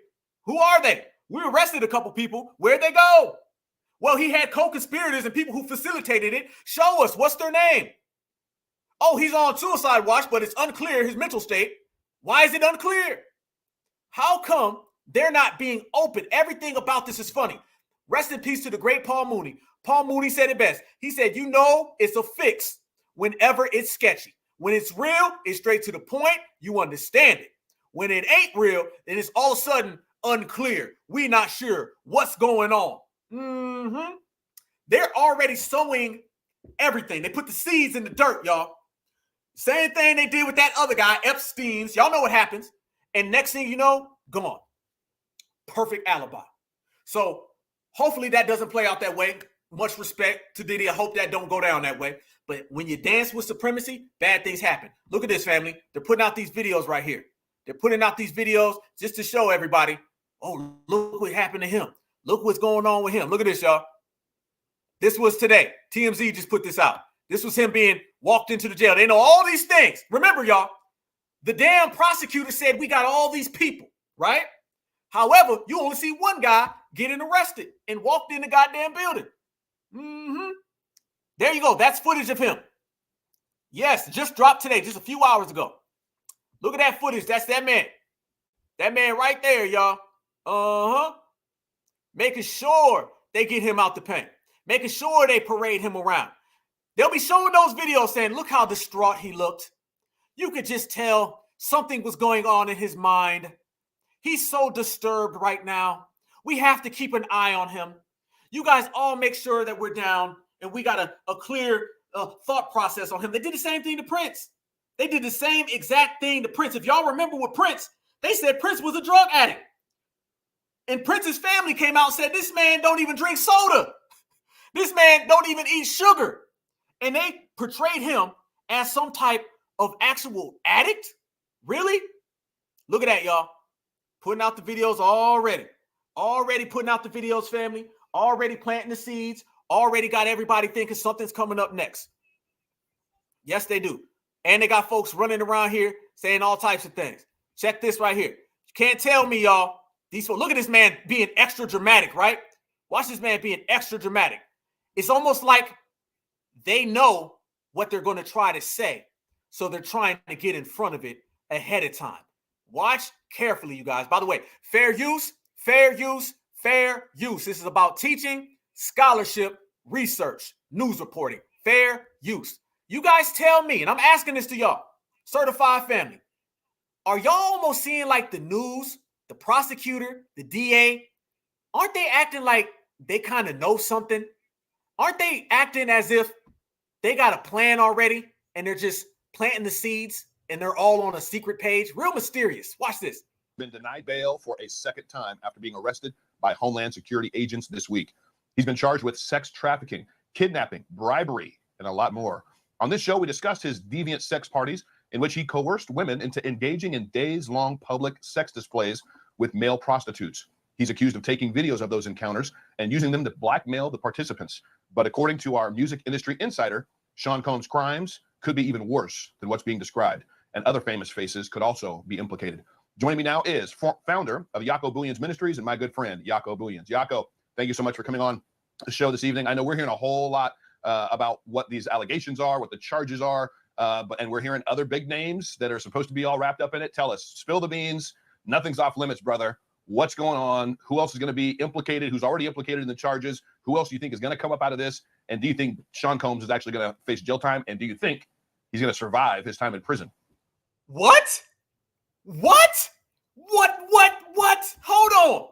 Who are they? We arrested a couple people. Where'd they go? Well, he had co-conspirators and people who facilitated it. Show us. What's their name? Oh, he's on suicide watch, but it's unclear his mental state. Why is it unclear? How come they're not being open? Everything about this is funny. Rest in peace to the great Paul Mooney. Paul Mooney said it best. He said, you know, it's a fix whenever it's sketchy. When it's real, it's straight to the point. You understand it. When it ain't real, then it's all of a sudden unclear. We not sure what's going on. They're already sowing everything. They put the seeds in the dirt, y'all. Same thing they did with that other guy, Epstein's. Y'all know what happens. And next thing you know, gone. Perfect alibi. So hopefully that doesn't play out that way. Much respect to Diddy. I hope that don't go down that way. But when you dance with supremacy, bad things happen. Look at this, family. They're putting out these videos right here. They're putting out these videos just to show everybody, oh, look what happened to him. Look what's going on with him. Look at this, y'all. This was today. TMZ just put this out. This was him being walked into the jail. They know all these things. Remember, y'all, the damn prosecutor said we got all these people, right? However, you only see one guy getting arrested and walked in the goddamn building. There you go. That's footage of him. Yes, just dropped today, just a few hours ago. Look at that footage. That's that man. That man right there, y'all. Making sure they get him out the paint. Making sure they parade him around. They'll be showing those videos saying, look how distraught he looked. You could just tell something was going on in his mind. He's so disturbed right now. We have to keep an eye on him. You guys all make sure that we're down and we got a clear thought process on him. They did the same thing to Prince. They did the same exact thing to Prince. If y'all remember with Prince, they said Prince was a drug addict. And Prince's family came out and said, this man don't even drink soda. This man don't even eat sugar. And they portrayed him as some type of actual addict? Really? Look at that, y'all. Putting out the videos already. Already putting out the videos, family. Already planting the seeds. Already got everybody thinking something's coming up next. Yes, they do. And they got folks running around here saying all types of things. Check this right here. You can't tell me, y'all. These folks, look at this man being extra dramatic, right? Watch this man being extra dramatic. It's almost like they know what they're going to try to say. So they're trying to get in front of it ahead of time. Watch carefully, you guys. By the way, fair use, fair use, fair use. This is about teaching, scholarship, research, news reporting, fair use. You guys tell me, and I'm asking this to y'all, certified family, are y'all almost seeing like the news, the prosecutor, the DA, aren't they acting like they kind of know something? Aren't they acting as if they got a plan already and they're just planting the seeds and they're all on a secret page? Real mysterious. Watch this. Been denied bail for a second time after being arrested by Homeland Security agents this week. He's been charged with sex trafficking, kidnapping, bribery, and a lot more. On this show, we discussed his deviant sex parties in which he coerced women into engaging in days-long public sex displays with male prostitutes. He's accused of taking videos of those encounters and using them to blackmail the participants. But according to our music industry insider, Sean Combs' crimes could be even worse than what's being described, and other famous faces could also be implicated. Joining me now is founder of Jaco Booyens Ministries and my good friend, Jaco Booyens. Jaco, thank you so much for coming on the show this evening. I know we're hearing a whole lot about what these allegations are, what the charges are, and we're hearing other big names that are supposed to be all wrapped up in it. Tell us, spill the beans. Nothing's off limits, brother. What's going on? Who else is going to be implicated? Who's already implicated in the charges? Who else do you think is going to come up out of this? And do you think Sean Combs is actually going to face jail time? And do you think he's going to survive his time in prison? What? Hold on.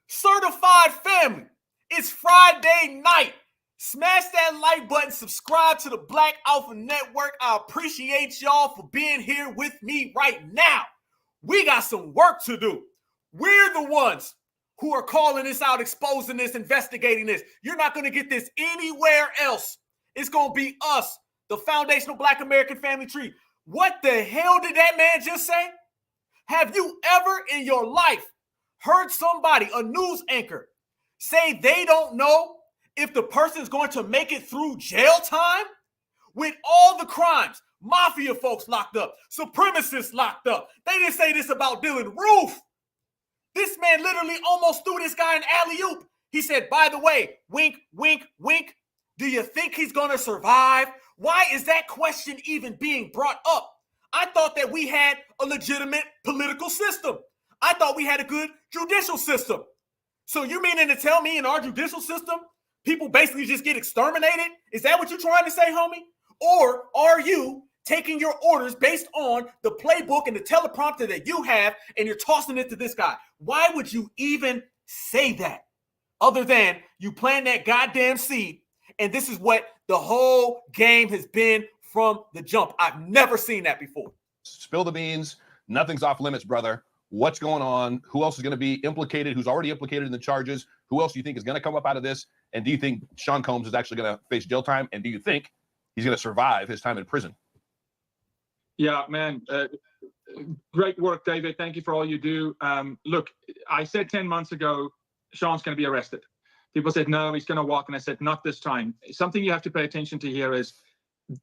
Certified family. It's Friday night. Smash that like button. Subscribe to the Black Alpha Network. I appreciate y'all for being here with me right now. We got some work to do. We're the ones who are calling this out, exposing this, investigating this. You're not going to get this anywhere else. It's going to be us, the foundational Black American family tree. What the hell did that man just say? Have you ever in your life heard somebody, a news anchor, say they don't know if the person is going to make it through jail time? With all the crimes, mafia folks locked up, supremacists locked up. They didn't say this about Dylan Roof. This man literally almost threw this guy an alley-oop. He said, by the way, wink, wink, wink. Do you think he's going to survive? Why is that question even being brought up? I thought that we had a legitimate political system. I thought we had a good judicial system. So you meaning to tell me in our judicial system, people basically just get exterminated? Is that what you're trying to say, homie? Or are you taking your orders based on the playbook and the teleprompter that you have, and you're tossing it to this guy? Why would you even say that? Other than you plant that goddamn seed, and this is what the whole game has been from the jump. I've never seen that before. Spill the beans. Nothing's off limits, brother. What's going on? Who else is going to be implicated? Who's already implicated in the charges? Who else do you think is going to come up out of this? And do you think Sean Combs is actually going to face jail time? And do you think he's going to survive his time in prison? Yeah, man. Great work, David. Thank you for all you do. Look, I said 10 months ago, Sean's going to be arrested. People said, no, he's going to walk. And I said, not this time. Something you have to pay attention to here is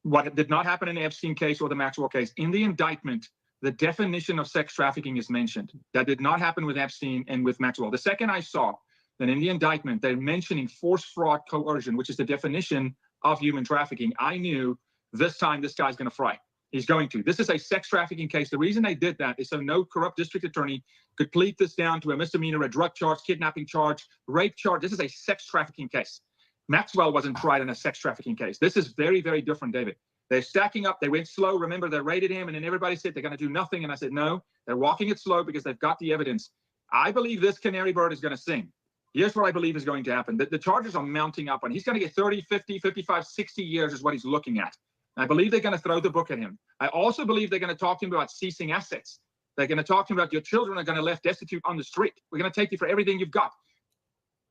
what did not happen in the Epstein case or the Maxwell case. In the indictment, the definition of sex trafficking is mentioned. That did not happen with Epstein and with Maxwell. The second I saw that in the indictment, they're mentioning force, fraud, coercion, which is the definition of human trafficking, I knew this time this guy's going to fry. He's going to. This is a sex trafficking case. The reason they did that is so no corrupt district attorney could plead this down to a misdemeanor, a drug charge, kidnapping charge, rape charge. This is a sex trafficking case. Maxwell wasn't tried in a sex trafficking case. This is very, very different, David. They're stacking up. They went slow. Remember, they raided him, and then everybody said they're going to do nothing. And I said, no, they're walking it slow because they've got the evidence. I believe this canary bird is going to sing. Here's what I believe is going to happen. The charges are mounting up, and he's going to get 30, 50, 55, 60 years is what he's looking at. I believe they're going to throw the book at him. I also believe they're going to talk to him about ceasing assets. They're going to talk to him about your children are going to left destitute on the street. We're going to take you for everything you've got.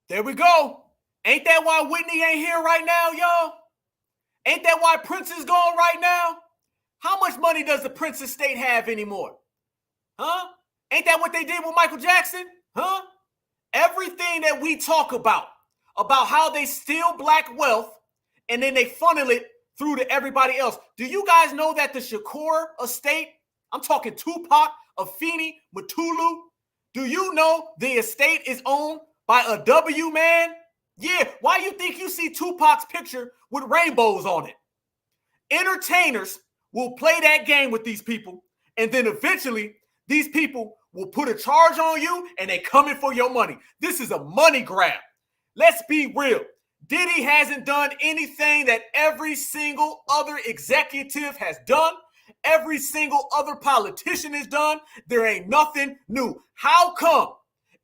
There we go. Ain't that why Whitney ain't here right now, y'all? Ain't that why Prince is gone right now? How much money does the Prince estate have anymore? Huh? Ain't that what they did with Michael Jackson? Huh? Everything that we talk about how they steal black wealth and then they funnel it through to everybody else. Do you guys know that the Shakur estate, I'm talking Tupac, Afeni, Mutulu, do you know the estate is owned by a W man? Yeah, why you think you see Tupac's picture with rainbows on it? Entertainers will play that game with these people, and then eventually these people will put a charge on you and they coming for your money. This is a money grab. Let's be real. Diddy hasn't done anything that every single other executive has done. Every single other politician has done. There ain't nothing new. How come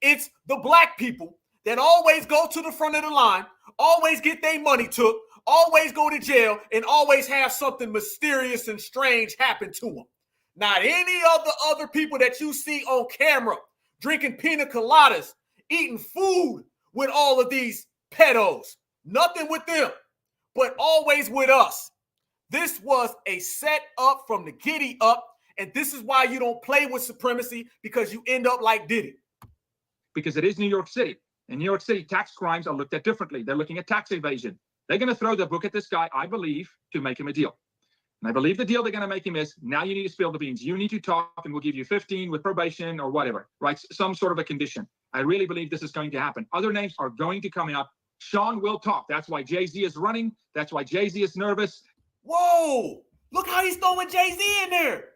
it's the black people that always go to the front of the line, always get their money took, always go to jail, and always have something mysterious and strange happen to them? Not any of the other people that you see on camera drinking pina coladas, eating food with all of these pedos. Nothing with them, but always with us. This was a set up from the giddy up, and this is why you don't play with Supremacy, because you end up like Diddy. Because it is New York City. In New York City, tax crimes are looked at differently. They're looking at tax evasion. They're going to throw the book at this guy, I believe, to make him a deal. And I believe the deal they're going to make him is, now you need to spill the beans. You need to talk, and we'll give you 15 with probation or whatever, right? Some sort of a condition. I really believe this is going to happen. Other names are going to come out. Sean will talk. That's why Jay-Z is running. That's why Jay-Z is nervous. Whoa! Look how he's throwing Jay-Z in there.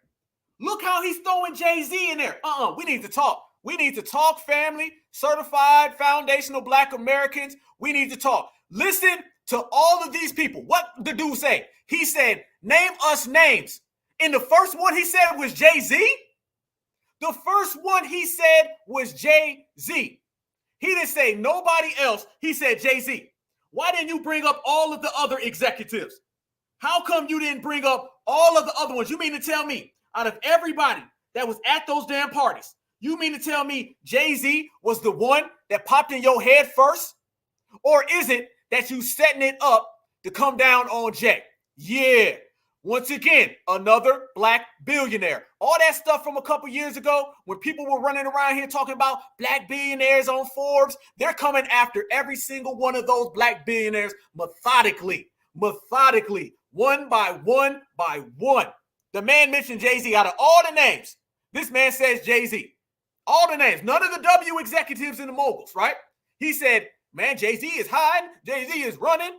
Look how he's throwing Jay-Z in there. We need to talk. We need to talk, family. Certified foundational Black Americans. We need to talk. Listen to all of these people. What the dude say? He said, name us names. And the first one he said was Jay-Z. The first one he said was Jay-Z. He didn't say nobody else. He said Jay-Z. Why didn't you bring up all of the other executives? How come you didn't bring up all of the other ones? You mean to tell me, out of everybody that was at those damn parties, you mean to tell me Jay-Z was the one that popped in your head first? Or is it that you setting it up to come down on Jay? Yeah. Once again, another Black billionaire. All that stuff from a couple years ago when people were running around here talking about Black billionaires on Forbes, they're coming after every single one of those Black billionaires methodically, one by one by one. The man mentioned Jay-Z. Out of all the names, this man says Jay-Z. All the names, none of the W executives and the moguls, right? He said, man, Jay-Z is hiding. Jay-Z is running.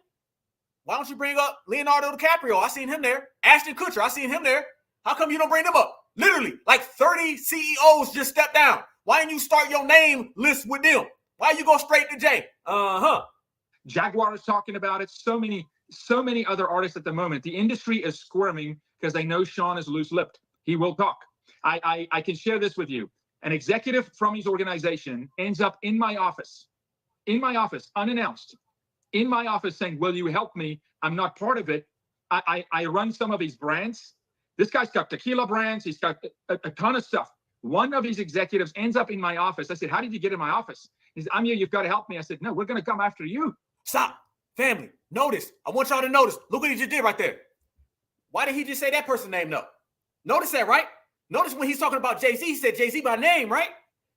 Why don't you bring up Leonardo DiCaprio? I seen him there. Ashton Kutcher, I seen him there. How come you don't bring them up? Literally, like 30 CEOs just stepped down. Why didn't you start your name list with them? Why you go straight to Jay? Jaguar is talking about it. So many other artists at the moment. The industry is squirming because they know Sean is loose-lipped. He will talk. I can share this with you. An executive from his organization ends up in my office, unannounced, in my office saying, will you help me? I'm not part of it. I run some of his brands. This guy's got tequila brands. He's got a ton of stuff. One of his executives ends up in my office. I said, how did you get in my office? He said, I'm here. You've got to help me. I said, no, we're going to come after you. Stop. Family, notice. I want y'all to notice. Look what he just did right there. Why did he just say that person's name, though? Notice that, right? Notice when he's talking about Jay-Z, he said Jay-Z by name, right?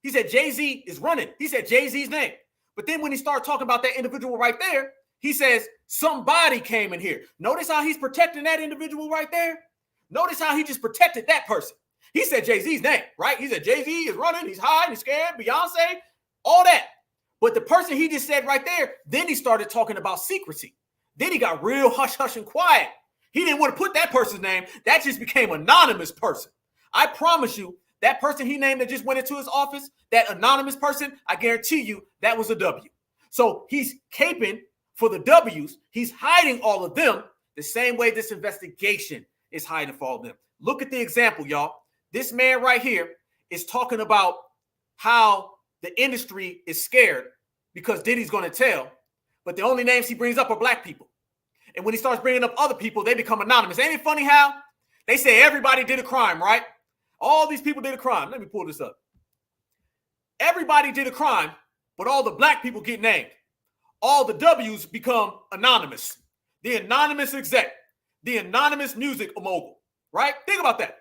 He said Jay-Z is running. He said Jay-Z's name. But then when he started talking about that individual right there, he says somebody came in here. Notice how he's protecting that individual right there? Notice how he just protected that person. He said Jay-Z's name, right? He said Jay-Z is running. He's hiding. He's scared. Beyonce, all that. But the person he just said right there, then he started talking about secrecy. Then he got real hush-hush and quiet. He didn't want to put that person's name. That just became anonymous person. I promise you, that person he named that just went into his office, that anonymous person, I guarantee you that was a W. So he's caping for the W's. He's hiding all of them the same way this investigation is hiding for all of them. Look at the example, y'all. This man right here is talking about how the industry is scared because Diddy's going to tell, but the only names he brings up are Black people. And when he starts bringing up other people, they become anonymous. Ain't it funny how they say everybody did a crime, right? All these people did a crime. Let me pull this up. Everybody did a crime, but all the Black people get named. All the W's become anonymous. The anonymous exec, the anonymous music mogul, right? Think about that.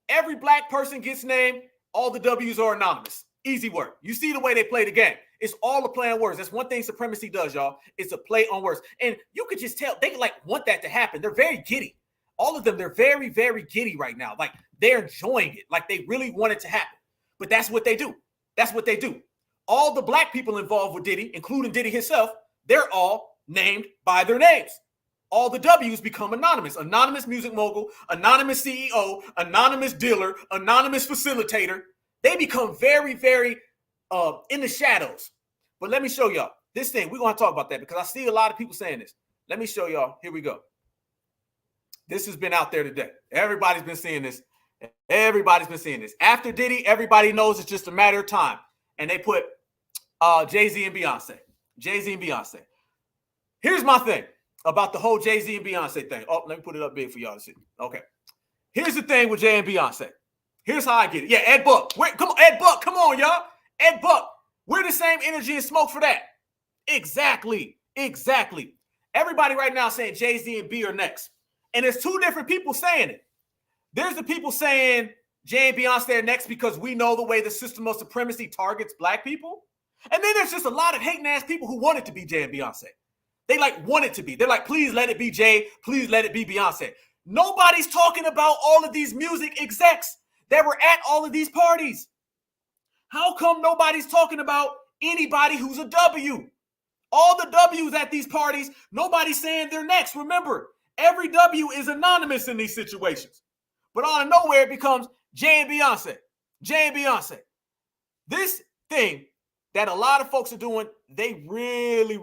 Every Black person gets named. All the W's are anonymous. Easy work. You see the way they play the game. It's all a play on words. That's one thing Supremacy does, y'all. It's a play on words. And you could just tell they like want that to happen. They're very giddy. All of them, they're very, very giddy right now. Like they're enjoying it. Like they really want it to happen. But that's what they do. That's what they do. All the Black people involved with Diddy, including Diddy himself, they're all named by their names. All the W's become anonymous. Anonymous music mogul, anonymous CEO, anonymous dealer, anonymous facilitator. They become very, very in the shadows. But let me show y'all this thing. We're going to talk about that because I see a lot of people saying this. Let me show y'all. Here we go. This has been out there today. Everybody's been seeing this. Everybody's been seeing this. After Diddy, everybody knows it's just a matter of time. And they put Jay-Z and Beyonce. Jay-Z and Beyonce. Here's my thing about the whole Jay-Z and Beyonce thing. Oh, let me put it up big for y'all to see. Okay. Here's the thing with Jay and Beyonce. Here's how I get it. Yeah, Ed Buck. Come on, Ed Buck. Come on, y'all. Ed Buck. We're the same energy and smoke for that. Exactly. Everybody right now saying Jay-Z and B are next. And there's two different people saying it. There's the people saying Jay and Beyonce are next because we know the way the system of supremacy targets black people. And then there's just a lot of hating ass people who want it to be Jay and Beyonce. They like want it to be. They're like, please let it be Jay. Please let it be Beyonce. Nobody's talking about all of these music execs that were at all of these parties. How come nobody's talking about anybody who's a W? All the W's at these parties, nobody's saying they're next. Remember, every W is anonymous in these situations. But out of nowhere, it becomes Jay and Beyonce. Jay and Beyonce. This thing that a lot of folks are doing, they really.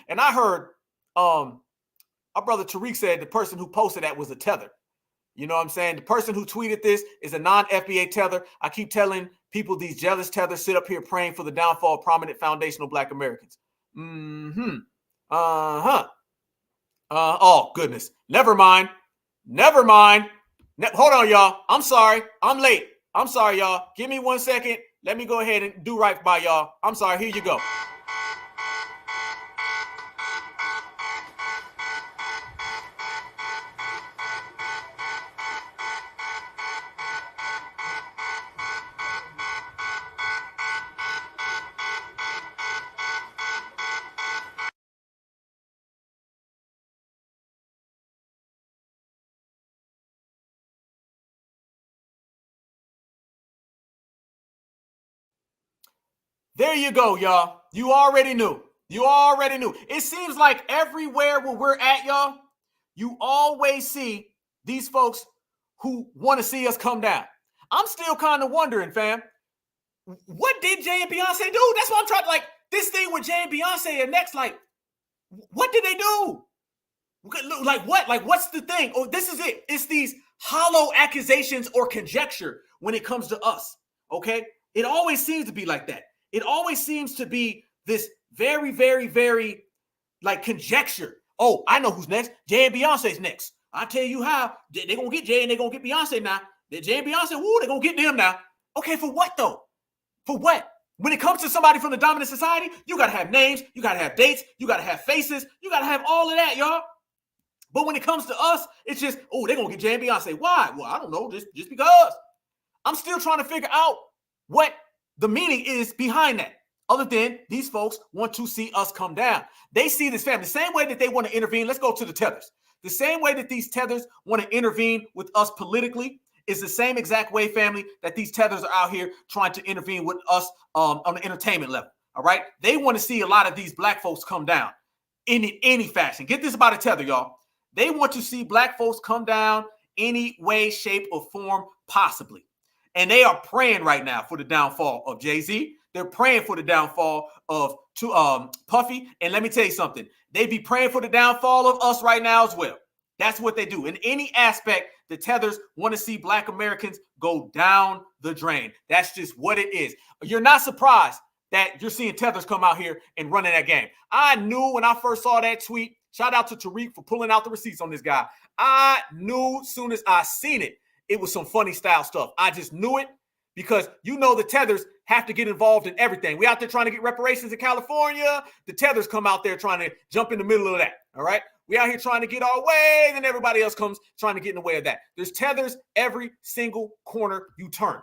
And I heard our brother Tariq said the person who posted that was a tether. You know what I'm saying? The person who tweeted this is a non-FBA tether. I keep telling people these jealous tethers sit up here praying for the downfall of prominent foundational black Americans. Oh, goodness. Never mind. Hold on, y'all. I'm sorry. I'm late. I'm sorry, y'all. Give me 1 second. Let me go ahead and do right by y'all. I'm sorry. Here you go. There you go, y'all. You already knew. It seems like everywhere where we're at, y'all, you always see these folks who want to see us come down. I'm still kind of wondering, fam, what did Jay and Beyonce do? That's what I'm trying to, like, this thing with Jay and Beyonce and next, like, what did they do? Like, what? Like, what's the thing? Oh, this is it. It's these hollow accusations or conjecture when it comes to us, okay? It always seems to be like that. It always seems to be this very, like, conjecture. Oh, I know who's next. Jay and Beyonce's next. I tell you how. They're going to get Jay and they're going to get Beyonce now. Jay and Beyonce, woo, they're going to get them now. Okay, for what, though? For what? When it comes to somebody from the dominant society, you got to have names. You got to have dates. You got to have faces. You got to have all of that, y'all. But when it comes to us, it's just, oh, they're going to get Jay and Beyonce. Why? Well, I don't know, just because. I'm still trying to figure out what the meaning is behind that, other than these folks want to see us come down. They see this family the same way that they want to intervene. Let's go to the tethers. The same way that these tethers want to intervene with us politically is the same exact way, family, that these tethers are out here trying to intervene with us on the entertainment level. All right. They want to see a lot of these black folks come down in any fashion. Get this about a tether, y'all. They want to see black folks come down any way, shape, or form possibly. And they are praying right now for the downfall of Jay-Z. They're praying for the downfall of Puffy. And let me tell you something. They be praying for the downfall of us right now as well. That's what they do. In any aspect, the tethers want to see black Americans go down the drain. That's just what it is. You're not surprised that you're seeing tethers come out here and running that game. I knew when I first saw that tweet, shout out to Tariq for pulling out the receipts on this guy. I knew as soon as I seen it, it was some funny style stuff. I just knew it because you know the tethers have to get involved in everything. We out there trying to get reparations in California. The tethers come out there trying to jump in the middle of that. All right. We out here trying to get our way. Then everybody else comes trying to get in the way of that. There's tethers every single corner you turn.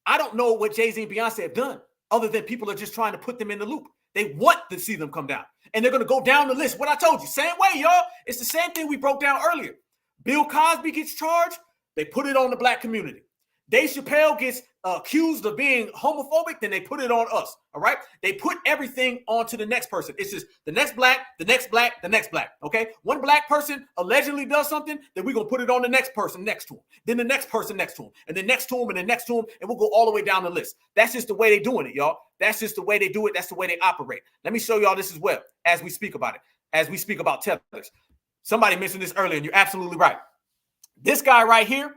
I don't know what Jay-Z and Beyonce have done other than people are just trying to put them in the loop. They want to see them come down. And they're going to go down the list. What I told you, same way, y'all. It's the same thing we broke down earlier. Bill Cosby gets charged. They put it on the black community. Dave Chappelle gets accused of being homophobic, then they put it on us, all right? They put everything onto the next person. It's just the next black, the next black, the next black, okay? One black person allegedly does something, then we're going to put it on the next person next to him, then the next person next to him, and then next to him, and then next to him, and we'll go all the way down the list. That's just the way they're doing it, y'all. That's just the way they do it. That's the way they operate. Let me show y'all this as well as we speak about it, as we speak about tethers. Somebody mentioned this earlier, and you're absolutely right. This guy right here,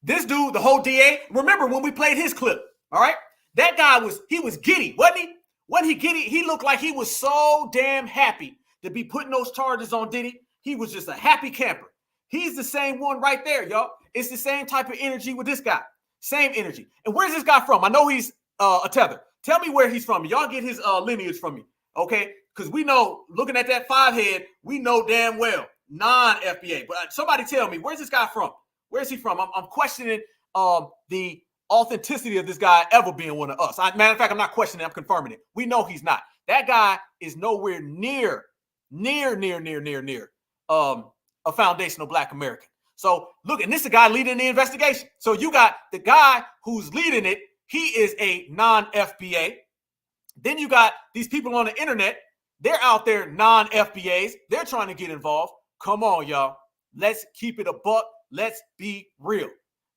this dude, the whole DA, remember when we played his clip, all right? That guy was giddy, wasn't he? Wasn't he giddy? He looked like he was so damn happy to be putting those charges on Diddy. He was just a happy camper. He's the same one right there, y'all. It's the same type of energy with this guy. Same energy. And where's this guy from? I know he's a tether. Tell me where he's from. Y'all get his lineage from me, okay? Because we know, looking at that 5 head, we know damn well non-FBA. But somebody tell me, where's this guy from? Where's he from? I'm questioning the authenticity of this guy ever being one of us. Matter of fact, I'm not questioning it, I'm confirming it. We know he's not. That guy is nowhere near a foundational Black American. So look, and this is the guy leading the investigation. So you got the guy who's leading it. He is a non-FBA. Then you got these people on the internet. They're out there non-FBAs. They're trying to get involved. Come on, y'all. Let's keep it a buck. Let's be real.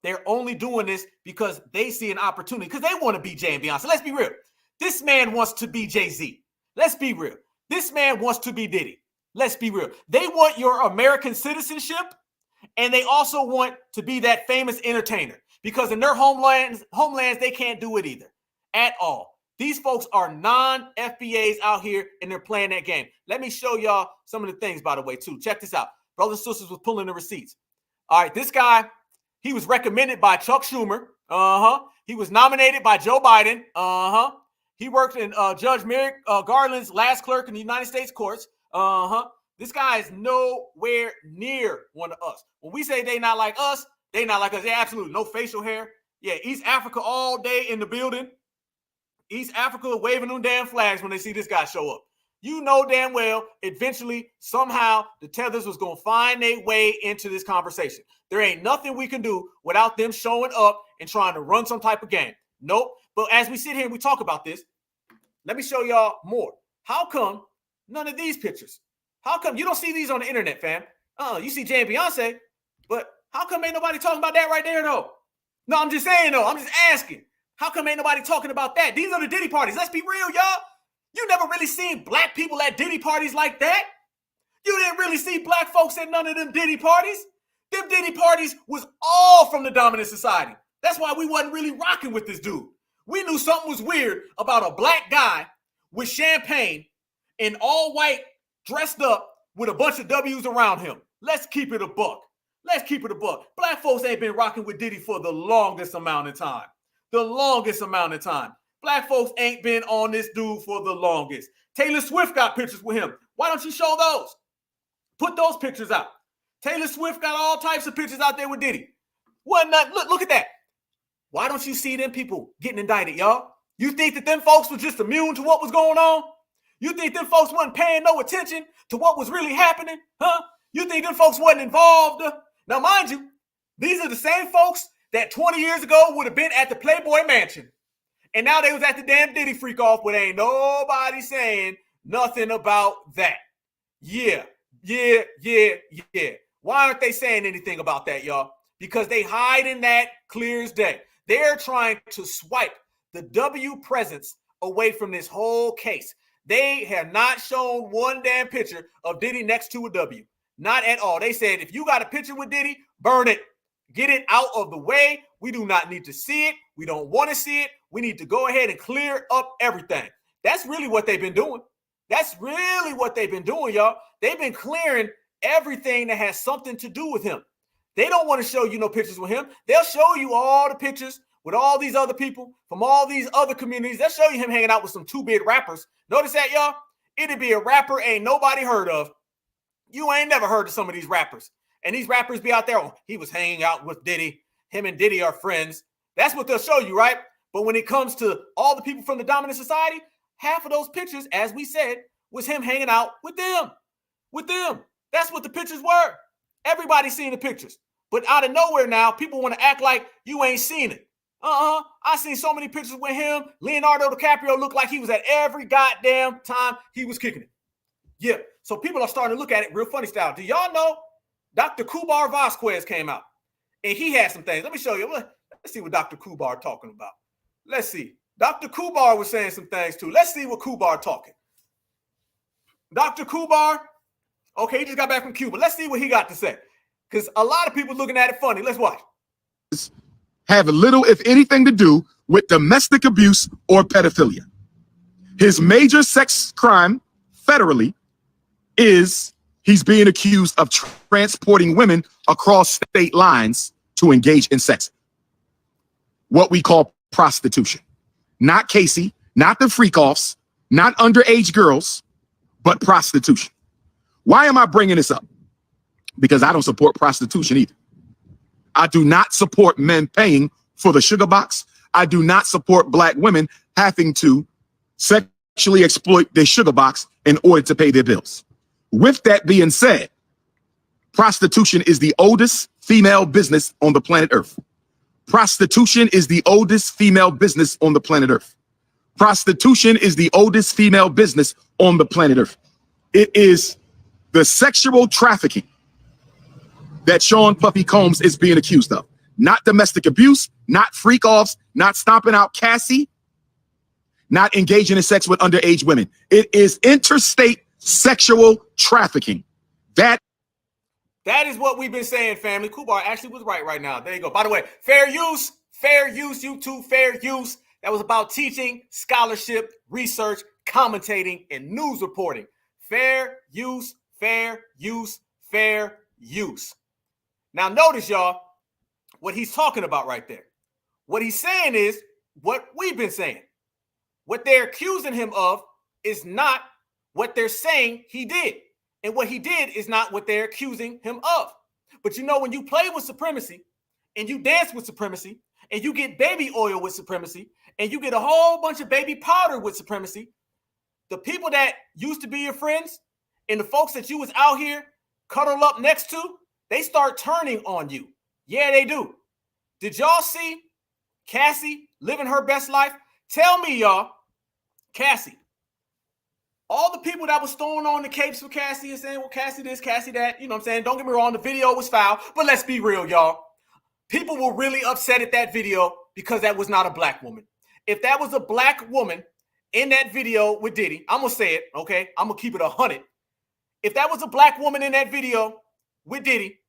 They're only doing this because they see an opportunity, because they want to be Jay and Beyonce. Let's be real. This man wants to be Jay-Z. Let's be real. This man wants to be Diddy. Let's be real. They want your American citizenship, and they also want to be that famous entertainer, because in their homelands, they can't do it either at all. These folks are non-FBAs out here, and they're playing that game. Let me show y'all some of the things, by the way, too. Check this out. Brothers and sisters was pulling the receipts. All right, this guy, he was recommended by Chuck Schumer. He was nominated by Joe Biden. He worked in Judge Merrick Garland's last clerk in the United States courts. This guy is nowhere near one of us. When we say they not like us, they not like us. They absolutely no facial hair. Yeah, East Africa all day in the building. East Africa waving them damn flags when they see this guy show up. You know damn well, eventually, somehow, the tethers was going to find their way into this conversation. There ain't nothing we can do without them showing up and trying to run some type of game. Nope. But as we sit here and we talk about this, let me show y'all more. How come none of these pictures? How come you don't see these on the internet, fam? You see Jay and Beyonce, but how come ain't nobody talking about that right there, though? No, I'm just saying, though. I'm just asking. How come ain't nobody talking about that? These are the Diddy parties. Let's be real, y'all. You never really seen Black people at Diddy parties like that. You didn't really see Black folks at none of them Diddy parties. Them Diddy parties was all from the dominant society. That's why we wasn't really rocking with this dude. We knew something was weird about a Black guy with champagne and all white, dressed up with a bunch of W's around him. Let's keep it a buck. Let's keep it a buck. Black folks ain't been rocking with Diddy for the longest amount of time. The longest amount of time. Black folks ain't been on this dude for the longest. Taylor Swift got pictures with him. Why don't you show those? Put those pictures out. Taylor Swift got all types of pictures out there with Diddy. What not? Look at that. Why don't you see them people getting indicted, y'all? You think that them folks were just immune to what was going on? You think them folks wasn't paying no attention to what was really happening? Huh? You think them folks wasn't involved? Now, mind you, these are the same folks that 20 years ago would have been at the Playboy Mansion. And now they was at the damn Diddy freak off, but ain't nobody saying nothing about that. Yeah. Why aren't they saying anything about that, y'all? Because they hide in that clear as day. They're trying to swipe the W presence away from this whole case. They have not shown one damn picture of Diddy next to a W. Not at all. They said, if you got a picture with Diddy, burn it. Get it out of the way. We do not need to see it. We don't want to see it. We need to go ahead and clear up everything. That's really what they've been doing. That's really what they've been doing, y'all. They've been clearing everything that has something to do with him. They don't want to show you no pictures with him. They'll show you all the pictures with all these other people from all these other communities. They'll show you him hanging out with some two-bit rappers. Notice that, y'all? It'd be a rapper ain't nobody heard of. You ain't never heard of some of these rappers. And these rappers be out there, oh, he was hanging out with Diddy. Him and Diddy are friends. That's what they'll show you, right? But when it comes to all the people from the dominant society, half of those pictures, as we said, was him hanging out with them. With them. That's what the pictures were. Everybody's seen the pictures. But out of nowhere now, people want to act like you ain't seen it. I seen so many pictures with him. Leonardo DiCaprio looked like he was at every goddamn time he was kicking it. Yeah. So people are starting to look at it real funny style. Do y'all know Dr. Kubar Vasquez came out and he had some things. Let me show you. Let's see what Dr. Kubar talking about. Let's see. Dr. Kubar was saying some things too. Let's see what Kubar talking. Dr. Kubar, okay, he just got back from Cuba. Let's see what he got to say. Because a lot of people looking at it funny. Let's watch. Have little, if anything, to do with domestic abuse or pedophilia. His major sex crime federally is he's being accused of transporting women across state lines to engage in sex. What we call prostitution. Not Casey, not the freak-offs, not underage girls. but prostitution. Why am I bringing this up? Because I don't support prostitution either. I do not support men paying for the sugar box. I do not support black women having to sexually exploit their sugar box in order to pay their bills. With that being said, prostitution is the oldest female business on the planet Earth. Prostitution is the oldest female business on the planet Earth. Prostitution is the oldest female business on the planet Earth. It is the sexual trafficking that Sean Puffy Combs is being accused of. Not domestic abuse, not freak offs, not stomping out Cassie, not engaging in sex with underage women. It is interstate sexual trafficking. That is what we've been saying, family. Kubar actually was right now. There you go. By the way, fair use, YouTube, fair use. That was about teaching, scholarship, research, commentating, and news reporting. Fair use, fair use, fair use. Now notice, y'all, what he's talking about right there. What he's saying is what we've been saying. What they're accusing him of is not what they're saying he did. And what he did is not what they're accusing him of. But you know, when you play with Supremacy and you dance with Supremacy and you get baby oil with Supremacy and you get a whole bunch of baby powder with Supremacy, the people that used to be your friends and the folks that you was out here cuddled up next to, they start turning on you. Yeah, they do. Did y'all see Cassie living her best life? Tell me, y'all, Cassie, all the people that was throwing on the capes for Cassie and saying, well, Cassie this, Cassie that, you know what I'm saying? Don't get me wrong, the video was foul, but let's be real, y'all. People were really upset at that video because that was not a black woman. If that was a black woman in that video with Diddy, I'm going to say it, okay? I'm going to keep it 100. If that was a black woman in that video with Diddy,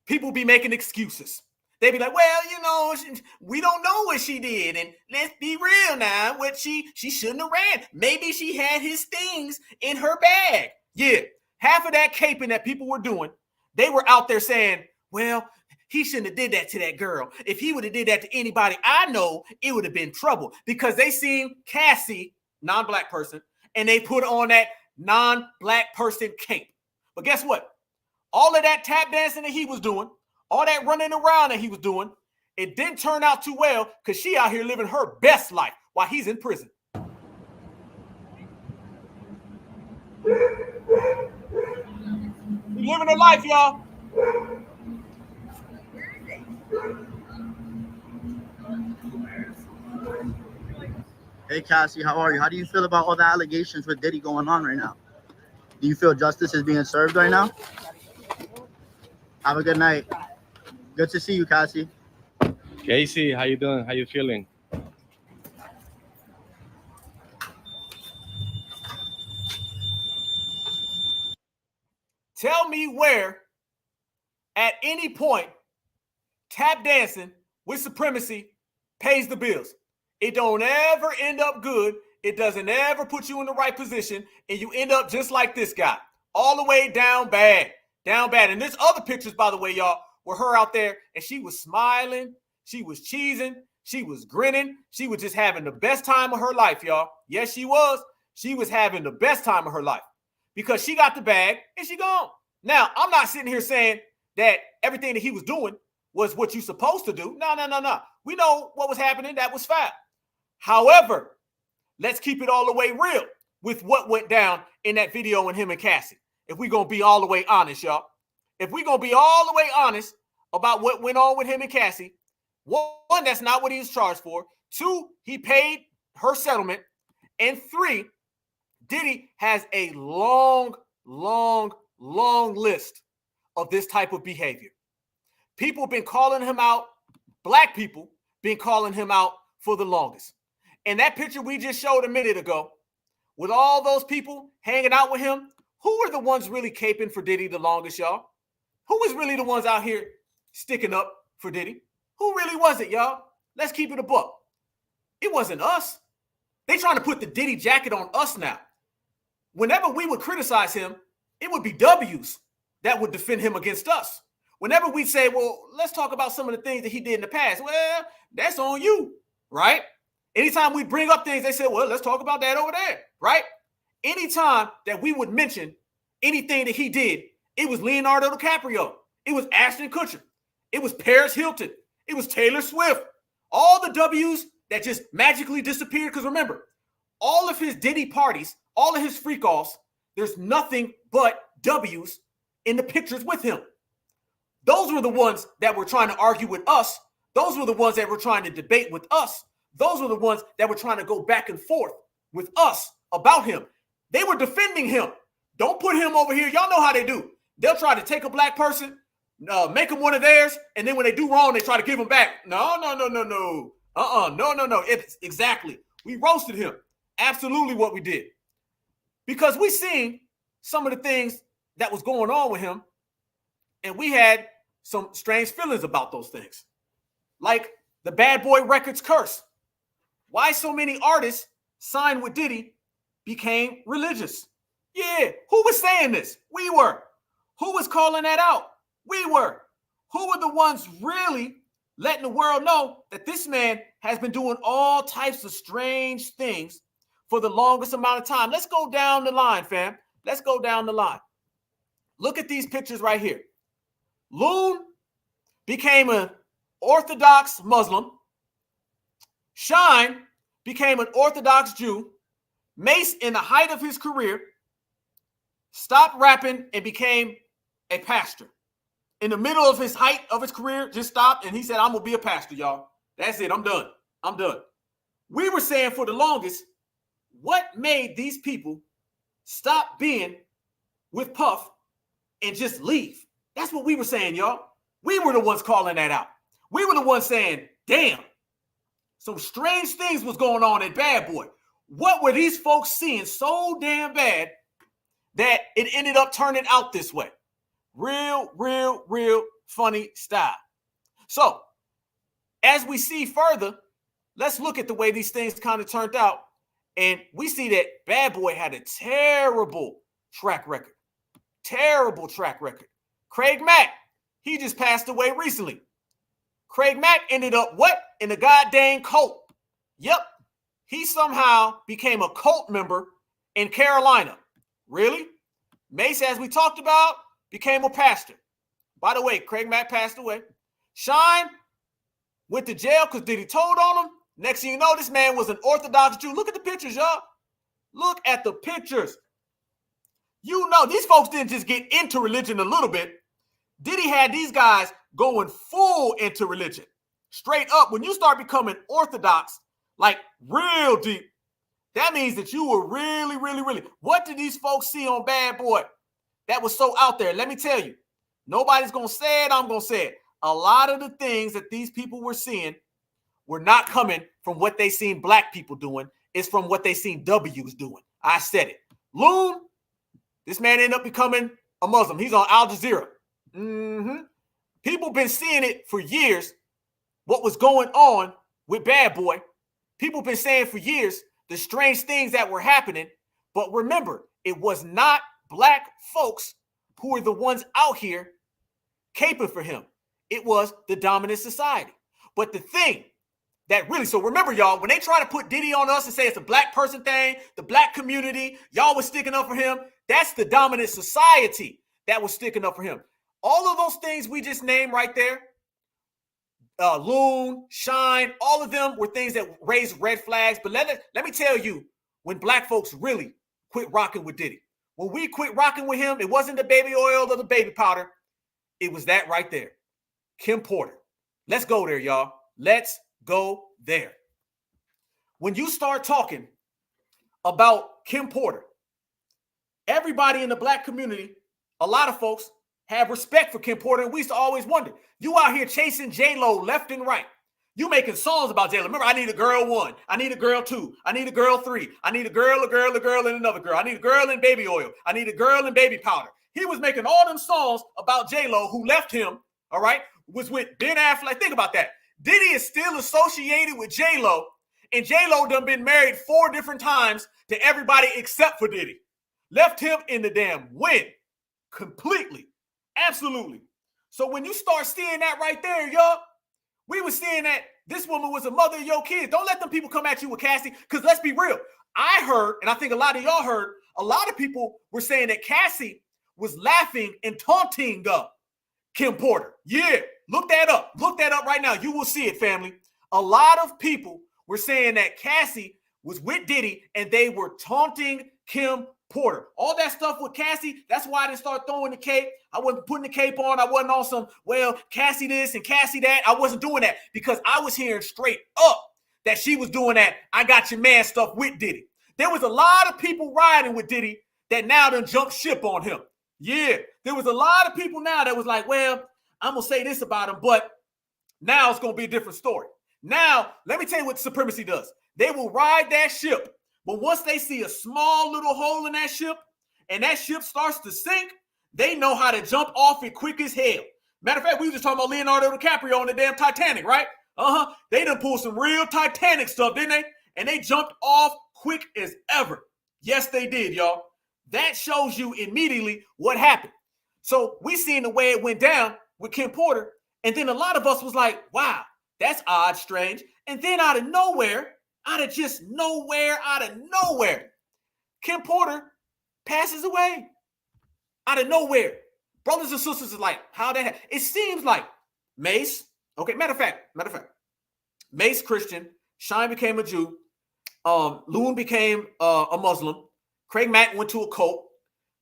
people be making excuses. They'd be like, well, you know, we don't know what she did. And let's be real now. What she shouldn't have ran. Maybe she had his things in her bag. Yeah. Half of that caping that people were doing, they were out there saying, well, he shouldn't have did that to that girl. If he would have did that to anybody I know, it would have been trouble. Because they seen Cassie, non-black person, and they put on that non-black person cape. But guess what? All of that tap dancing that he was doing, all that running around that he was doing, it didn't turn out too well because she out here living her best life while he's in prison. She's living her life, y'all. Hey, Cassie, how are you? How do you feel about all the allegations with Diddy going on right now? Do you feel justice is being served right now? Have a good night. Good to see you, Cassie. Casey, how you doing? How you feeling? Tell me where, at any point, tap dancing with Supremacy pays the bills. It don't ever end up good. It doesn't ever put you in the right position, and you end up just like this guy, all the way down bad. Down bad. And there's other pictures, by the way, y'all, where her out there, and she was smiling, she was cheesing, she was grinning, she was just having the best time of her life, y'all. Yes, she was. She was having the best time of her life because she got the bag and she gone. Now, I'm not sitting here saying that everything that he was doing was what you're supposed to do. No. We know what was happening. That was foul. However, let's keep it all the way real with what went down in that video with him and Cassie. If we're going to be all the way honest, y'all. If we're going to be all the way honest about what went on with him and Cassie, one, that's not what he was charged for. Two, he paid her settlement. And three, Diddy has a long list of this type of behavior. People been calling him out. Black people been calling him out for the longest. And that picture we just showed a minute ago, with all those people hanging out with him, who were the ones really caping for Diddy the longest, y'all? Who was really the ones out here sticking up for Diddy? Who really was it, y'all? Let's keep it a buck. It wasn't us. They trying to put the Diddy jacket on us now. Whenever we would criticize him, it would be W's that would defend him against us. Whenever we say, well, let's talk about some of the things that he did in the past. Well, that's on you, right? Anytime we bring up things, they say, well, let's talk about that over there, right? anytime that we would mention anything that he did, it was Leonardo DiCaprio. It was Ashton Kutcher. It was Paris Hilton. It was Taylor Swift. All the W's that just magically disappeared. Because remember, all of his Diddy parties, all of his freak-offs, there's nothing but W's in the pictures with him. Those were the ones that were trying to argue with us. Those were the ones that were trying to debate with us. Those were the ones that were trying to go back and forth with us about him. They were defending him. Don't put him over here. Y'all know how they do. They'll try to take a black person, make him one of theirs, and then when they do wrong, they try to give him back. No. No. It's exactly. We roasted him. Absolutely what we did. Because we seen some of the things that was going on with him, and we had some strange feelings about those things. Like the Bad Boy Records curse. Why so many artists signed with Diddy became religious? Yeah, who was saying this? We were. Who was calling that out? We were. Who were the ones really letting the world know that this man has been doing all types of strange things for the longest amount of time? Let's go down the line, fam. Let's go down the line. Look at these pictures right here. Loon became an Orthodox Muslim. Shine became an Orthodox Jew. Mace, in the height of his career, stopped rapping and became a pastor. In the middle of his height of his career, just stopped and he said, I'm going to be a pastor, y'all. That's it. I'm done. I'm done. We were saying for the longest, what made these people stop being with Puff and just leave? That's what we were saying, y'all. We were the ones calling that out. We were the ones saying, damn, some strange things was going on at Bad Boy. What were these folks seeing so damn bad that it ended up turning out this way? Real funny style. So, as we see further, let's look at the way these things kind of turned out. And we see that Bad Boy had a terrible track record. Terrible track record. Craig Mack, he just passed away recently. Craig Mack ended up what? In a goddamn cult. Yep. He somehow became a cult member in Carolina. Really? Mace, as we talked about, became a pastor. By the way, Craig Mack passed away. Shine went to jail because Diddy told on him. Next thing you know, this man was an Orthodox Jew. Look at the pictures, y'all. Look at the pictures. You know, these folks didn't just get into religion a little bit. Diddy had these guys going full into religion. Straight up, when you start becoming Orthodox, like real deep, that means that you were really. What did these folks see on Bad Boy that was so out there? Let me tell you, nobody's going to say it. I'm going to say it. A lot of the things that these people were seeing were not coming from what they seen black people doing. It's from what they seen W's doing. I said it. Loon, this man ended up becoming a Muslim. He's on Al Jazeera. People been seeing it for years, what was going on with Bad Boy. People been saying for years the strange things that were happening. But remember, it was not black folks who were the ones out here caping for him. It was the dominant society. But the thing that really, so remember, y'all, when they try to put Diddy on us and say it's a black person thing, the black community, y'all was sticking up for him. That's the dominant society that was sticking up for him. All of those things we just named right there, Loon, Shine, all of them were things that raised red flags. But let me tell you, when black folks really quit rocking with Diddy, when we quit rocking with him, it wasn't the baby oil or the baby powder. It was that right there. Kim Porter. Let's go there, y'all. Let's go there. When you start talking about Kim Porter, everybody in the black community, a lot of folks have respect for Kim Porter. And we used to always wonder, you out here chasing J-Lo left and right. You making songs about J-Lo. Remember, I need a girl 1. I need a girl 2. I need a girl 3. I need a girl, and another girl. I need a girl in baby oil. I need a girl in baby powder. He was making all them songs about J-Lo who left him, all right, was with Ben Affleck. Think about that. Diddy is still associated with J-Lo, and J-Lo done been married 4 different times to everybody except for Diddy. Left him in the damn wind completely. Absolutely. So when you start seeing that right there, y'all, we were seeing that this woman was a mother of your kids. Don't let them people come at you with Cassie, because let's be real. I heard, and I think a lot of y'all heard, a lot of people were saying that Cassie was laughing and taunting Kim Porter. Yeah, look that up. Look that up right now. You will see it, family. A lot of people were saying that Cassie was with Diddy and they were taunting Kim Porter. All that stuff with Cassie, that's why I didn't start throwing the cape. I wasn't putting the cape on. I wasn't on some, well, Cassie this and Cassie that. I wasn't doing that because I was hearing straight up that she was doing that I got your man stuff with Diddy. There was a lot of people riding with Diddy that now done jumped ship on him. Yeah, there was a lot of people now that was like, well, I'm going to say this about him, but now it's going to be a different story. Now, let me tell you what Supremacy does. They will ride that ship, but once they see a small little hole in that ship and that ship starts to sink, they know how to jump off it quick as hell. Matter of fact, we were just talking about Leonardo DiCaprio on the damn Titanic, right? They done pulled some real Titanic stuff, didn't they? And they jumped off quick as ever. Yes, they did, y'all. That shows you immediately what happened. So we seen the way it went down with Kim Porter, and then a lot of us was like, wow, that's odd, strange. And then out of nowhere, Kim Porter passes away. Out of nowhere. Brothers and sisters is like, how that happened? It seems like Mace, okay, matter of fact, Mace Christian, Shine became a Jew, Loon became a Muslim, Craig Mack went to a cult,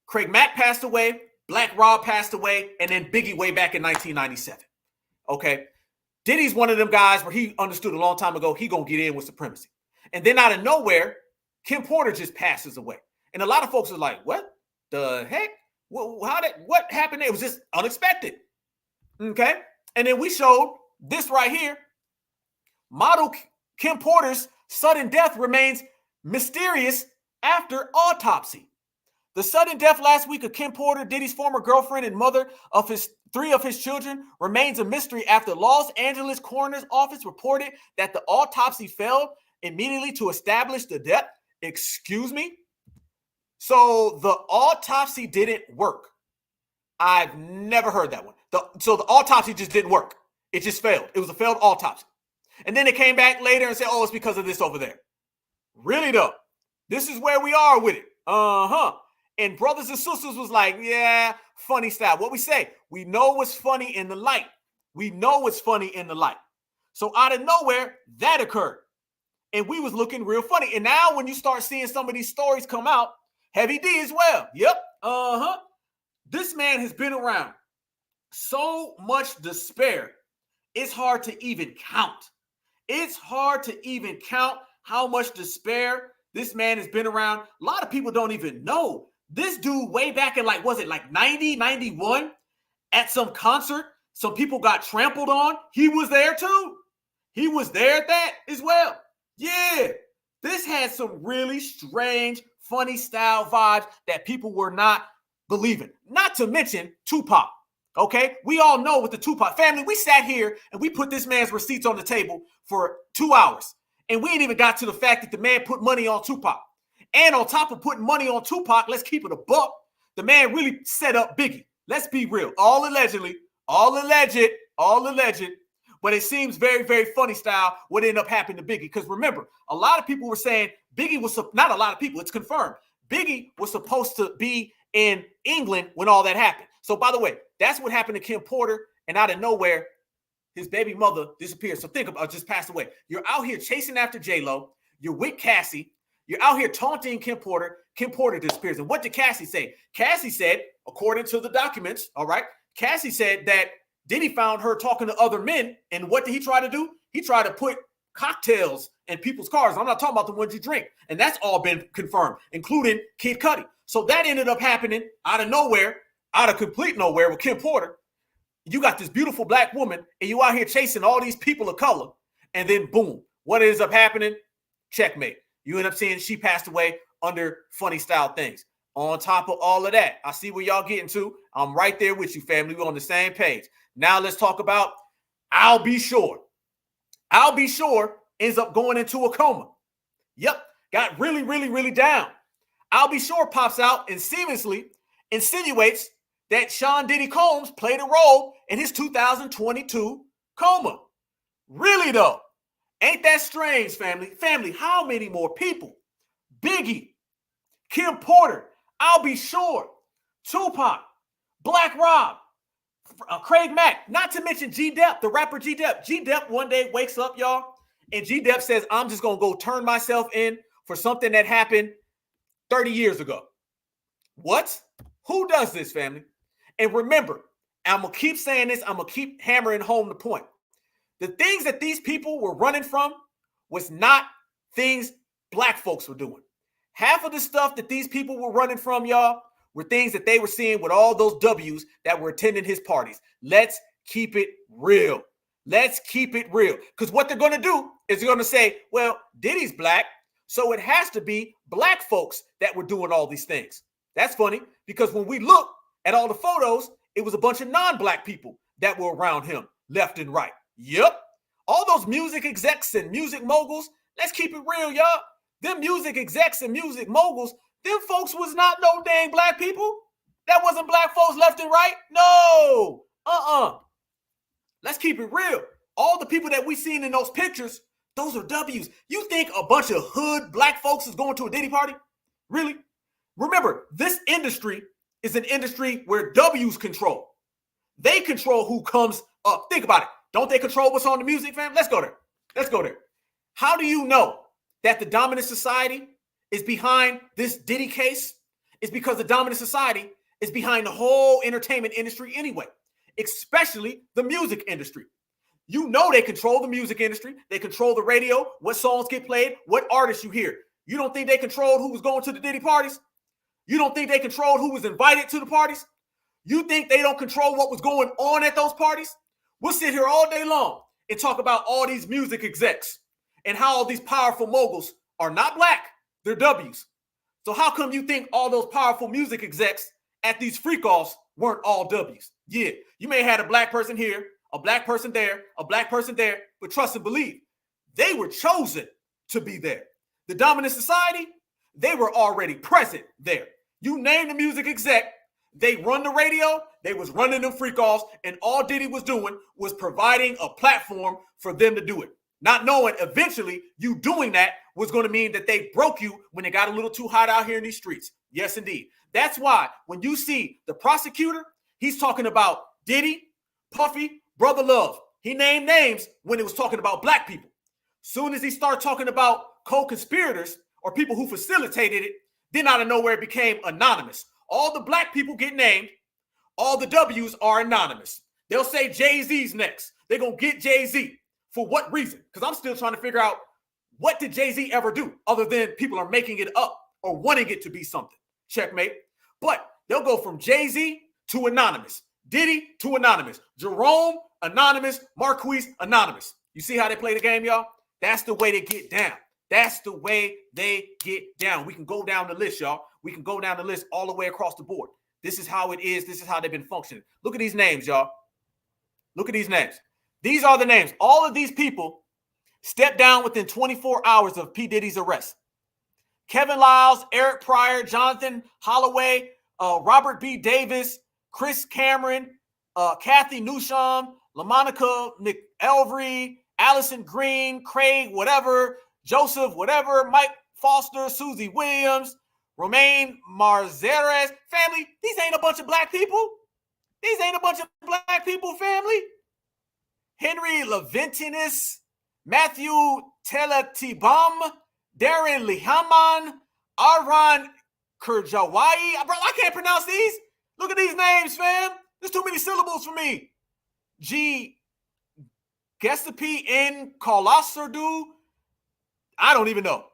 Craig Mack passed away, Black Rob passed away, and then Biggie way back in 1997. Okay. Diddy's one of them guys where he understood a long time ago he gonna get in with Supremacy. And then out of nowhere, Kim Porter just passes away. And a lot of folks are like, what the heck? What happened? It was just unexpected. Okay. And then we showed this right here. Model Kim Porter's sudden death remains mysterious after autopsy. The sudden death last week of Kim Porter, Diddy's former girlfriend and mother of three of his children, remains a mystery after Los Angeles coroner's office reported that the autopsy failed immediately to establish the death. Excuse me? So the autopsy didn't work. I've never heard that one. So the autopsy just didn't work. It just failed. It was a failed autopsy. And then it came back later and said, oh, it's because of this over there. Really though? This is where we are with it. And brothers and sisters was like, yeah, funny style. What we say, we know what's funny in the light. We know what's funny in the light. So out of nowhere, that occurred. And we was looking real funny. And now when you start seeing some of these stories come out, Heavy D as well. Yep. This man has been around. So much despair. It's hard to even count. It's hard to even count how much despair this man has been around. A lot of people don't even know. This dude way back in like 90, 91 at some concert, some people got trampled on. He was there too. He was there at that as well. Yeah. This had some really strange, funny style vibes that people were not believing. Not to mention Tupac. Okay, we all know with the Tupac family, we sat here and we put this man's receipts on the table for 2 hours. And we ain't even got to the fact that the man put money on Tupac. And on top of putting money on Tupac, let's keep it a buck, the man really set up Biggie. Let's be real. All allegedly, all alleged. But it seems very, very funny style what ended up happening to Biggie. Because remember, a lot of people were saying Biggie was, not a lot of people, it's confirmed. Biggie was supposed to be in England when all that happened. So by the way, that's what happened to Kim Porter. And out of nowhere, his baby mother disappeared. So think about, just passed away. You're out here chasing after J-Lo. You're with Cassie. You're out here taunting Kim Porter. Kim Porter disappears. And what did Cassie say? Cassie said, according to the documents, all right, Cassie said that Diddy found her talking to other men. And what did he try to do? He tried to put cocktails in people's cars. I'm not talking about the ones you drink. And that's all been confirmed, including Kid Cudi. So that ended up happening out of nowhere, out of complete nowhere with Kim Porter. You got this beautiful black woman and you out here chasing all these people of color. And then boom, what ends up happening? Checkmate. You end up seeing she passed away under funny style things. On top of all of that, I see where y'all getting to. I'm right there with you, family. We're on the same page. Now let's talk about I'll Be Sure. I'll Be Sure ends up going into a coma. Yep, got really, really, really down. I'll Be Sure pops out and seamlessly insinuates that Sean Diddy Combs played a role in his 2022 coma. Really though, ain't that strange, family? Family, how many more people? Biggie, Kim Porter, I'll Be Sure, Tupac, Black Rob, Craig Mack, not to mention G-Dep, the rapper G-Dep. G-Dep one day wakes up, y'all, and G-Dep says, I'm just going to go turn myself in for something that happened 30 years ago. What? Who does this, family? And remember, I'm going to keep saying this. I'm going to keep hammering home the point. The things that these people were running from was not things black folks were doing. Half of the stuff that these people were running from, y'all, were things that they were seeing with all those W's that were attending his parties. Let's keep it real. Let's keep it real. Because what they're going to do is they're going to say, well, Diddy's black, so it has to be black folks that were doing all these things. That's funny, because when we look at all the photos, it was a bunch of non-black people that were around him left and right. Yep. All those music execs and music moguls, let's keep it real, y'all. Them music execs and music moguls, them folks was not no dang black people. That wasn't black folks left and right. No. Let's keep it real. All the people that we seen in those pictures, those are W's. You think a bunch of hood black folks is going to a Diddy party? Really? Remember, this industry is an industry where W's control. They control who comes up. Think about it. Don't they control what's on the music, fam? Let's go there. Let's go there. How do you know that the dominant society is behind this Diddy case? It's because the dominant society is behind the whole entertainment industry anyway, especially the music industry. You know they control the music industry. They control the radio, what songs get played, what artists you hear. You don't think they controlled who was going to the Diddy parties? You don't think they controlled who was invited to the parties? You think they don't control what was going on at those parties? We'll sit here all day long and talk about all these music execs and how all these powerful moguls are not black, they're W's. So how come you think all those powerful music execs at these freak-offs weren't all W's? Yeah, you may have had a black person here, a black person there, a black person there, but trust and believe, they were chosen to be there. The dominant society, they were already present there. You name the music exec, they run the radio, they was running them freak-offs, and all Diddy was doing was providing a platform for them to do it. Not knowing eventually you doing that was going to mean that they broke you when it got a little too hot out here in these streets. Yes, indeed. That's why when you see the prosecutor, he's talking about Diddy, Puffy, Brother Love. He named names when it was talking about black people. Soon as he started talking about co-conspirators or people who facilitated it, then out of nowhere it became anonymous. All the black people get named. All the W's are anonymous. They'll say Jay-Z's next. They're going to get Jay-Z. For what reason? Because I'm still trying to figure out, what did Jay-Z ever do other than people are making it up or wanting it to be something? Checkmate. But they'll go from Jay-Z to anonymous. Diddy to anonymous. Jerome, anonymous. Marquise, anonymous. You see how they play the game, y'all? That's the way they get down. That's the way they get down. We can go down the list, y'all. We can go down the list all the way across the board. This is how it is. This is how they've been functioning. Look at these names, y'all. Look at these names. These are the names. All of these people stepped down within 24 hours of P-Diddy's arrest. Kevin Lyles, Eric Pryor, Jonathan Holloway, Robert B. Davis, Chris Cameron, Kathy Newsham, LaMonica McElvery, Allison Green, Craig whatever, Joseph whatever, Mike Foster, Susie Williams, Romaine Marzares. Family, these ain't a bunch of black people. These ain't a bunch of black people, family. Henry Leventinus, Matthew Teletibam, Darren Lihaman, Arvan Kurjawai. Bro, I can't pronounce these. Look at these names, fam. There's too many syllables for me. G. Gestapi N. Kolasardu. I don't even know.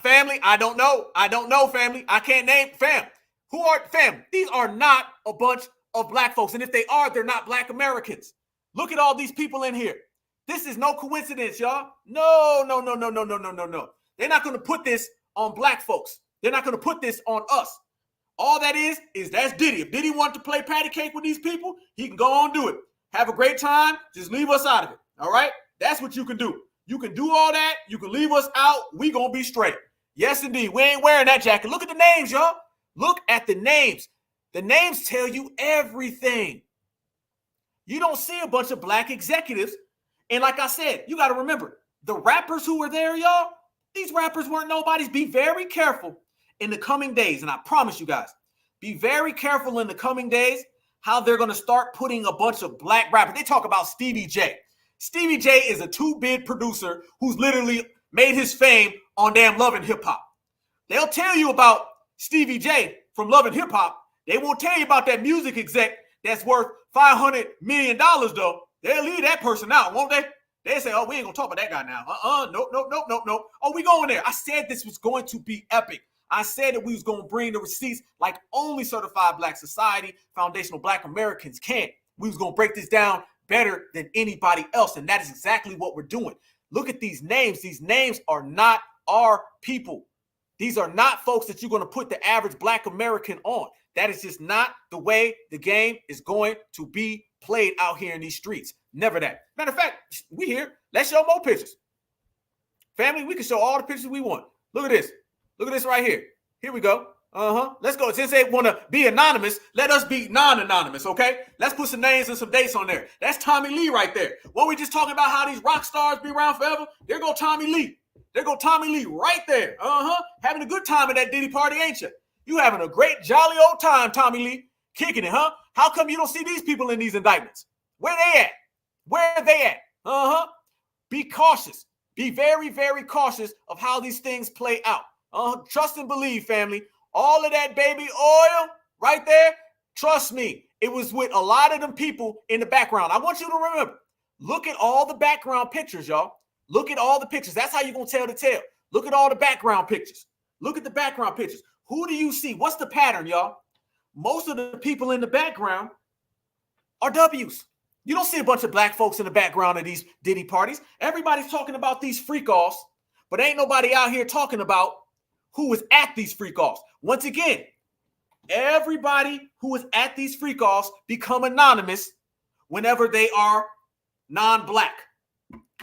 Family, I don't know. I don't know, family. I can't name. Fam, who are, fam, these are not a bunch of black folks. And if they are, they're not black Americans. Look at all these people in here. This is no coincidence, y'all. No. They're not going to put this on black folks. They're not going to put this on us. All that is that's Diddy. If Diddy wanted to play patty cake with these people, he can go on and do it. Have a great time. Just leave us out of it. All right? That's what you can do. You can do all that. You can leave us out. We going to be straight. Yes, indeed. We ain't wearing that jacket. Look at the names, y'all. Look at the names. The names tell you everything. You don't see a bunch of black executives. And like I said, you got to remember, the rappers who were there, y'all, these rappers weren't nobodies. Be very careful in the coming days, and I promise you guys, be very careful in the coming days how they're going to start putting a bunch of black rappers. They talk about Stevie J. Stevie J is a 2-bid producer who's literally made his fame on damn Love and Hip Hop. They'll tell you about Stevie J from Love and Hip Hop. They won't tell you about that music exec that's worth $500 million, though. They'll leave that person out, won't they? They say, oh, we ain't going to talk about that guy now. Nope. Oh, we going there. I said this was going to be epic. I said that we was going to bring the receipts like only Certified Black Society, Foundational Black Americans can. We was going to break this down better than anybody else, and that is exactly what we're doing. Look at these names. These names are not our people. These are not folks that you're going to put the average Black American on. That is just not the way the game is going to be played out here in these streets. Never that. Matter of fact, we here. Let's show more pictures. Family, we can show all the pictures we want. Look at this. Look at this right here. Here we go. Let's go. Since they want to be anonymous, let us be non-anonymous, okay? Let's put some names and some dates on there. That's Tommy Lee right there. What we just talking about how these rock stars be around forever? There go Tommy Lee. There go Tommy Lee right there. Having a good time at that Diddy party, ain't you? You having a great, jolly old time, Tommy Lee. Kicking it, huh? How come you don't see these people in these indictments? Where they at? Where are they at? Be cautious. Be very, very cautious of how these things play out. Trust and believe, family. All of that baby oil right there, trust me, it was with a lot of them people in the background. I want you to remember, look at all the background pictures, y'all. Look at all the pictures. That's how you're going to tell the tale. Look at all the background pictures. Look at the background pictures. Who do you see? What's the pattern, y'all? Most of the people in the background are W's. You don't see a bunch of black folks in the background of these Diddy parties. Everybody's talking about these freak-offs, but ain't nobody out here talking about who was at these freak-offs. Once again, everybody who is at these freak-offs become anonymous whenever they are non-black.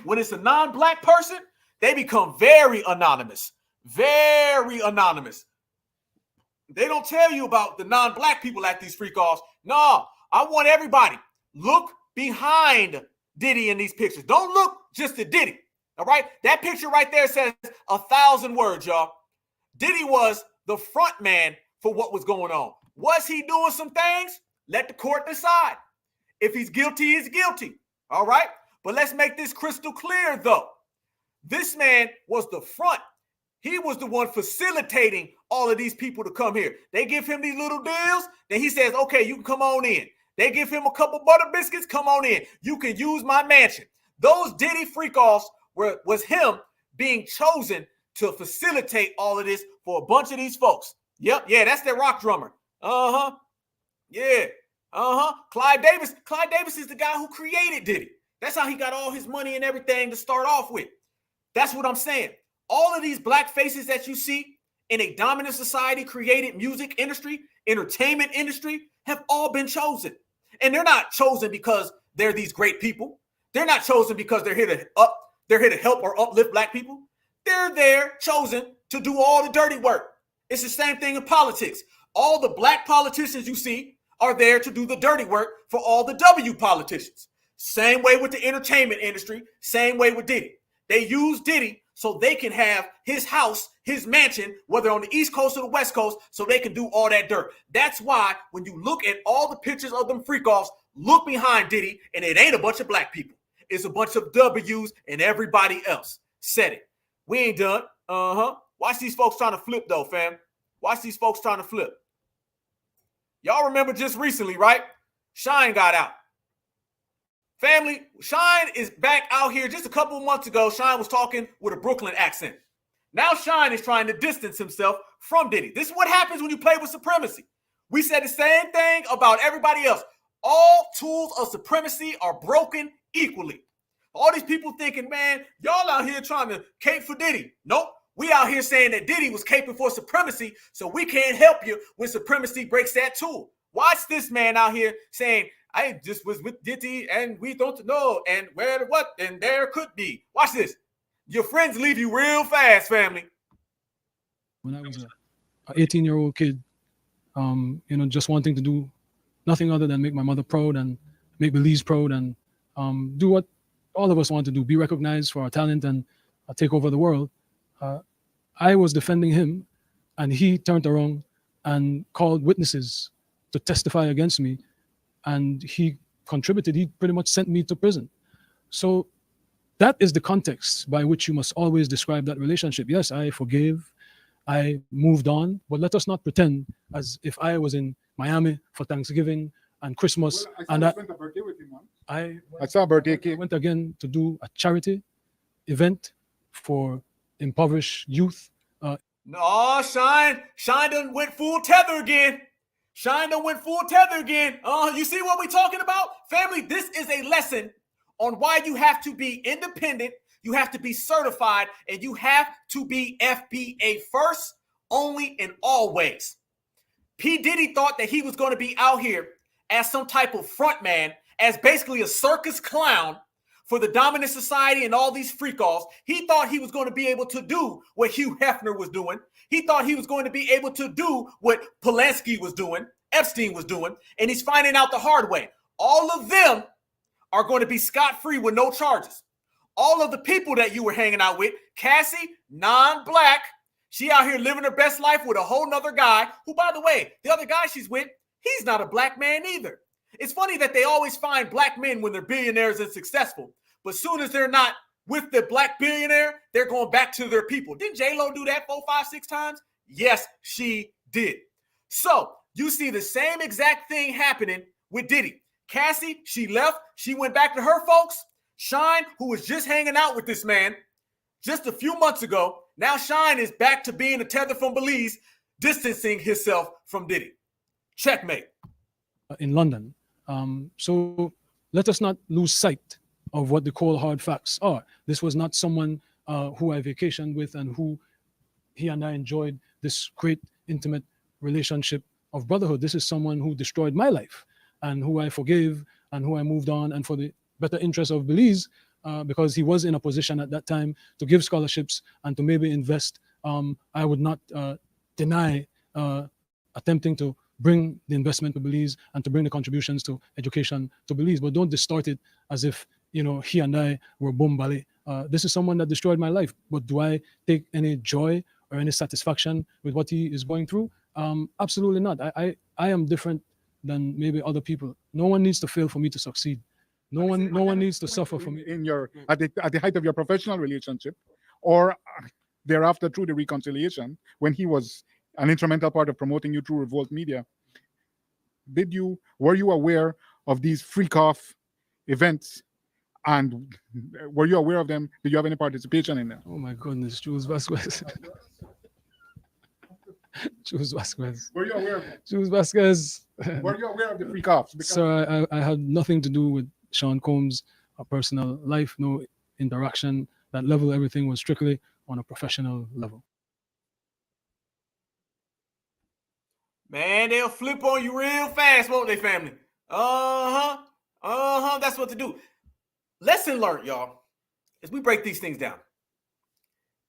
When it's a non-black person, they become very anonymous. Very anonymous. They don't tell you about the non-black people at these freak-offs. No, I want everybody. Look behind Diddy in these pictures. Don't look just at Diddy. All right? That picture right there says 1,000 words, y'all. Diddy was the front man for what was going on. Was he doing some things? Let the court decide. If he's guilty, he's guilty. All right? But let's make this crystal clear, though. This man was the front. He was the one facilitating all of these people to come here. They give him these little deals. Then he says, okay, you can come on in. They give him a couple butter biscuits. Come on in. You can use my mansion. Those Diddy freak-offs was him being chosen to facilitate all of this for a bunch of these folks. Yep. Yeah, that's their rock drummer. Yeah. Clyde Davis. Clyde Davis is the guy who created Diddy. That's how he got all his money and everything to start off with. That's what I'm saying. All of these black faces that you see in a dominant society created music industry, entertainment industry, have all been chosen. And they're not chosen because they're these great people. They're not chosen because they're here to help or uplift black people. They're there chosen to do all the dirty work. It's the same thing in politics. All the black politicians you see are there to do the dirty work for all the W politicians. Same way with the entertainment industry, same way with Diddy. They use Diddy so they can have his house, his mansion, whether on the East Coast or the West Coast, so they can do all that dirt. That's why when you look at all the pictures of them freak-offs, look behind Diddy, and it ain't a bunch of black people. It's a bunch of W's and everybody else. Said it. We ain't done. Watch these folks trying to flip, though, fam. Watch these folks trying to flip. Y'all remember just recently, right? Shine got out. Family, Shine is back out here. Just a couple of months ago, Shine was talking with a Brooklyn accent. Now Shine is trying to distance himself from Diddy. This is what happens when you play with Supremacy. We said the same thing about everybody else. All tools of supremacy are broken equally. All these people thinking, man, y'all out here trying to cape for Diddy. Nope. We out here saying that Diddy was caping for Supremacy, so we can't help you when Supremacy breaks that tool. Watch this man out here saying, I just was with Diddy and we don't know and where what and there could be. Watch this. Your friends leave you real fast, family. When I was an 18-year-old kid, just wanting to do nothing other than make my mother proud and make Belize proud and do what all of us want to do, be recognized for our talent and take over the world. I was defending him and he turned around and called witnesses to testify against me, and he contributed. He pretty much sent me to prison. So that is the context by which you must always describe that relationship. Yes, I forgave, I moved on, but let us not pretend as if I was in Miami for Thanksgiving and Christmas. And I saw a birthday cake. Went again to do a charity event for impoverished youth. No, Shine done went full tether again. Shine done went full tether again. You see what we talking about? Family, this is a lesson on why you have to be independent, you have to be certified, and you have to be FBA first, only, and always. P-Diddy thought that he was going to be out here as some type of front man, as basically a circus clown for the dominant society and all these freak-offs. He thought he was going to be able to do what Hugh Hefner was doing. He thought he was going to be able to do what Polanski was doing, Epstein was doing, and he's finding out the hard way. All of them are going to be scot-free with no charges. All of the people that you were hanging out with, Cassie, non-black, she out here living her best life with a whole nother guy who, by the way, the other guy she's with, he's not a black man either. It's funny that they always find black men when they're billionaires and successful, but soon as they're not with the black billionaire, they're going back to their people. Didn't J-Lo do that 4, 5, 6 times? Yes, she did. So you see the same exact thing happening with Diddy. Cassie, she left. She went back to her folks. Shine, who was just hanging out with this man just a few months ago, now Shine is back to being a tether from Belize, distancing himself from Diddy. Checkmate. In London. So let us not lose sight of what the cold hard facts are. This was not someone who I vacationed with and who he and I enjoyed this great intimate relationship of brotherhood. This is someone who destroyed my life and who I forgave and who I moved on, and for the better interest of Belize, because he was in a position at that time to give scholarships and to maybe invest. I would not deny attempting to bring the investment to Belize and to bring the contributions to education to Belize, but don't distort it as if, you know, he and I were bombale. This is someone that destroyed my life, but do I take any joy or any satisfaction with what he is going through? Absolutely not. I am different than maybe other people. No one needs to fail for me to succeed. No one needs to suffer for me. In your at the height of your professional relationship, or thereafter through the reconciliation, when he was an instrumental part of promoting you through Revolt Media, were you aware of these freak-off events, and were you aware of them? Did you have any participation in them? Oh my goodness, Jules Vasquez. Jules Vasquez. Were you aware of them? Jules Vasquez. Were you aware of the freak-offs? So I had nothing to do with Sean Combs' personal life, no interaction. That level, everything was strictly on a professional level. Man, they'll flip on you real fast, won't they, family? That's what to do. Lesson learned, y'all, as we break these things down.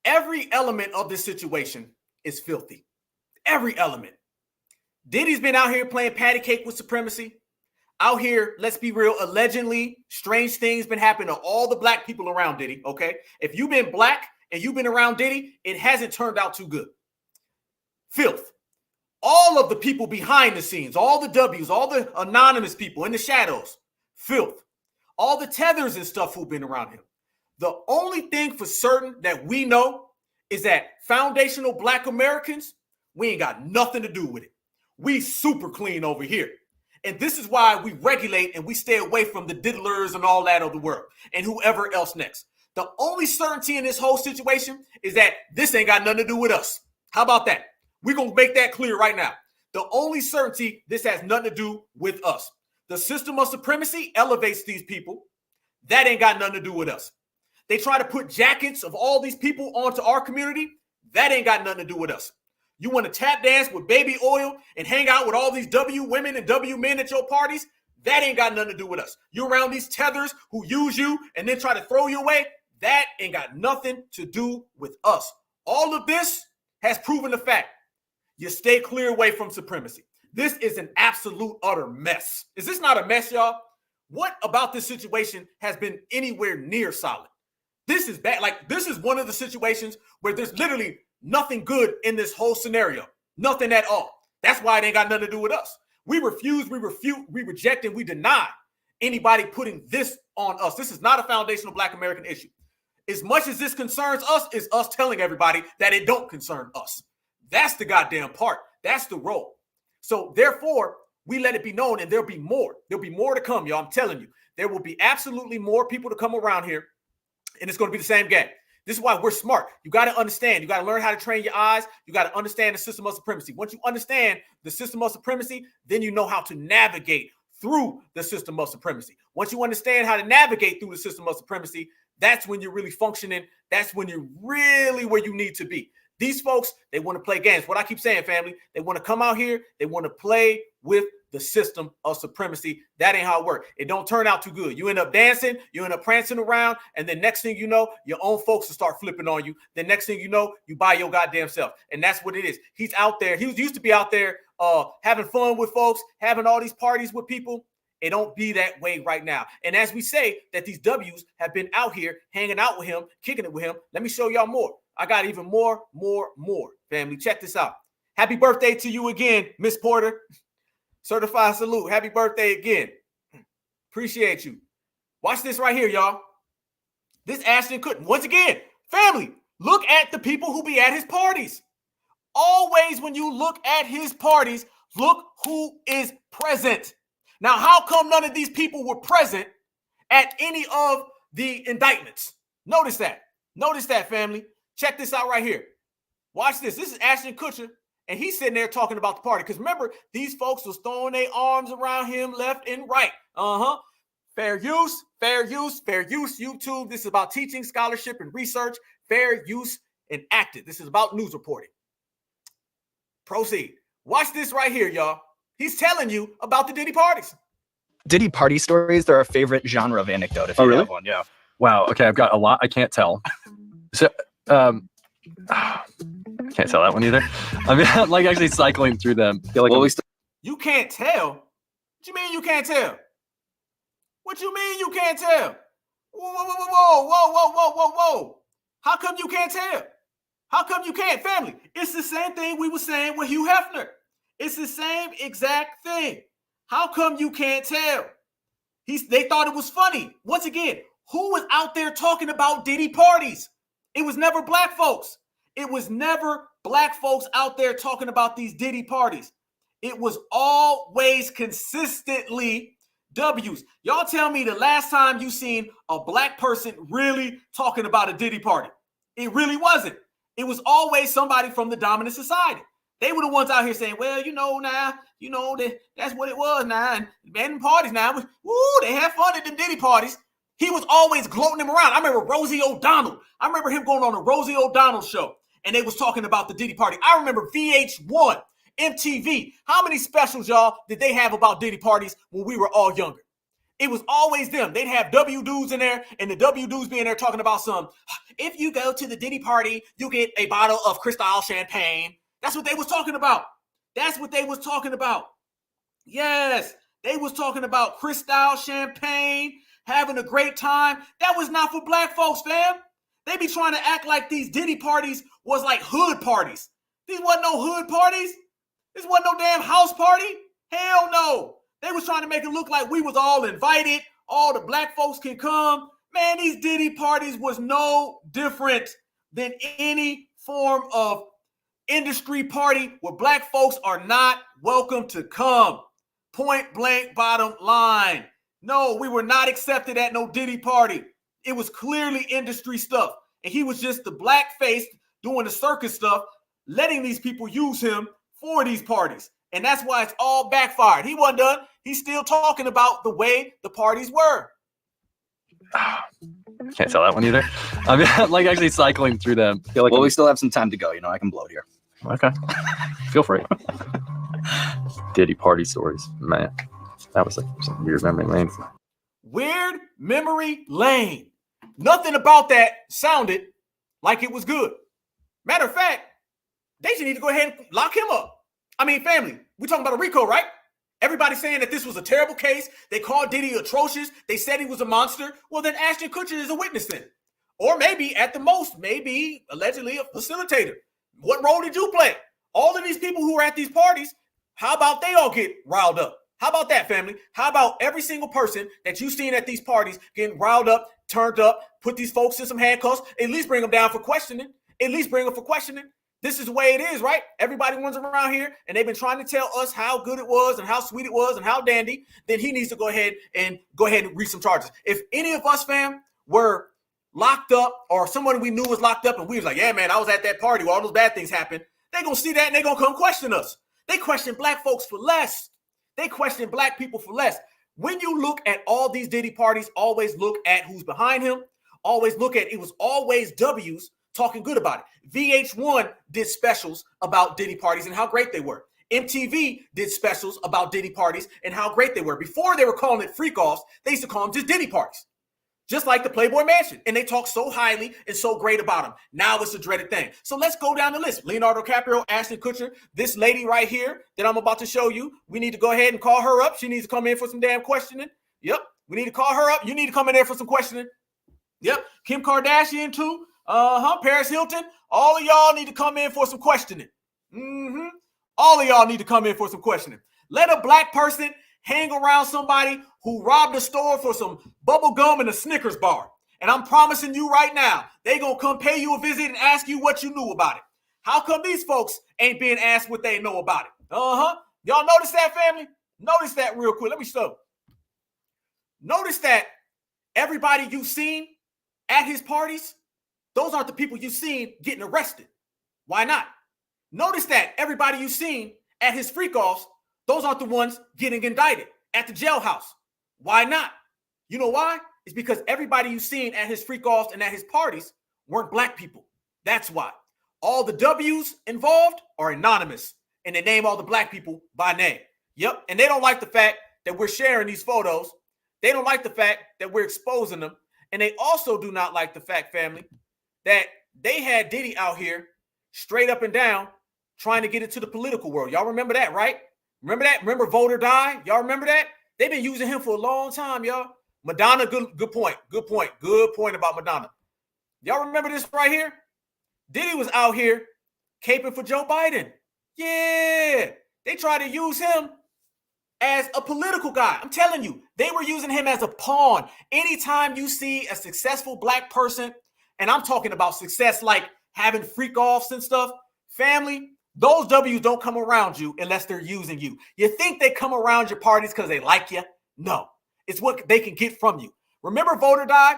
Every element of this situation is filthy. Every element. Diddy's been out here playing patty cake with Supremacy. Out here, let's be real, allegedly, strange things been happening to all the black people around Diddy, okay? If you've been black and you've been around Diddy, it hasn't turned out too good. Filth. All of the people behind the scenes, all the W's, all the anonymous people in the shadows, filth. All the tethers and stuff who've been around him. The only thing for certain that we know is that foundational black Americans, we ain't got nothing to do with it. We super clean over here. And this is why we regulate and we stay away from the diddlers and all that of the world and whoever else next. The only certainty in this whole situation is that this ain't got nothing to do with us. How about that? We're going to make that clear right now. The only certainty, this has nothing to do with us. The system of supremacy elevates these people. That ain't got nothing to do with us. They try to put jackets of all these people onto our community. That ain't got nothing to do with us. You want to tap dance with baby oil and hang out with all these W women and W men at your parties? That ain't got nothing to do with us. You're around these tethers who use you and then try to throw you away. That ain't got nothing to do with us. All of this has proven the fact. You stay clear away from supremacy. This is an absolute utter mess. Is this not a mess, y'all? What about this situation has been anywhere near solid? This is bad. Like, this is one of the situations where there's literally nothing good in this whole scenario. Nothing at all. That's why it ain't got nothing to do with us. We refuse, we refute, we reject, and we deny anybody putting this on us. This is not a foundational Black American issue. As much as this concerns us, is us telling everybody that it don't concern us. That's the goddamn part. That's the role. So therefore, we let it be known, and there'll be more. There'll be more to come, y'all. I'm telling you. There will be absolutely more people to come around here, and it's going to be the same game. This is why we're smart. You got to understand. You got to learn how to train your eyes. You got to understand the system of supremacy. Once you understand the system of supremacy, then you know how to navigate through the system of supremacy. Once you understand how to navigate through the system of supremacy, that's when you're really functioning. That's when you're really where you need to be. These folks, they want to play games. What I keep saying, family, they want to come out here. They want to play with the system of supremacy. That ain't how it works. It don't turn out too good. You end up dancing, you end up prancing around, and then next thing you know, your own folks will start flipping on you. The next thing you know, you buy your goddamn self. And that's what it is. He's out there. He used to be out there having fun with folks, having all these parties with people. It don't be that way right now. And as we say that these W's have been out here hanging out with him, kicking it with him, let me show y'all more. I got even more, family. Check this out. Happy birthday to you again, Miss Porter. Certified salute. Happy birthday again. Appreciate you. Watch this right here, y'all. This Ashton Kutcher. Once again, family, look at the people who be at his parties. Always when you look at his parties, look who is present. Now, how come none of these people were present at any of the indictments? Notice that. Notice that, family. Check this out right here. Watch this. This is Ashton Kutcher, and he's sitting there talking about the party. Because remember, these folks was throwing their arms around him left and right. Fair use, fair use, fair use. YouTube. This is about teaching, scholarship, and research. Fair use and acted. This is about news reporting. Proceed. Watch this right here, y'all. He's telling you about the Diddy parties. Diddy party stories, they're our favorite genre of anecdote. If you have one, yeah. Wow. Okay, I've got a lot. I can't tell. So, can't tell that one either. I mean, I'm like actually cycling through them. Feel like you can't tell? What you mean you can't tell? What you mean you can't tell? Whoa. How come you can't tell? How come you can't, family? It's the same thing we were saying with Hugh Hefner. It's the same exact thing. How come you can't tell? They thought it was funny. Once again, who was out there talking about Diddy parties? It was never Black folks. It was never Black folks out there talking about these Diddy parties. It was always consistently W's. Y'all tell me the last time you seen a Black person really talking about a Diddy party. It really wasn't. It was always somebody from the dominant society. They were the ones out here saying, well, that's what it was now. And men parties now, they have fun at the Diddy parties. He was always gloating them around. I remember Rosie O'Donnell. I remember him going on a Rosie O'Donnell show, and they was talking about the Diddy party. I remember VH1, MTV. How many specials, y'all, did they have about Diddy parties when we were all younger? It was always them. They'd have W dudes in there, and the W dudes being there talking about if you go to the Diddy party, you get a bottle of Cristal champagne. That's what they was talking about. That's what they was talking about. Yes, they was talking about Cristal champagne, having a great time. That was not for Black folks, fam. They be trying to act like these Diddy parties was like hood parties. These wasn't no hood parties. This wasn't no damn house party. Hell no. They was trying to make it look like we was all invited. All the Black folks can come. Man, these Diddy parties was no different than any form of industry party where Black folks are not welcome to come. Point blank, bottom line. No, we were not accepted at no Diddy party. It was clearly industry stuff. And he was just the black face doing the circus stuff, letting these people use him for these parties. And that's why it's all backfired. He wasn't done. He's still talking about the way the parties were. Can't tell that one either. I mean, I'm like actually cycling through them. Feel like we still have some time to go. I can blow here. Okay. Feel free. Diddy party stories. Man, that was like some weird memory lane. Weird memory lane. Nothing about that sounded like it was good. Matter of fact, they should need to go ahead and lock him up. I mean, family, we're talking about a Rico, right? Everybody saying that this was a terrible case. They called Diddy atrocious. They said he was a monster. Well, then Ashton Kutcher is a witness then. Or maybe, at the most, maybe allegedly a facilitator. What role did you play? All of these people who were at these parties, how about they all get riled up? How about that, family? How about every single person that you've seen at these parties getting riled up, turned up, put these folks in some handcuffs, at least bring them down for questioning. At least bring them for questioning. This is the way it is, right? Everybody runs around here and they've been trying to tell us how good it was and how sweet it was and how dandy. Then he needs to go ahead and read some charges. If any of us, fam, were locked up or someone we knew was locked up and we was like, yeah, man, I was at that party where all those bad things happened, they're going to see that and they're going to come question us. They question black folks for less. They question black people for less. When you look at all these Diddy parties, always look at who's behind him. Always look at, it was always W's talking good about it. VH1 did specials about Diddy parties and how great they were. MTV did specials about Diddy parties and how great they were. Before they were calling it freak-offs, they used to call them just Diddy parties. Just like the Playboy Mansion. And they talk so highly and so great about them. Now it's a dreaded thing. So let's go down the list. Leonardo DiCaprio, Ashton Kutcher, this lady right here that I'm about to show you, we need to go ahead and call her up. She needs to come in for some damn questioning. Yep. We need to call her up. You need to come in there for some questioning. Yep. Kim Kardashian too. Paris Hilton. All of y'all need to come in for some questioning. All of y'all need to come in for some questioning. Let a black person hang around somebody who robbed a store for some bubble gum and a Snickers bar. And I'm promising you right now, they gonna come pay you a visit and ask you what you knew about it. How come these folks ain't being asked what they know about it? Y'all notice that, family? Notice that real quick. Let me show. Notice that everybody you've seen at his parties, those aren't the people you've seen getting arrested. Why not? Notice that everybody you've seen at his freak-offs, those aren't the ones getting indicted at the jailhouse. Why not? You know why? It's because everybody you've seen at his freak-offs and at his parties weren't black people. That's why. All the W's involved are anonymous, and they name all the black people by name. Yep, and they don't like the fact that we're sharing these photos. They don't like the fact that we're exposing them. And they also do not like the fact, family, that they had Diddy out here straight up and down trying to get into the political world. Y'all remember that, right? Remember that? Remember Vote or Die? Y'all remember that? They've been using him for a long time, y'all. Madonna, good point about Madonna. Y'all remember this right here? Diddy was out here caping for Joe Biden. Yeah, they tried to use him as a political guy. I'm telling you, they were using him as a pawn. Anytime you see a successful black person, and I'm talking about success like having freak-offs and stuff, family, those W's don't come around you unless they're using you. You think they come around your parties because they like you? No. It's what they can get from you. Remember Vote or Die?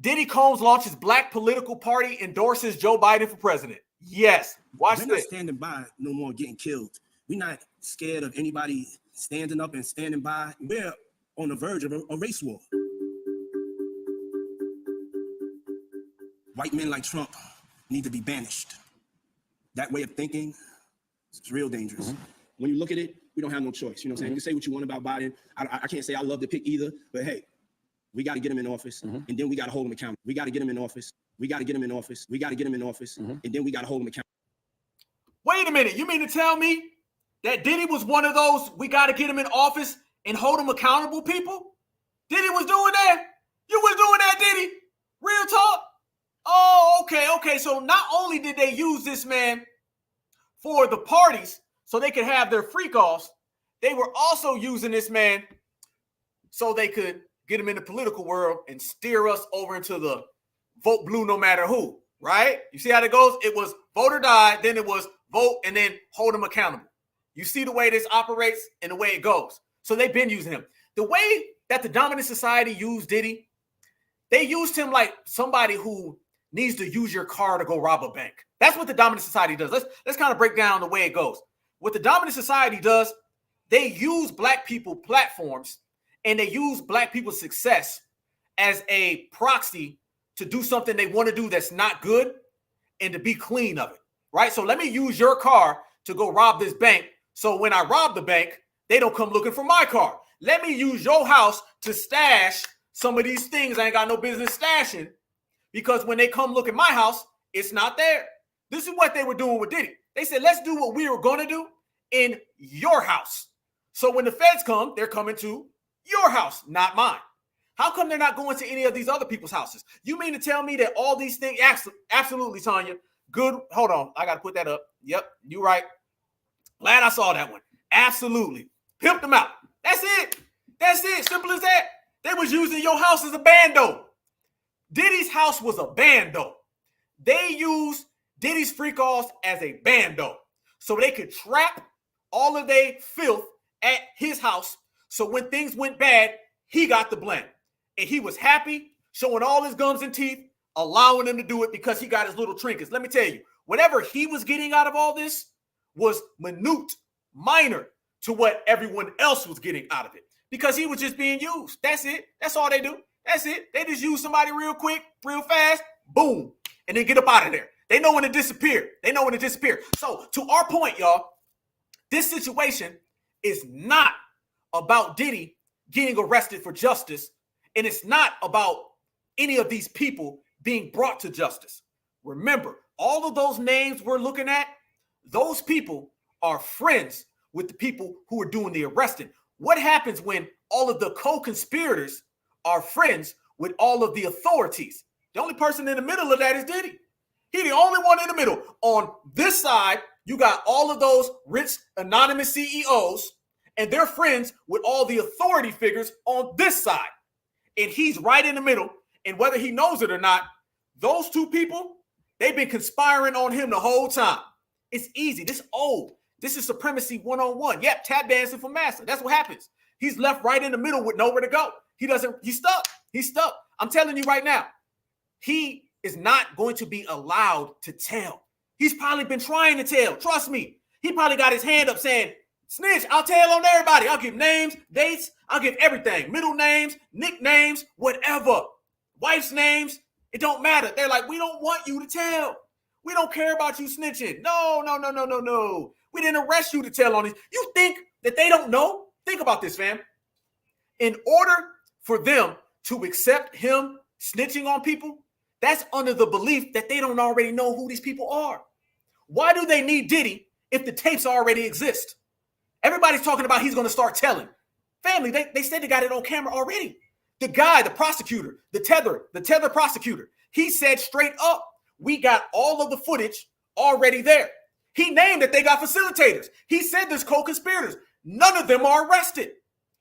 Diddy Combs launches black political party, endorses Joe Biden for president. Yes. Watch this. We're not standing by no more getting killed. We're not scared of anybody standing up and standing by. We're on the verge of a race war. White men like Trump need to be banished. That way of thinking is real dangerous. When you look at it, we don't have no choice. You know what I'm saying? You can say what you want about Biden. I can't say I love the pick either, but hey, we got to get him in office, and then we got to hold him accountable. We got to get him in office. We got to get him in office. We got to get him in office, and then we got to hold him accountable. Wait a minute. You mean to tell me that Diddy was one of those we got to get him in office and hold him accountable people? Diddy was doing that? You was doing that, Diddy? Real talk? Oh, okay. So not only did they use this man for the parties so they could have their freak-offs, they were also using this man so they could get him in the political world and steer us over into the vote blue no matter who, right? You see how that goes? It was vote or die, then it was vote and then hold him accountable. You see the way this operates and the way it goes. So they've been using him. The way that the dominant society used Diddy, they used him like somebody who needs to use your car to go rob a bank. That's what the dominant society does. Let's kind of break down the way it goes. What the dominant society does, they use black people platforms and they use black people's success as a proxy to do something they want to do that's not good and to be clean of it, right? So let me use your car to go rob this bank. So when I rob the bank, they don't come looking for my car. Let me use your house to stash some of these things I ain't got no business stashing, because when they come look at my house, it's not there. This is what they were doing with Diddy. They said, let's do what we were going to do in your house. So when the feds come, they're coming to your house, not mine. How come they're not going to any of these other people's houses? You mean to tell me that all these things, absolutely, Tanya, Good. Hold on. I got to put that up. Yep. You right. Glad I saw that one. Absolutely. Pimped them out. That's it. That's it. Simple as that. They was using your house as a bando. Diddy's house was a bando. They used Diddy's freak-offs as a bando so they could trap all of their filth at his house. So when things went bad, he got the blame. And he was happy, showing all his gums and teeth, allowing them to do it because he got his little trinkets. Let me tell you, whatever he was getting out of all this was minor to what everyone else was getting out of it because he was just being used. That's it. That's all they do. That's it. They just use somebody real quick, real fast, boom, and then get up out of there. They know when to disappear. They know when to disappear. So to our point, y'all, this situation is not about Diddy getting arrested for justice, and it's not about any of these people being brought to justice. Remember, all of those names we're looking at, those people are friends with the people who are doing the arresting. What happens when all of the co-conspirators are friends with all of the authorities? The only person in the middle of that is Diddy. He's the only one in the middle. On this side, you got all of those rich, anonymous CEOs, and they're friends with all the authority figures on this side. And he's right in the middle. And whether he knows it or not, those two people, they've been conspiring on him the whole time. It's easy. This old. This is Supremacy 101. Yep, tap dancing for massa. That's what happens. He's left right in the middle with nowhere to go. He's stuck. He's stuck. I'm telling you right now, he is not going to be allowed to tell. He's probably been trying to tell. Trust me. He probably got his hand up saying, snitch, I'll tell on everybody. I'll give names, dates. I'll give everything. Middle names, nicknames, whatever. Wife's names. It don't matter. They're like, we don't want you to tell. We don't care about you snitching. No. We didn't arrest you to tell on this. You think that they don't know? Think about this, fam. In order for them to accept him snitching on people, that's under the belief that they don't already know who these people are. Why do they need Diddy if the tapes already exist? Everybody's talking about he's going to start telling. Family, they said they got it on camera already. The guy, the prosecutor, the tether prosecutor, he said straight up, we got all of the footage already there. He named that they got facilitators. He said there's co-conspirators. None of them are arrested.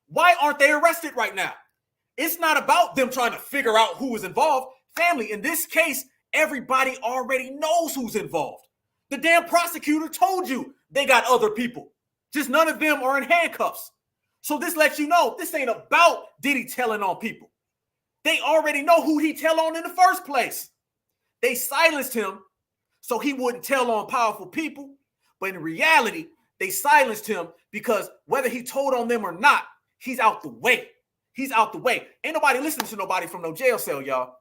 Why aren't they arrested right now? It's not about them trying to figure out who is involved. Family, in this case, everybody already knows who's involved. The damn prosecutor told you they got other people. Just none of them are in handcuffs. So this lets you know this ain't about Diddy telling on people. They already know who he tell on in the first place. They silenced him so he wouldn't tell on powerful people. But in reality, they silenced him because whether he told on them or not, he's out the way. He's out the way. Ain't nobody listening to nobody from no jail cell, y'all.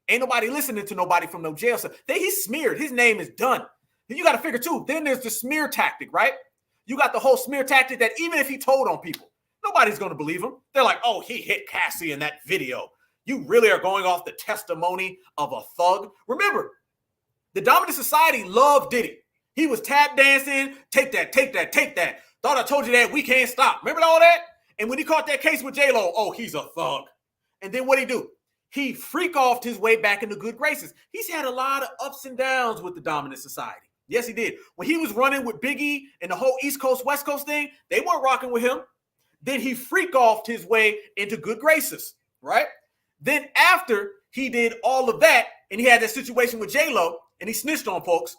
Ain't nobody listening to nobody from no jail cell. He's smeared. His name is done. Then you got to figure too, then there's the smear tactic, right? You got the whole smear tactic that even if he told on people, nobody's going to believe him. They're like, oh, he hit Cassie in that video. You really are going off the testimony of a thug. Remember, the dominant society loved Diddy. He was tap dancing, take that. Thought I told you that, we can't stop. Remember all that? And when he caught that case with J-Lo, oh, he's a thug. And then what'd he do? He freak-offed his way back into good graces. He's had a lot of ups and downs with the dominant society. Yes, he did. When he was running with Biggie and the whole East Coast, West Coast thing, they weren't rocking with him. Then he freak-offed his way into good graces, right? Then after he did all of that, and he had that situation with J-Lo, and he snitched on folks,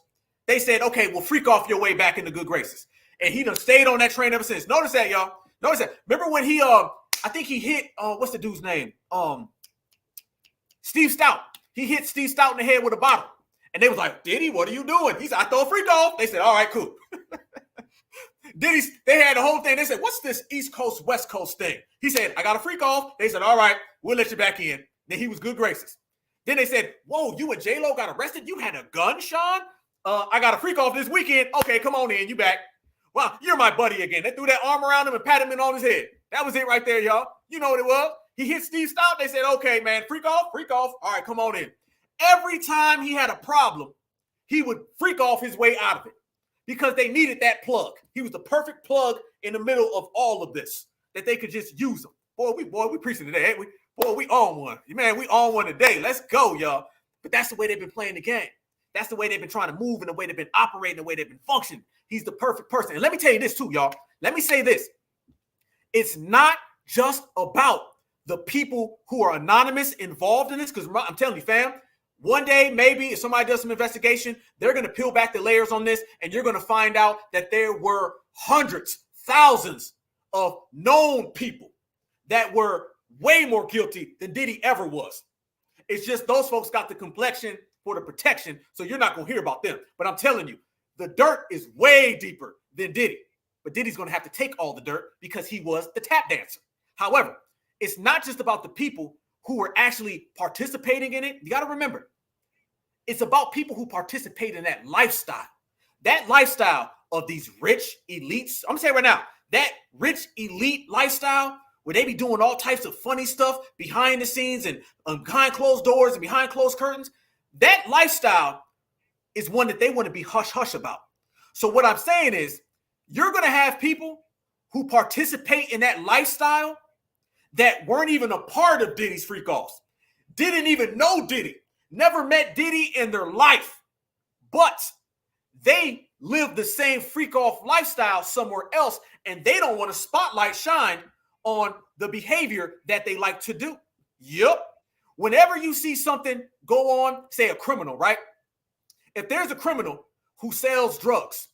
they said, okay, well, freak off your way back into good graces. And he done stayed on that train ever since. Notice that, y'all. Notice that. Remember when he, I think he hit, what's the dude's name? Steve Stout. He hit Steve Stout in the head with a bottle. And they was like, Diddy, what are you doing? He said, I throw a freak off. They said, all right, cool. Diddy, they had the whole thing. They said, what's this East Coast, West Coast thing? He said, I got a freak off. They said, all right, we'll let you back in. Then he was good graces. Then they said, whoa, you and J-Lo got arrested? You had a gun, Sean? I got a freak off this weekend. Okay, come on in. You back. Wow, you're my buddy again. They threw that arm around him and patted him on his head. That was it right there, y'all. You know what it was. He hit Steve Stout. They said, okay, man, freak off. All right, come on in. Every time he had a problem, he would freak off his way out of it because they needed that plug. He was the perfect plug in the middle of all of this, that they could just use him. Boy, we preaching today, ain't we? Boy, we on one. Man, we on one today. Let's go, y'all. But that's the way they've been playing the game. That's the way they've been trying to move and the way they've been operating, the way they've been functioning. He's the perfect person. And let me tell you this too, y'all. Let me say this. It's not just about the people who are anonymous involved in this, because I'm telling you, fam, one day, maybe if somebody does some investigation, they're going to peel back the layers on this, and you're going to find out that there were hundreds, thousands of known people that were way more guilty than Diddy ever was. It's just those folks got the complexion for the protection, so you're not going to hear about them. But I'm telling you, the dirt is way deeper than Diddy. But Diddy's going to have to take all the dirt because he was the tap dancer. However, it's not just about the people who were actually participating in it. You got to remember, it's about people who participate in that lifestyle. That lifestyle of these rich elites. I'm going to say right now, that rich elite lifestyle where they be doing all types of funny stuff behind the scenes and behind closed doors and behind closed curtains. That lifestyle is one that they want to be hush-hush about. So what I'm saying is, you're going to have people who participate in that lifestyle that weren't even a part of Diddy's freak-offs, didn't even know Diddy, never met Diddy in their life, but they live the same freak-off lifestyle somewhere else, and they don't want a spotlight shine on the behavior that they like to do. Yep. Whenever you see something go on, say a criminal, right? If there's a criminal who sells drugs,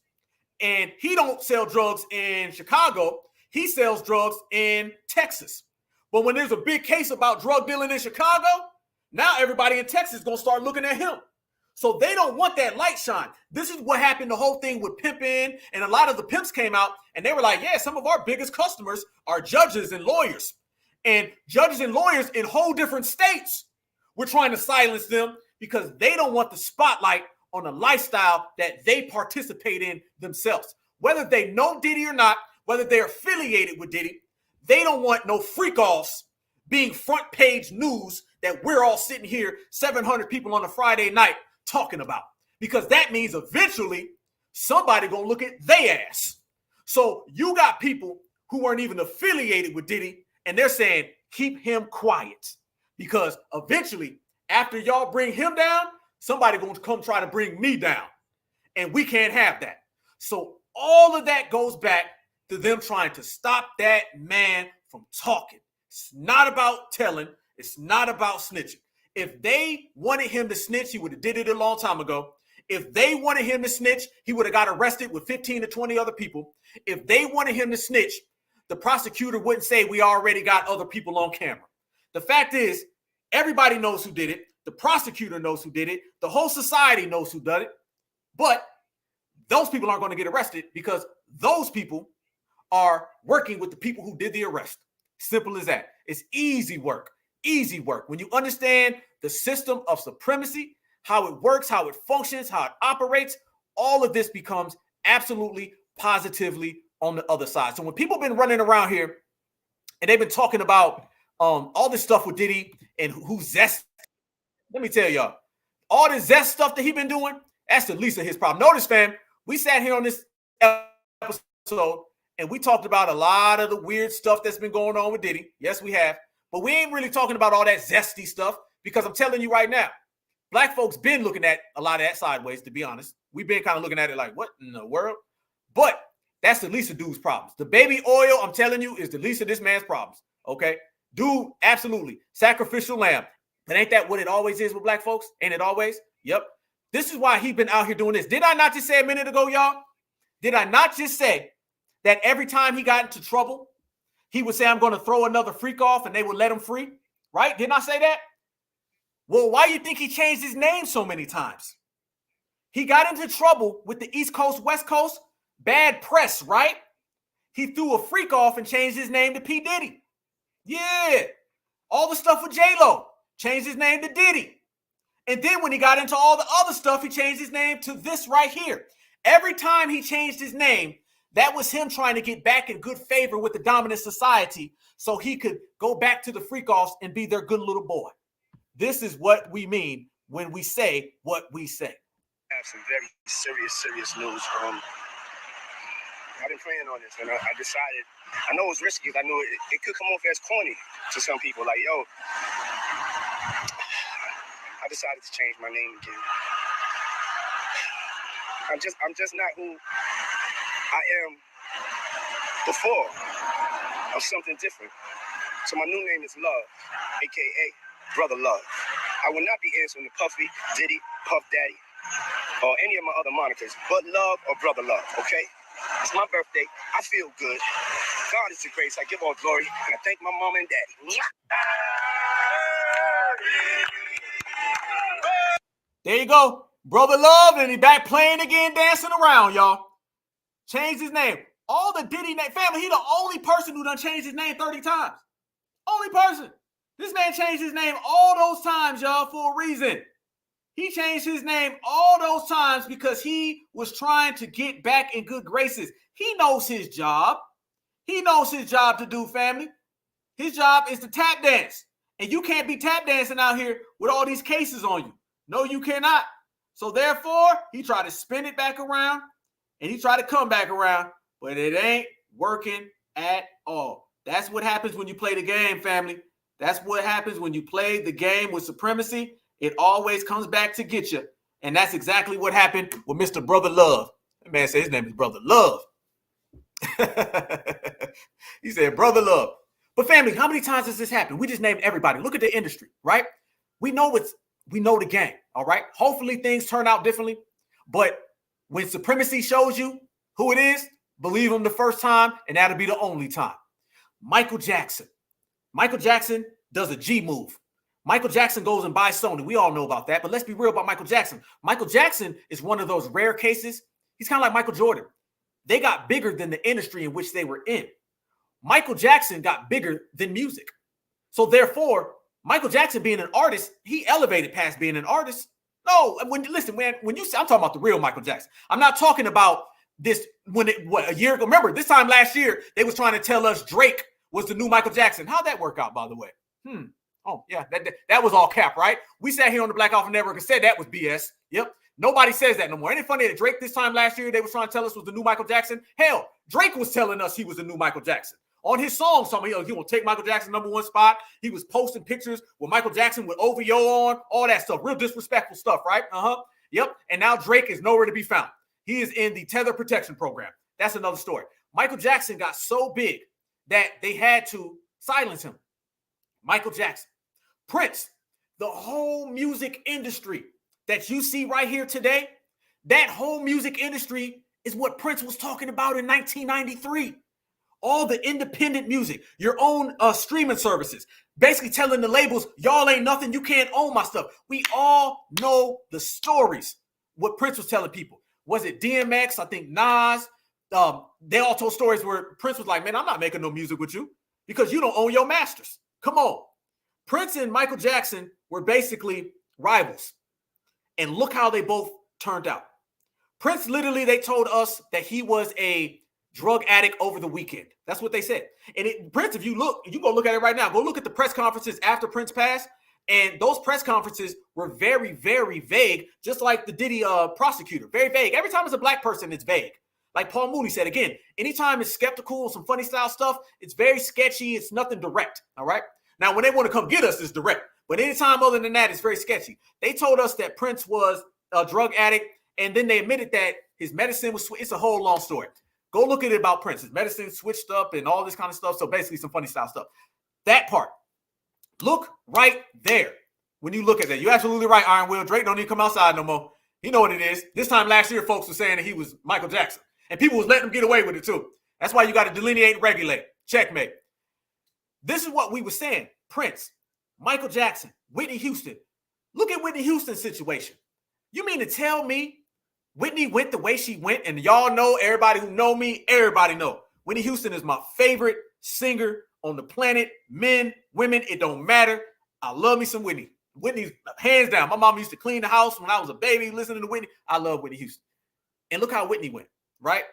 and he don't sell drugs in Chicago, he sells drugs in Texas. But when there's a big case about drug dealing in Chicago, now everybody in Texas is going to start looking at him. So they don't want that light shine. This is what happened, the whole thing with pimping, and a lot of the pimps came out, and they were like, yeah, some of our biggest customers are judges and lawyers. And judges and lawyers in whole different states, we're trying to silence them because they don't want the spotlight on a lifestyle that they participate in themselves. Whether they know Diddy or not, whether they're affiliated with Diddy, they don't want no freak-offs being front page news that we're all sitting here, 700 people on a Friday night talking about. Because that means eventually somebody gonna look at their ass. So you got people who weren't even affiliated with Diddy, and they're saying, keep him quiet. Because eventually, after y'all bring him down, somebody going to come try to bring me down, and we can't have that. So all of that goes back to them trying to stop that man from talking. It's not about telling. It's not about snitching. If they wanted him to snitch, he would have did it a long time ago. If they wanted him to snitch, he would have got arrested with 15 to 20 other people. If they wanted him to snitch, the prosecutor wouldn't say we already got other people on camera. The fact is, everybody knows who did it. The prosecutor knows who did it. The whole society knows who did it. But those people aren't going to get arrested because those people are working with the people who did the arrest. Simple as that. It's easy work. Easy work. When you understand the system of supremacy, how it works, how it functions, how it operates, all of this becomes absolutely positively on the other side. So when people have been running around here and they've been talking about all this stuff with Diddy and who's zest, let me tell y'all, all this zest stuff that he's been doing, that's the least of his problem. Notice, fam, we sat here on this episode and we talked about a lot of the weird stuff that's been going on with Diddy. Yes, we have. But we ain't really talking about all that zesty stuff because I'm telling you right now, black folks been looking at a lot of that sideways, to be honest. We've been kind of looking at it like, what in the world? But that's the least of dude's problems. The baby oil, I'm telling you, is the least of this man's problems, okay? Dude, absolutely. Sacrificial lamb. But ain't that what it always is with black folks? Ain't it always? Yep. This is why he's been out here doing this. Did I not just say a minute ago, y'all? Did I not just say that every time he got into trouble, he would say, I'm going to throw another freak off and they would let him free? Right? Didn't I say that? Well, why do you think he changed his name so many times? He got into trouble with the East Coast, West Coast, bad press, right? He threw a freak off and changed his name to P-Diddy. Yeah. All the stuff with J-Lo, changed his name to Diddy. And then when he got into all the other stuff, he changed his name to this right here. Every time he changed his name, that was him trying to get back in good favor with the dominant society so he could go back to the freak-offs and be their good little boy. This is what we mean when we say what we say. I have some very serious news. I've been praying on this, and I decided, I know it was risky, I knew it could come off as corny to some people, like, yo, I decided to change my name again. I'm just not who I am before. I'm something different. So my new name is Love, aka Brother Love. I will not be answering to Puffy, Diddy, Puff Daddy, or any of my other monikers, but Love or Brother Love, okay? It's my birthday. I feel good. God is the grace. I give all glory, and I thank my mom and daddy. There you go. Brother Love, and he back playing again, dancing around, y'all. Changed his name. All the Diddy family, he the only person who done changed his name 30 times. Only person. This man changed his name all those times, y'all, for a reason. He changed his name all those times because he was trying to get back in good graces. He knows his job. He knows his job to do, family. His job is to tap dance. And you can't be tap dancing out here with all these cases on you. No, you cannot. So therefore, he tried to spin it back around and he tried to come back around, but it ain't working at all. That's what happens when you play the game, family. That's what happens when you play the game with Supremacy. It always comes back to get you. And that's exactly what happened with Mr. Brother Love. That man said his name is Brother Love. He said Brother Love. But family, how many times does this happen? We just named everybody. Look at the industry, right? We know the game, all right? Hopefully things turn out differently. But when Supremacy shows you who it is, believe him the first time, and that'll be the only time. Michael Jackson. Michael Jackson does a G move. Michael Jackson goes and buys Sony. We all know about that, but let's be real about Michael Jackson. Michael Jackson is one of those rare cases. He's kind of like Michael Jordan. They got bigger than the industry in which they were in. Michael Jackson got bigger than music. So therefore, Michael Jackson being an artist, he elevated past being an artist. No, when you say, I'm talking about the real Michael Jackson. I'm not talking about this a year ago. Remember, this time last year, they was trying to tell us Drake was the new Michael Jackson. How'd that work out, by the way? Oh, yeah, that was all cap, right? We sat here on the Black Alpha Network and said that was BS. Yep. Nobody says that no more. Ain't it funny that Drake this time last year, they was trying to tell us was the new Michael Jackson? Hell, Drake was telling us he was the new Michael Jackson. On his song, he will take Michael Jackson #1 spot. He was posting pictures with Michael Jackson with OVO on, all that stuff. Real disrespectful stuff, right? Yep. And now Drake is nowhere to be found. He is in the tether protection program. That's another story. Michael Jackson got so big that they had to silence him. Michael Jackson. Prince. The whole music industry that you see right here today, that whole music industry is what Prince was talking about in 1993. All the independent music, your own streaming services, basically telling the labels, y'all ain't nothing, you can't own my stuff. We all know the stories, what Prince was telling people. Was it DMX? I think Nas. They all told stories where Prince was like, man, I'm not making no music with you because you don't own your masters. Come on. Prince and Michael Jackson were basically rivals. And look how they both turned out. Prince, literally, they told us that he was a drug addict over the weekend. That's what they said. And Prince, if you look, you go look at it right now. Go look at the press conferences after Prince passed. And those press conferences were very, very vague, just like the Diddy prosecutor. Very vague. Every time it's a black person, it's vague. Like Paul Mooney said, again, anytime it's skeptical, some funny style stuff, it's very sketchy. It's nothing direct. All right. Now, when they want to come get us, it's direct. But anytime other than that, it's very sketchy. They told us that Prince was a drug addict. And then they admitted that his medicine was, it's a whole long story. Go look at it about Prince. His medicine switched up and all this kind of stuff. So basically some funny style stuff. That part. Look right there. When you look at that, you're absolutely right, Iron Will. Drake don't need to come outside no more. He know what it is. This time last year, folks were saying that he was Michael Jackson. And people was letting him get away with it too. That's why you got to delineate and regulate. Checkmate. This is what we were saying. Prince, Michael Jackson, Whitney Houston. Look at Whitney Houston's situation. You mean to tell me Whitney went the way she went, and y'all know, everybody who know me, everybody know. Whitney Houston is my favorite singer on the planet. Men, women, it don't matter. I love me some Whitney. Whitney's hands down. My mom used to clean the house when I was a baby listening to Whitney. I love Whitney Houston. And look how Whitney went, right?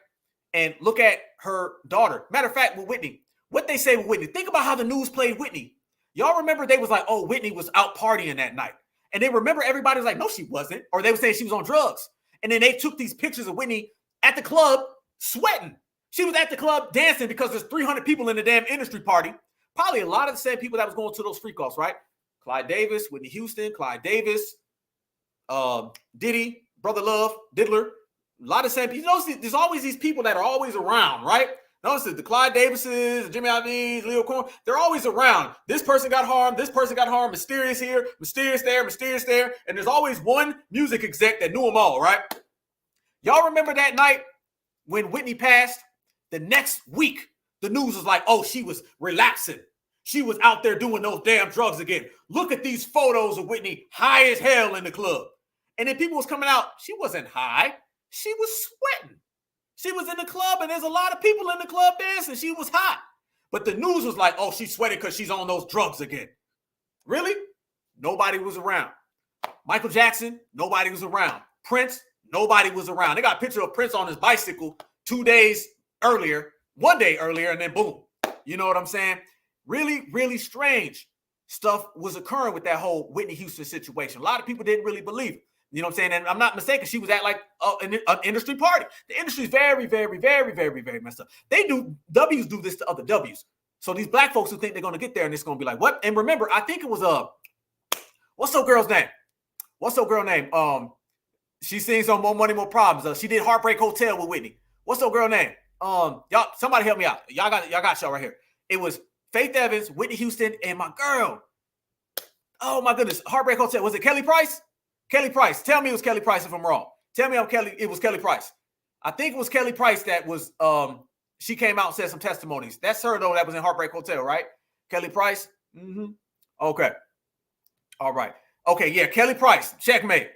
And look at her daughter. Matter of fact, with Whitney, what they say with Whitney, think about how the news played Whitney. Y'all remember they was like, oh, Whitney was out partying that night. And they remember everybody was like, no, she wasn't. Or they were saying she was on drugs. And then they took these pictures of Whitney at the club sweating. She was at the club dancing because there's 300 people in the damn industry party. Probably a lot of the same people that was going to those freak-offs, right? Clyde Davis, Whitney Houston, Clyde Davis, Diddy, Brother Love, Diddler, A lot of same people. You know, there's always these people that are always around, right? Notice the Clyde Davises, the Jimmy Iovies, Leo Corn, they're always around. This person got harmed, this person got harmed, mysterious here, mysterious there, and there's always one music exec that knew them all, right? Y'all remember that night when Whitney passed? The next week, the news was like, oh, she was relapsing. She was out there doing those damn drugs again. Look at these photos of Whitney high as hell in the club. And then people was coming out, she wasn't high, she was sweating. She was in the club and there's a lot of people in the club dancing. She was hot. But the news was like, oh, she's sweating because she's on those drugs again. Really? Nobody was around. Michael Jackson, nobody was around. Prince, nobody was around. They got a picture of Prince on his bicycle 2 days earlier, 1 day earlier, and then boom. You know what I'm saying? Really, really strange stuff was occurring with that whole Whitney Houston situation. A lot of people didn't really believe it. You know what I'm saying? And I'm not mistaken. She was at like an industry party. The industry is very, very, very, very, very messed up. W's do this to other W's. So these black folks who think they're going to get there and it's going to be like, what? And remember, I think it was, what's the girl's name? What's the girl name? She sings on More Money, More Problems. She did Heartbreak Hotel with Whitney. What's the girl name? Y'all, somebody help me out. Y'all got y'all right here. It was Faith Evans, Whitney Houston, and my girl. Oh my goodness. Heartbreak Hotel. Was it Kelly Price? Kelly Price. Tell me it was Kelly Price if I'm wrong. Tell me it was Kelly Price. I think it was Kelly Price that was, she came out and said some testimonies. That's her, though, that was in Heartbreak Hotel, right? Kelly Price? Mm-hmm. Okay. All right. Okay, yeah, Kelly Price. Checkmate.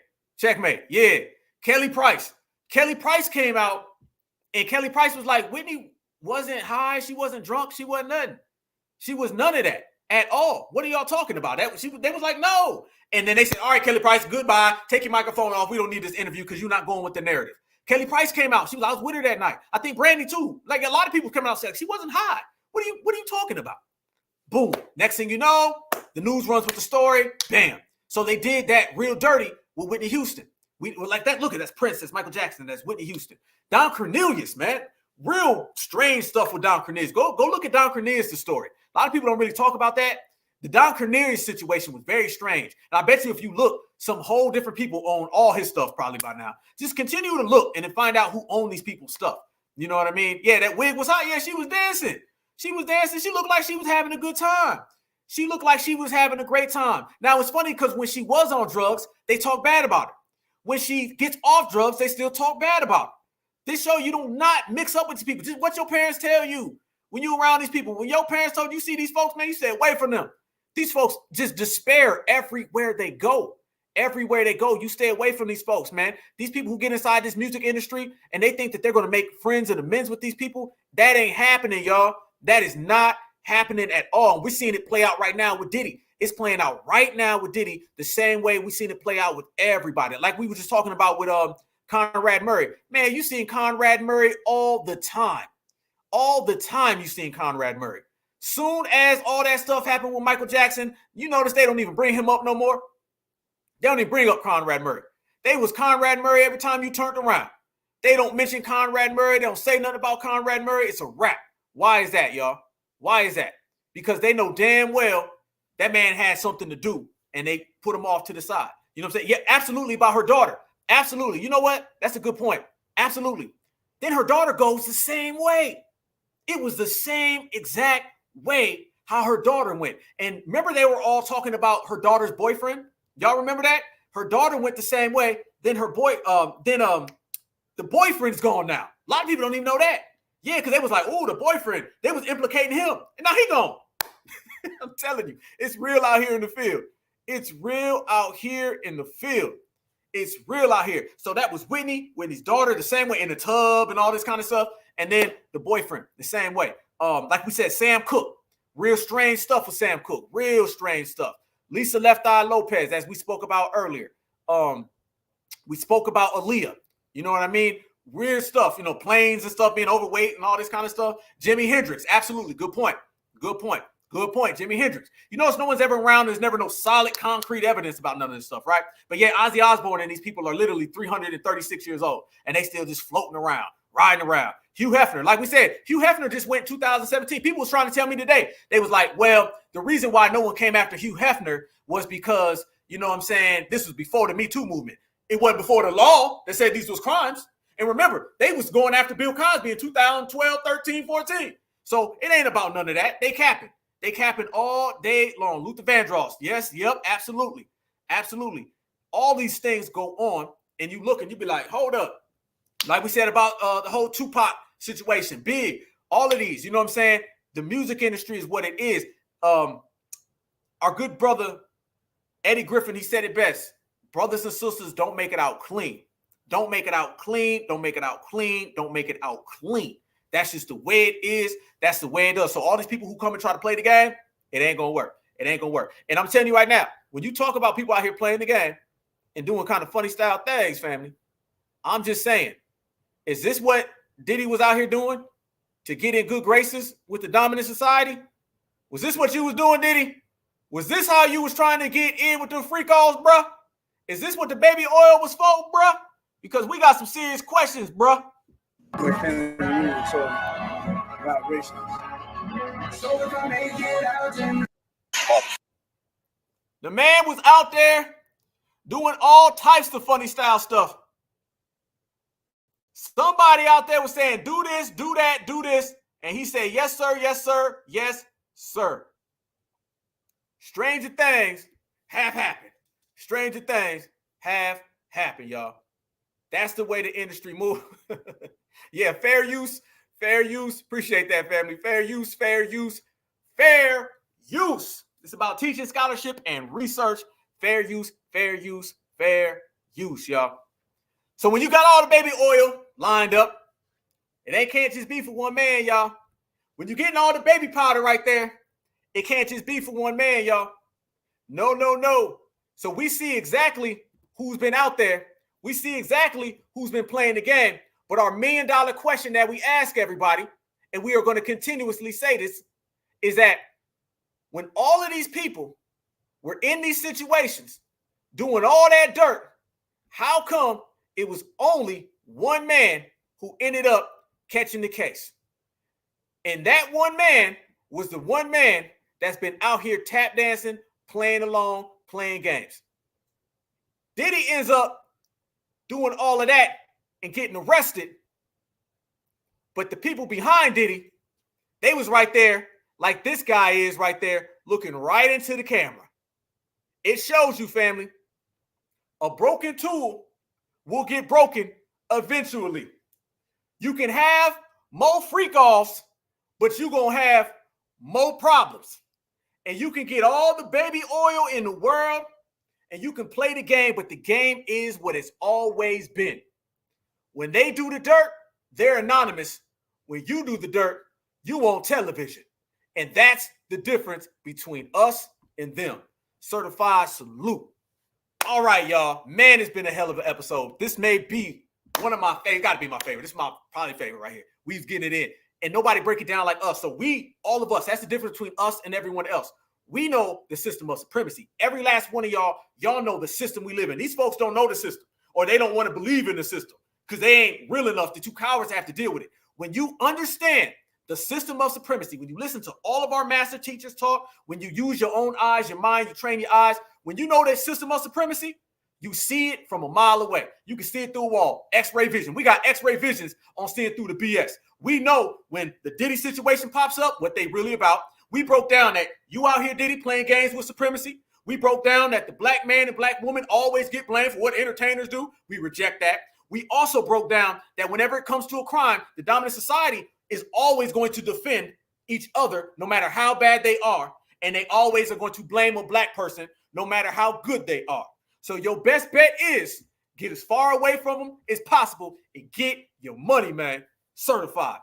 Yeah. Kelly Price. Kelly Price came out, and Kelly Price was like, Whitney wasn't high. She wasn't drunk. She wasn't nothing. She was none of that at all. What are y'all talking about? They was like, no. And then they said, all right, Kelly Price, goodbye. Take your microphone off. We don't need this interview because you're not going with the narrative. Kelly Price came out. I was with her that night. I think Brandy too. Like a lot of people coming out saying she wasn't high. What are you talking about? Boom. Next thing you know, the news runs with the story. Bam. So they did that real dirty with Whitney Houston. We were like that. Look at that's Prince, that's Michael Jackson, that's Whitney Houston. Don Cornelius, man. Real strange stuff with Don Cornelius. Go look at Don Cornelius' story. A lot of people don't really talk about that. The Don Cornelius situation was very strange. And I bet you if you look, some whole different people own all his stuff probably by now. Just continue to look and then find out who owned these people's stuff. You know what I mean? Yeah, that wig was hot. Yeah, she was dancing. She looked like she was having a good time. She looked like she was having a great time. Now, it's funny because when she was on drugs, they talk bad about her. When she gets off drugs, they still talk bad about her. This show, you do not mix up with these people. Just what your parents tell you when you're around these people. When your parents told you see these folks, man, you stay away from them. These folks just despair everywhere they go. Everywhere they go, you stay away from these folks, man. These people who get inside this music industry and they think that they're going to make friends and amends with these people, that ain't happening, y'all. That is not happening at all. We're seeing it play out right now with Diddy. It's playing out right now with Diddy the same way we've seen it play out with everybody. Like we were just talking about with Conrad Murray. Man, you seen Conrad Murray all the time. All the time you seen Conrad Murray. Soon as all that stuff happened with Michael Jackson, you notice they don't even bring him up no more. They don't even bring up Conrad Murray. They was Conrad Murray every time you turned around. They don't mention Conrad Murray. They don't say nothing about Conrad Murray. It's a wrap. Why is that, y'all? Why is that? Because they know damn well that man had something to do and they put him off to the side. You know what I'm saying? Yeah, absolutely about her daughter. Absolutely. You know what? That's a good point. Absolutely. Then her daughter goes the same way. It was the same exact way how her daughter went. And remember they were all talking about her daughter's boyfriend? Y'all remember that? Her daughter went the same way. Then the boyfriend's gone now. A lot of people don't even know that. Yeah, because they was like, oh, the boyfriend. They was implicating him. And now he gone. I'm telling you, it's real out here in the field. It's real out here in the field. It's real out here. So that was Whitney's daughter, the same way in the tub and all this kind of stuff. And then the boyfriend, the same way. Like we said, Sam Cooke. Real strange stuff with Sam Cooke. Real strange stuff. Lisa Left Eye Lopez, as we spoke about earlier. We spoke about Aaliyah. You know what I mean? Weird stuff, you know, planes and stuff, being overweight and all this kind of stuff. Jimi Hendrix, absolutely. Good point. Jimi Hendrix. You notice no one's ever around. There's never no solid, concrete evidence about none of this stuff, right? But yeah, Ozzy Osbourne and these people are literally 336 years old, and they still just floating around, riding around. Hugh Hefner, like we said, Hugh Hefner just went 2017. People was trying to tell me today. They was like, well, the reason why no one came after Hugh Hefner was because, you know what I'm saying, this was before the Me Too movement. It wasn't before the law that said these was crimes. And remember, they was going after Bill Cosby in 2012, 13, 14. So it ain't about none of that. They capping. They capping all day long. Luther Vandross. Yes, yep, absolutely. Absolutely. All these things go on, and you look and you be like, hold up. Like we said about the whole Tupac situation, Big, all of these, you know what I'm saying? The music industry is what it is. Our good brother, Eddie Griffin, he said it best. Brothers and sisters, don't make it out clean. Don't make it out clean. Don't make it out clean. Don't make it out clean. That's just the way it is. That's the way it does. So all these people who come and try to play the game, it ain't going to work. It ain't going to work. And I'm telling you right now, when you talk about people out here playing the game and doing kind of funny style things, family, I'm just saying, is this what Diddy was out here doing to get in good graces with the dominant society? Was this what you was doing, Diddy? Was this how you was trying to get in with them freak offs, bruh? Is this what the baby oil was for, bruh? Because we got some serious questions, bruh. The man was out there doing all types of funny style stuff. Somebody out there was saying, do this, do that, do this. And he said, yes, sir, yes, sir, yes, sir. Stranger things have happened. Stranger things have happened, y'all. That's the way the industry moves. Yeah, fair use, fair use. Appreciate that, family. Fair use, fair use, fair use. It's about teaching, scholarship, and research. Fair use, fair use, fair use, y'all. So when you got all the baby oil lined up, it can't just be for one man, y'all. When you're getting all the baby powder right there, it can't just be for one man, y'all. No, no, no. So we see exactly who's been out there. We see exactly who's been playing the game. But our $1 million question that we ask everybody, and we are going to continuously say this, is that when all of these people were in these situations doing all that dirt, how come it was only one man who ended up catching the case? And that one man was the one man that's been out here tap dancing, playing along, playing games. Diddy ends up doing all of that and getting arrested. But the people behind Diddy, they was right there like this guy is right there looking right into the camera. It shows you, family, a broken tool will get broken eventually. You can have more freak-offs, but you're going to have more problems. And you can get all the baby oil in the world, and you can play the game, but the game is what it's always been. When they do the dirt, they're anonymous. When you do the dirt, you on television. And that's the difference between us and them. Certified salute. All right, y'all. Man, it's been a hell of an episode. This may be one of my favorite. Got to be my favorite. This is my probably favorite right here. We've getting it in. And nobody break it down like us. So we, all of us, that's the difference between us and everyone else. We know the system of supremacy. Every last one of y'all know the system we live in. These folks don't know the system, or they don't want to believe in the system because they ain't real enough. The two cowards have to deal with it. When you understand the system of supremacy, when you listen to all of our master teachers talk, when you use your own eyes, your mind, you train your eyes, when you know that system of supremacy, you see it from a mile away. You can see it through a wall. X-ray vision. We got X-ray visions on seeing through the BS. We know when the Diddy situation pops up, what they really about. We broke down that you out here, Diddy, playing games with supremacy. We broke down that the black man and black woman always get blamed for what entertainers do. We reject that. We also broke down that whenever it comes to a crime, the dominant society is always going to defend each other, no matter how bad they are. And they always are going to blame a black person, no matter how good they are. So your best bet is get as far away from them as possible and get your money, man. Certified.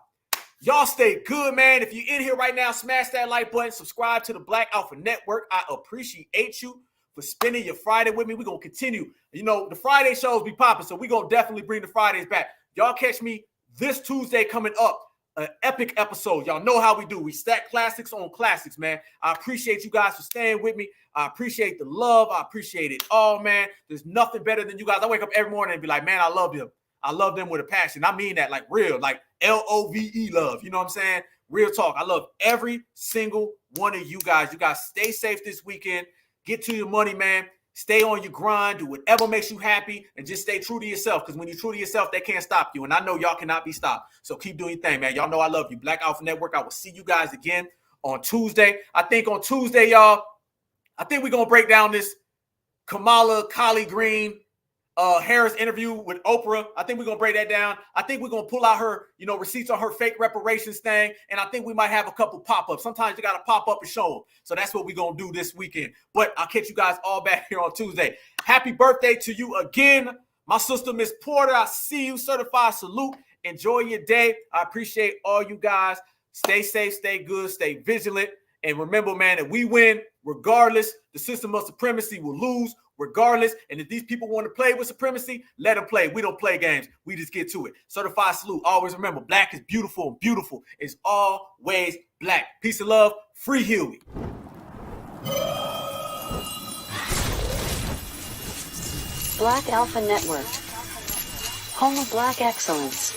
Y'all stay good, man. If you're in here right now, smash that like button. Subscribe to the Black Alpha Network. I appreciate you for spending your Friday with me. We're going to continue. You know, the Friday shows be popping, so we're going to definitely bring the Fridays back. Y'all catch me this Tuesday coming up. An epic episode. Y'all know how we do. We stack classics on classics, man. I appreciate you guys for staying with me. I appreciate the love. I appreciate it all, man. There's nothing better than you guys. I wake up every morning and be like, man, I love them. I love them with a passion. I mean that like real, like L-O-V-E love. You know what I'm saying? Real talk. I love every single one of you guys. You guys stay safe this weekend. Get to your money, man. Stay on your grind. Do whatever makes you happy, and just stay true to yourself. Because when you're true to yourself, they can't stop you. And I know y'all cannot be stopped. So keep doing your thing, man. Y'all know I love you. Black Alpha Network. I will see you guys again on Tuesday. I think on Tuesday, y'all, I think we're gonna break down this Kamala Colley Green Harris interview with Oprah. I think we're gonna break that down. I think we're gonna pull out her, receipts on her fake reparations thing, and I think we might have a couple pop-ups. Sometimes you gotta pop up and show them. So that's what we're gonna do this weekend. But I'll catch you guys all back here on Tuesday. Happy birthday to you again, my sister Miss Porter. I see you. Certified salute. Enjoy your day. I appreciate all you guys. Stay safe, stay good, stay vigilant, and remember, man, that we win regardless. The system of supremacy will lose regardless. And if these people want to play with supremacy, let them play. We don't play games. We just get to it. Certified salute. Always remember, black is beautiful, and beautiful is always black. Peace and love. Free Huey. Black Alpha Network. Home of Black excellence.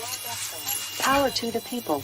Power to the people.